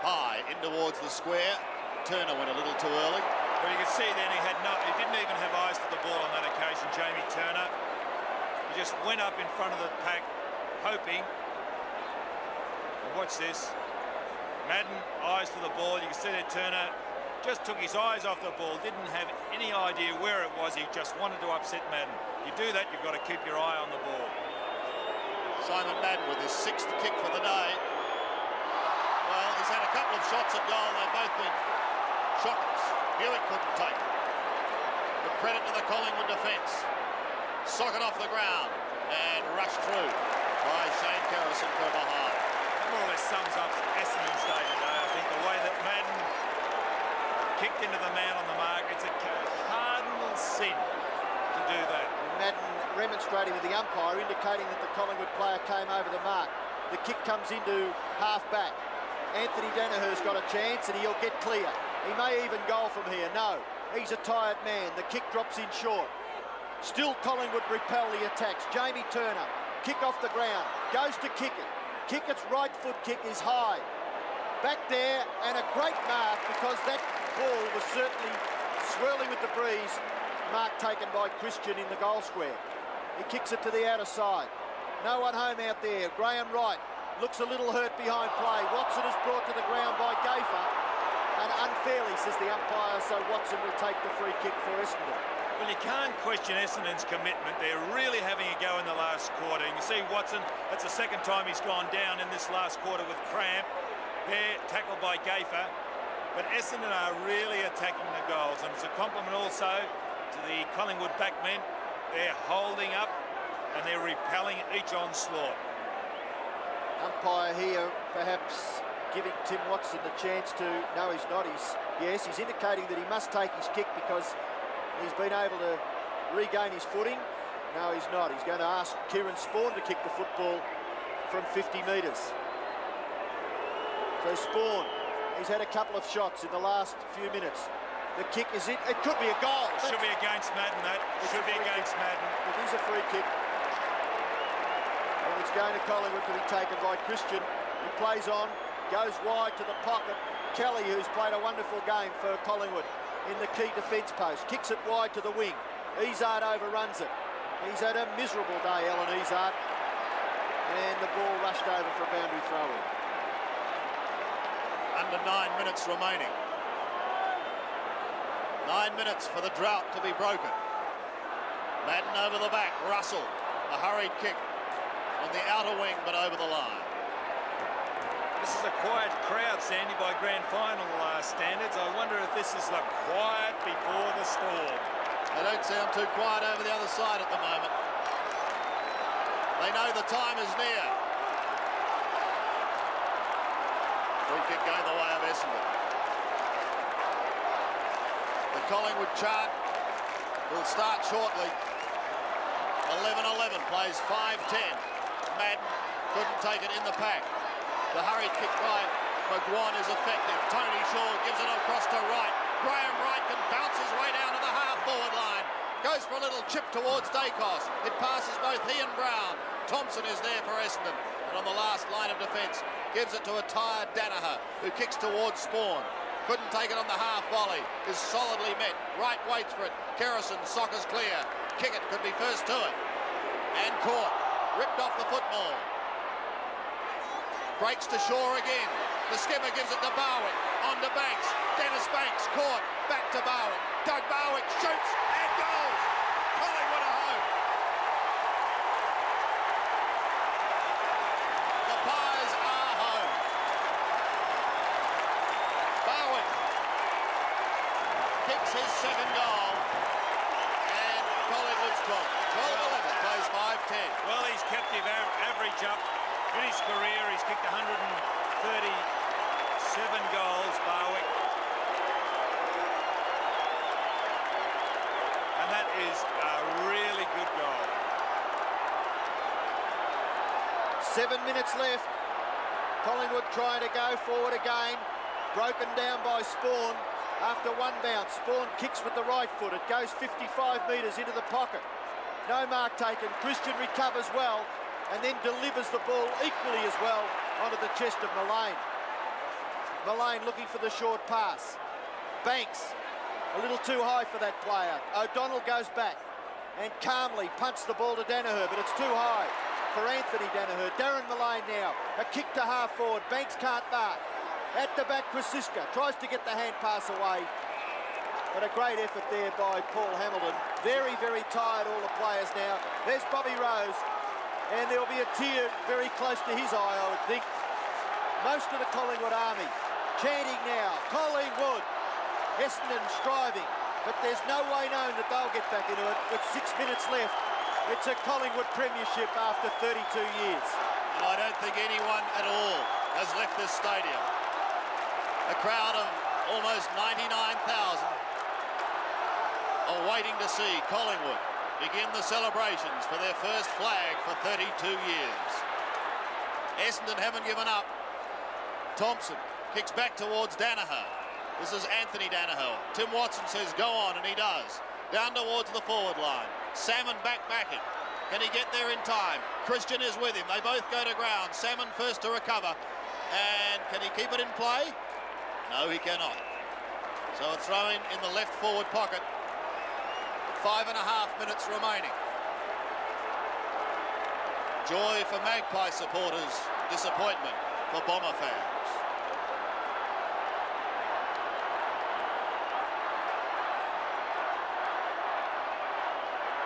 High in towards the square. Turner went a little too early. But you can see then he didn't even have eyes for the ball on that occasion, Jamie Turner. He just went up in front of the pack, hoping. And watch this. Madden, eyes for the ball. You can see that Turner just took his eyes off the ball, didn't have any idea where it was. He just wanted to upset Madden. You do that, you've got to keep your eye on the ball. Simon Madden with his 6th kick for the day. Well, he's had a couple of shots at goal. They've both been shockers. Hewitt couldn't take it. But credit to the Collingwood defence. Socket off the ground and rushed through by Shane Kerrison from behind. That more or less sums up Essendon's day today. I think the way that Madden kicked into the man on the mark, it's a cardinal sin to do that. Madden remonstrating with the umpire, indicating that the Collingwood player came over the mark. The kick comes into half-back. Anthony Danaher's got a chance and he'll get clear. He may even goal from here. No, he's a tired man. The kick drops in short. Still Collingwood repel the attacks. Jamie Turner, kick off the ground, goes to kick it. Kickett's right foot kick is high. Back there, and a great mark because that ball was certainly swirling with the breeze. Mark taken by Christian in the goal square. He kicks it to the outer side. No one home out there. Graham Wright looks a little hurt behind play. Watson is brought to the ground by Gafer. And unfairly, says the umpire, so Watson will take the free kick for Essendon. Well, you can't question Essendon's commitment. They're really having a go in the last quarter. You can see Watson, that's the second time he's gone down in this last quarter with cramp. There, tackled by Gafer. But Essendon are really attacking the goals. And it's a compliment also to the Collingwood backmen. They're holding up and they're repelling each onslaught. Umpire here perhaps giving Tim Watson the chance to... No, he's not. He's indicating that he must take his kick because he's been able to regain his footing. No, he's not. He's going to ask Kieran Spawn to kick the football from 50 metres. So Spawn, he's had a couple of shots in the last few minutes. The kick is in. It could be a goal. It should be against Madden, that. It should be against Madden. It is a free kick. And it's going to Collingwood to be taken by Christian. He plays on, goes wide to the pocket. Kelly, who's played a wonderful game for Collingwood in the key defence post, kicks it wide to the wing. Izzard overruns it. He's had a miserable day, Alan Izzard. And the ball rushed over for a boundary throw-in. Under 9 minutes remaining. 9 minutes for the drought to be broken. Madden over the back. Russell, a hurried kick on the outer wing, but over the line. This is a quiet crowd, Sandy, by grand final standards. I wonder if this is the quiet before the storm. They don't sound too quiet over the other side at the moment. They know the time is near. Free kick going the way of Essendon. The Collingwood chart will start shortly. 11-11 plays 5-10. Madden couldn't take it in the pack. The hurried kick by McGuan is effective. Tony Shaw gives it across to Wright. Graham Wright can bounce his way down to the half-forward line. Goes for a little chip towards Dacos. It passes both he and Brown. Thompson is there for Essendon. And on the last line of defence, gives it to a tired Danaher, who kicks towards Spawn. Couldn't take it on the half volley. Is solidly met. Wright waits for it. Kerrison, Soccer's clear. Kickett could be first to it. And caught. Ripped off the football. Breaks to Shaw again. The skipper gives it to Barwick. On to Banks. Dennis Banks caught. Back to Barwick. Doug Barwick shoots and goes. Collingwood are home. The Pies are home. his second goal. And Collingwood's 12-11, plays 5-10. Well, he's kept his average up. In his career, he's kicked 137 goals, Barwick. And that is a really good goal. 7 minutes left. Collingwood trying to go forward again. Broken down by Spawn after one bounce. Spawn kicks with the right foot. It goes 55 metres into the pocket. No mark taken. Christian recovers well and then delivers the ball equally as well onto the chest of Mullane. Mullane looking for the short pass. Banks, a little too high for that player. O'Donnell goes back and calmly punts the ball to Danaher, but it's too high for Anthony Danaher. Darren Mullane now, a kick to half forward. Banks can't mark. At the back, Krasiska tries to get the hand pass away. But a great effort there by Paul Hamilton. Very, very tired, all the players now. There's Bobby Rose. And there'll be a tear very close to his eye, I would think. Most of the Collingwood army chanting now, Collingwood. Essendon striving, but there's no way known that they'll get back into it with 6 minutes left. It's a Collingwood premiership after 32 years. And I don't think anyone at all has left this stadium. A crowd of almost 99,000 are waiting to see Collingwood begin the celebrations for their first flag for 32 years. Essendon haven't given up. Thompson kicks back towards Danaher. This is Anthony Danaher. Tim Watson says go on, and he does. Down towards the forward line. Salmon backing. Can he get there in time? Christian is with him. They both go to ground. Salmon first to recover. And can he keep it in play? No, he cannot. So a throw in the left forward pocket. 5.5 minutes remaining. Joy for Magpie supporters, disappointment for Bomber fans.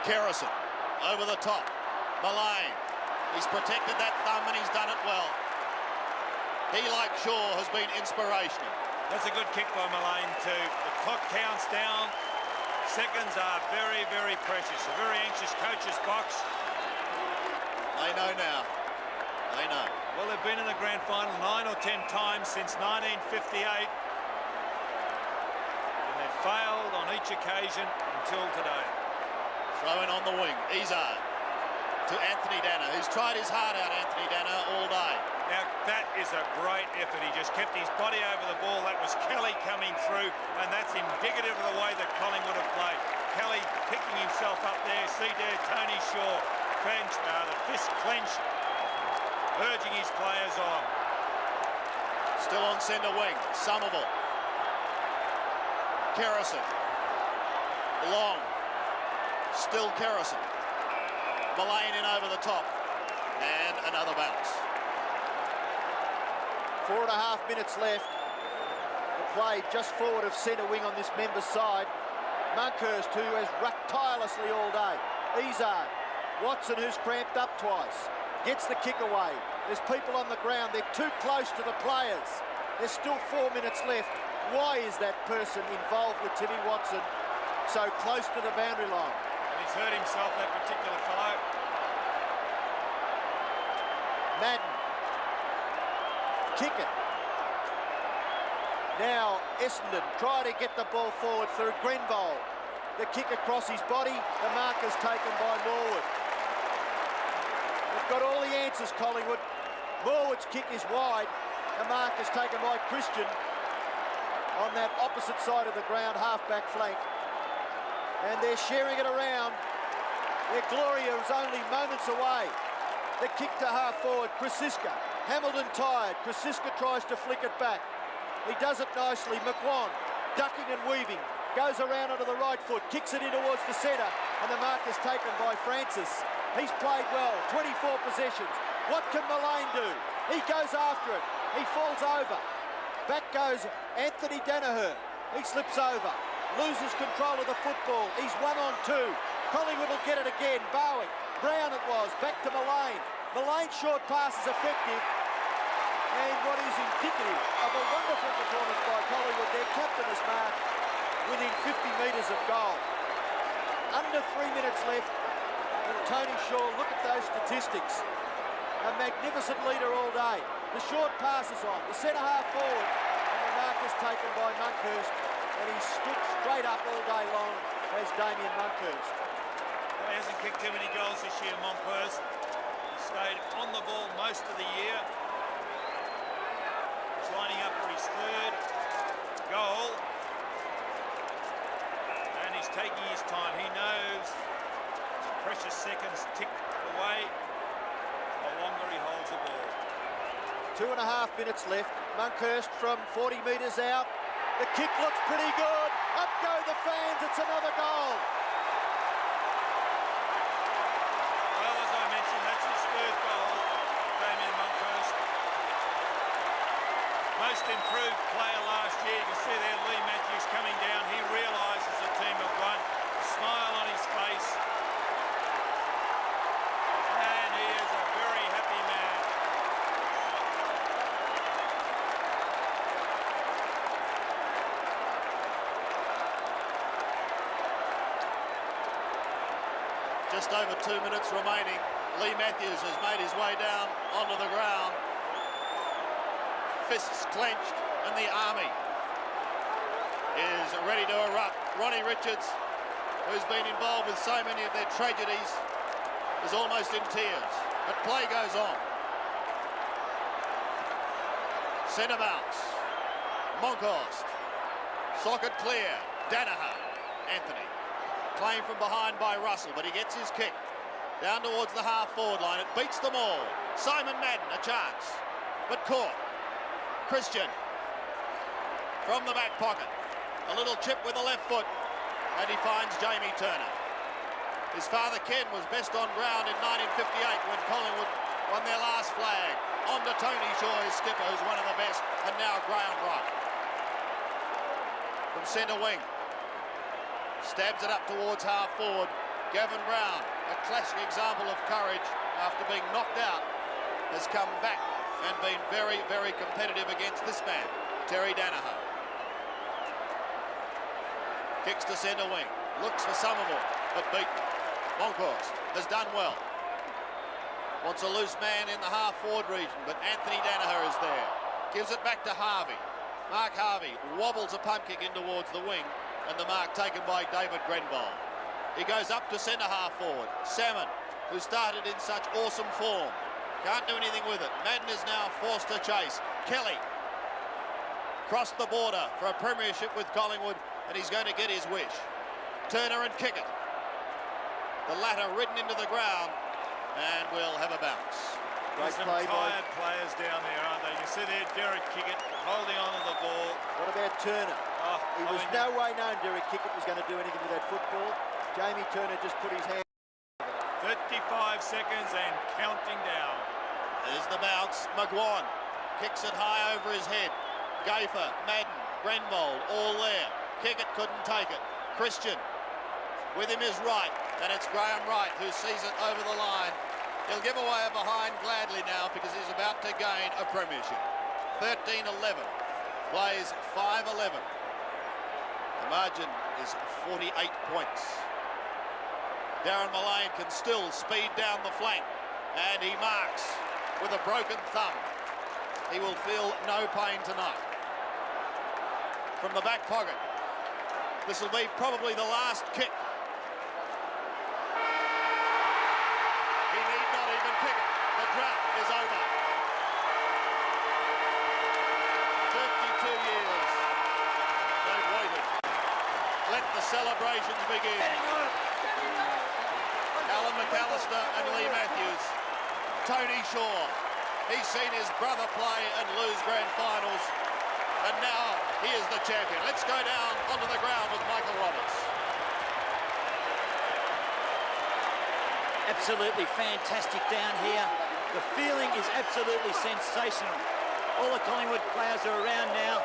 Kerrison over the top. Mullane. He's protected that thumb and he's done it well. He, like Shaw, has been inspirational. That's a good kick by Mullane too. The clock counts down. Seconds are very, very precious. A very anxious coach's box. They know now. They know. Well, they've been in the grand final 9 or 10 times since 1958. And they've failed on each occasion until today. Throw in on the wing. Izzard to Anthony Danaher. He's tried his heart out, Anthony Danaher, all day. Now, that is a great effort. He just kept his body over the ball. That was Kelly coming through, and that's indicative of the way that Collingwood have played. Kelly picking himself up there. See there, Tony Shaw, the fist clenched, urging his players on. Still on centre wing. Somerville. Kerrison. Long. Still Kerrison. Mullane in over the top. And another bounce. 4.5 minutes left. The play just forward of centre wing on this member's side. Monkhurst, who has rucked tirelessly all day. Izzard. Watson, who's cramped up twice. Gets the kick away. There's people on the ground. They're too close to the players. There's still 4 minutes left. Why is that person involved with Timmy Watson so close to the boundary line? And he's hurt himself, that particular fellow. Madden. Kick it. Now Essendon try to get the ball forward through Grenville. The kick across his body. The mark is taken by Morwood. They've got all the answers, Collingwood. Morwood's kick is wide. The mark is taken by Christian on that opposite side of the ground, half-back flank. And they're sharing it around. Their glory is only moments away. The kick to half forward, Krasiska. Hamilton tired. Krasiska tries to flick it back. He does it nicely. McWan ducking and weaving. Goes around onto the right foot. Kicks it in towards the centre. And the mark is taken by Francis. He's played well. 24 possessions. What can Mullane do? He goes after it. He falls over. Back goes Anthony Danaher. He slips over. Loses control of the football. He's 1-on-2. Collingwood will get it again. Bowie. Brown it was. Back to Mullane. Mullane's short pass is effective. And what is indicative of a wonderful performance by Collingwood, their captain is marked within 50 metres of goal. Under 3 minutes left. And Tony Shaw, look at those statistics. A magnificent leader all day. The short passes on, the centre-half forward, and the mark is taken by Monkhurst, and he stood straight up all day long as Damien Monkhurst. Well, he hasn't kicked too many goals this year, Monkhurst. He stayed on the ball most of the year. He's lining up for his third goal. And he's taking his time. He knows precious seconds tick away the longer he holds the ball. 2.5 minutes left. Monkhurst from 40 metres out. The kick looks pretty good. Up go the fans. It's another goal. Well, as I mentioned, that's his third goal, Damien Monkhurst. Most improved player last year. You can see there Lee Matthews coming down. He realises the team have won. A smile on his face. And he is a very happy man. Just over 2 minutes remaining. Lee Matthews has made his way down onto the ground. Fists clenched, and the army is ready to erupt. Ronnie Richards, who's been involved with so many of their tragedies, is almost in tears. But play goes on. Centre bounce. Monkhurst. Socket clear. Danaher. Anthony. Claim from behind by Russell, but he gets his kick. Down towards the half-forward line. It beats them all. Simon Madden, a chance. But caught. Christian. From the back pocket. A little chip with the left foot. And he finds Jamie Turner. His father Ken was best on ground in 1958 when Collingwood won their last flag. On to Tony Shaw, his skipper, who's one of the best, and now ground right. From centre wing. Stabs it up towards half forward. Gavin Brown, a classic example of courage after being knocked out, has come back and been very, very competitive against this man, Terry Danaher. Kicks to centre wing. Looks for Somerville, but beaten. Monkhurst has done well. Wants a loose man in the half-forward region, but Anthony Danaher is there. Gives it back to Harvey. Mark Harvey wobbles a punt kick in towards the wing, and the mark taken by David Grenbold. He goes up to centre half-forward. Salmon, who started in such awesome form, can't do anything with it. Madden is now forced to chase. Kelly crossed the border for a premiership with Collingwood, and he's going to get his wish. Turner and Kickett. The latter ridden into the ground and will have a bounce. There's some tired players down there, aren't they? You see there Derek Kickett holding on to the ball. What about Turner? He was no way known Derek Kickett was going to do anything with that football. Jamie Turner just put his hand. 35 seconds and counting down. There's the bounce. McGuan kicks it high over his head. Gaffer, Madden, Grenbold, all there. Kickett couldn't take it. Christian with him is Wright, and it's Graham Wright who sees it over the line. He'll give away a behind gladly now because he's about to gain a premiership. 13-11, plays 5-11. The margin is 48 points. Darren Mullane can still speed down the flank, and he marks with a broken thumb. He will feel no pain tonight. From the back pocket, this will be probably the last kick. He need not even kick it. The drought is over. 32 years. They've waited. Let the celebrations begin. Alan McAllister and Lee Matthews. Tony Shaw. He's seen his brother play and lose grand finals. And now he is the champion. Let's go down onto the ground with Michael Roberts. Absolutely fantastic down here. The feeling is absolutely sensational. All the Collingwood players are around now,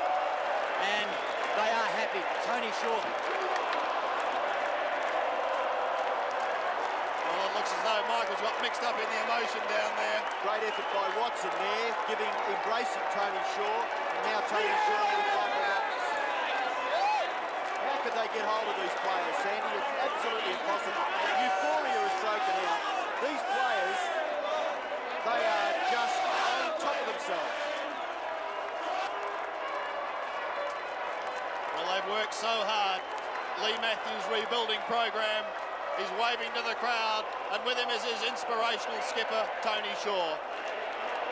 and they are happy. Tony Shaw. Well, it looks as though Michael's got mixed up in the emotion down there. Great effort by Watson there, embracing Tony Shaw, and now Tony Shaw with Michael Roberts. How could they get hold of these players, Sandy. It's absolutely impossible. Euphoria is broken out. These players, they are just on top of themselves. Well, they've worked so hard. Lee Matthews' rebuilding program. He's waving to the crowd, and with him is his inspirational skipper, Tony Shaw.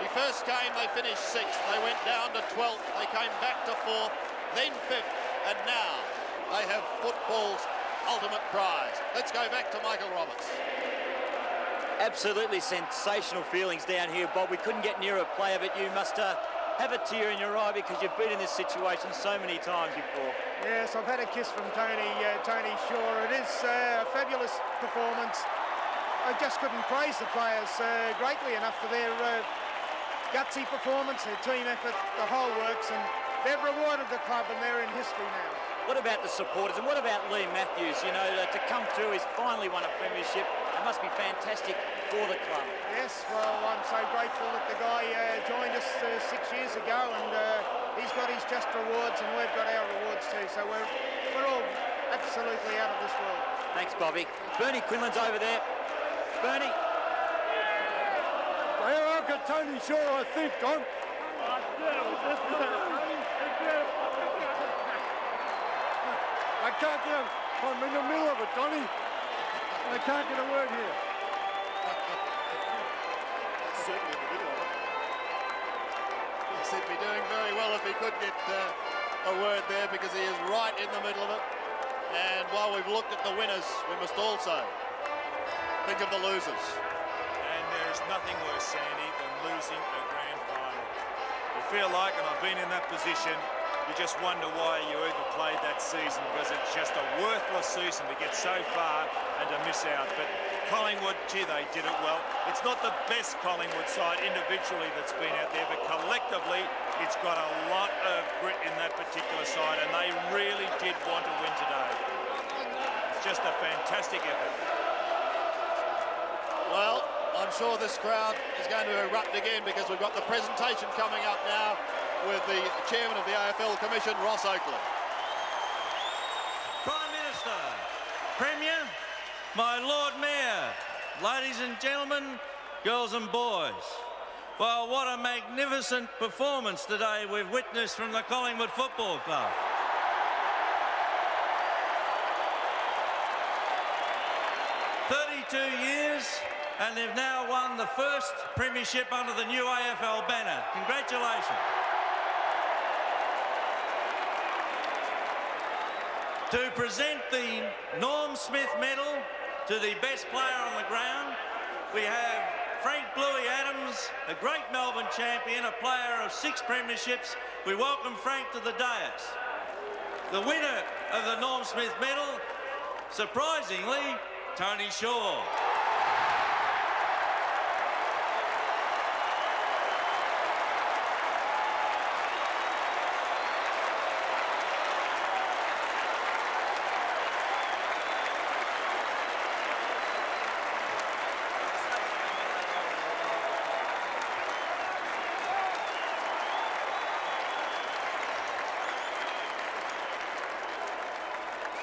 The first game, they finished 6th. They went down to 12th. They came back to 4th, then 5th, and now they have football's ultimate prize. Let's go back to Michael Roberts. Absolutely sensational feelings down here, Bob. We couldn't get near a player, but you must have a tear in your eye because you've been in this situation so many times before. Yes, I've had a kiss from Tony Shaw. It is a fabulous performance. I just couldn't praise the players greatly enough for their gutsy performance, their team effort, the whole works, and they've rewarded the club and they're in history now. What about the supporters, and what about Lee Matthews? You know, to come through, he's finally won a premiership. It must be fantastic for the club. Yes, well, I'm so grateful that the guy joined us 6 years ago, and he's got his just rewards, and we've got our rewards too. So we're all absolutely out of this world. Thanks, Bobby. Bernie Quinlan's over there. Bernie. Here, I've got Tony Shaw, I think, Don. I can't get him. I'm in the middle of it, Donny. I can't get a word here. Certainly in the middle of it. Yes, he'd be doing very well if he could get a word there, because he is right in the middle of it. And while we've looked at the winners, we must also think of the losers. And there's nothing worse, Sandy, than losing a grand final. You feel like, and I've been in that position, you just wonder why you even played that season, because it's just a worthless season to get so far and to miss out. But Collingwood, gee, they did it well. It's not the best Collingwood side individually that's been out there, but collectively, it's got a lot of grit in that particular side, and they really did want to win today. It's just a fantastic effort. Well, I'm sure this crowd is going to erupt again, because we've got the presentation coming up now with the chairman of the AFL Commission, Ross Oakley. Prime Minister, Premier, my Lord Mayor, ladies and gentlemen, girls and boys. Well, what a magnificent performance today we've witnessed from the Collingwood Football Club. Years, and they've now won the first premiership under the new AFL banner. Congratulations. To present the Norm Smith Medal to the best player on the ground, we have Frank Bluey Adams, a great Melbourne champion, a player of 6 premierships. We welcome Frank to the dais. The winner of the Norm Smith Medal, surprisingly, Tony Shaw.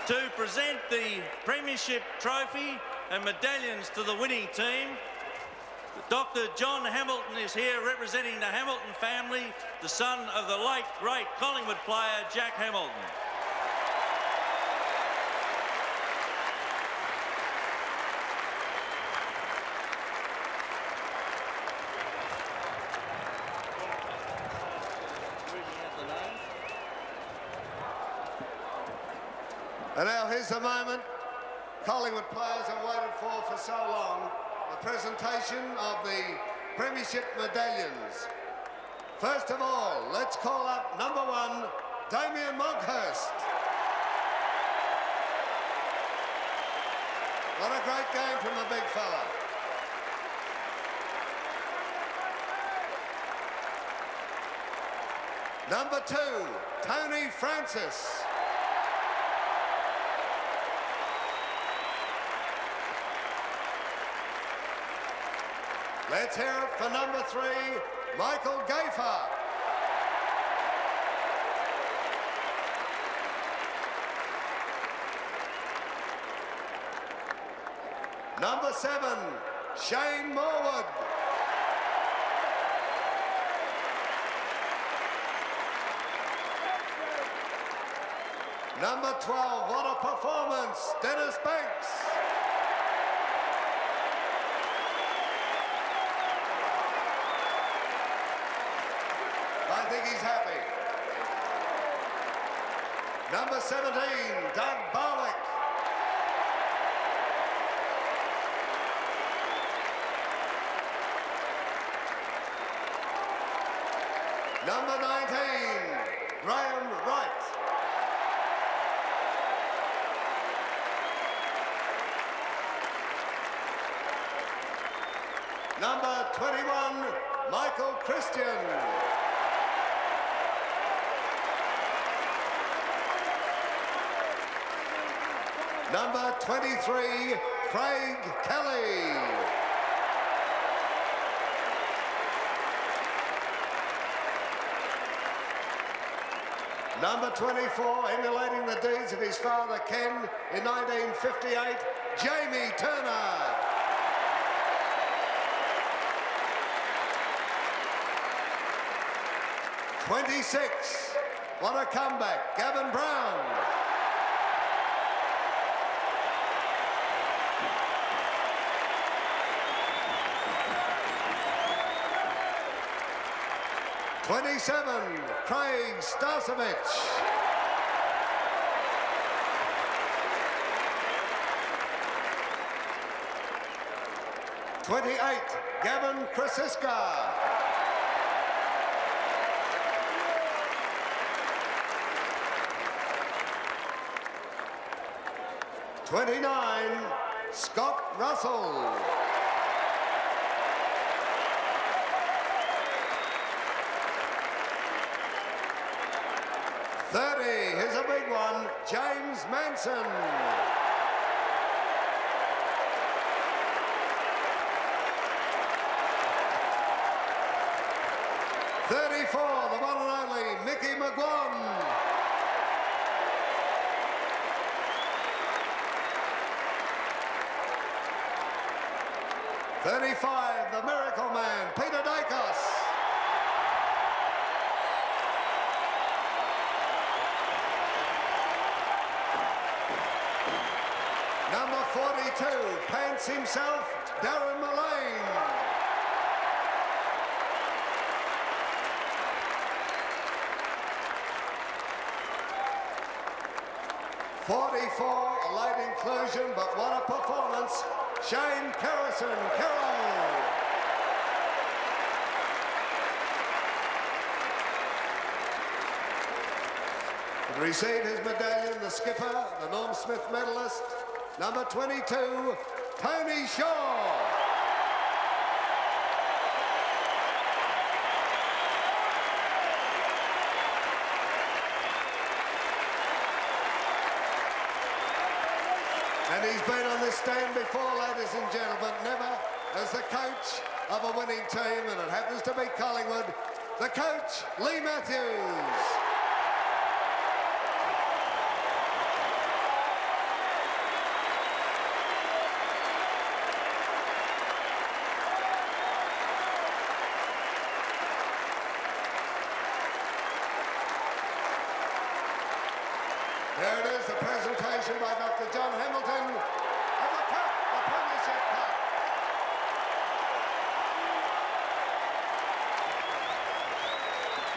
To present the Premiership Trophy and medallions to the winning team, Dr. John Hamilton is here representing the Hamilton family, the son of the late, great Collingwood player, Jack Hamilton. And now here's the moment Collingwood players have waited for so long, the presentation of the Premiership medallions. First of all, let's call up number 1, Damien Monkhurst. What a great game from the big fella. Number 2, Tony Francis. Let's hear it for number 3, Michael Gaffer. Number 7, Shane Morwood. Number 12, what a performance, Dennis Banks. I think he's happy. Number 17, Doug Barwick. Number 19, Graham Wright. Number 21, Michael Christian. Number 23, Craig Kelly. Number 24, emulating the deeds of his father Ken in 1958, Jamie Turner. '26, what a comeback, Gavin Brown. '27, Craig Starcevich. '28, Gavin Krasiska. '29, Scott Russell. '30, here's a big one, James Manson. '34, the one and only Mickey McGuan. '35, the Miracle Man, Peter Dacos. Number 42, Pants himself, Darren Mullane. '44, a late inclusion, but what a performance, Shane Kerrison, Carroll. Received his medallion, the skipper, the Norm Smith medalist, number 22, Tony Shaw. And he's been on this stand before, ladies and gentlemen, never as the coach of a winning team, and it happens to be Collingwood, the coach, Lee Matthews. There it is, the presentation by Dr. John Hamilton of the Cup, the Premiership Cup.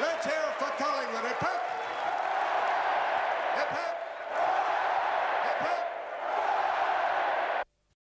Let's hear it for Collingwood.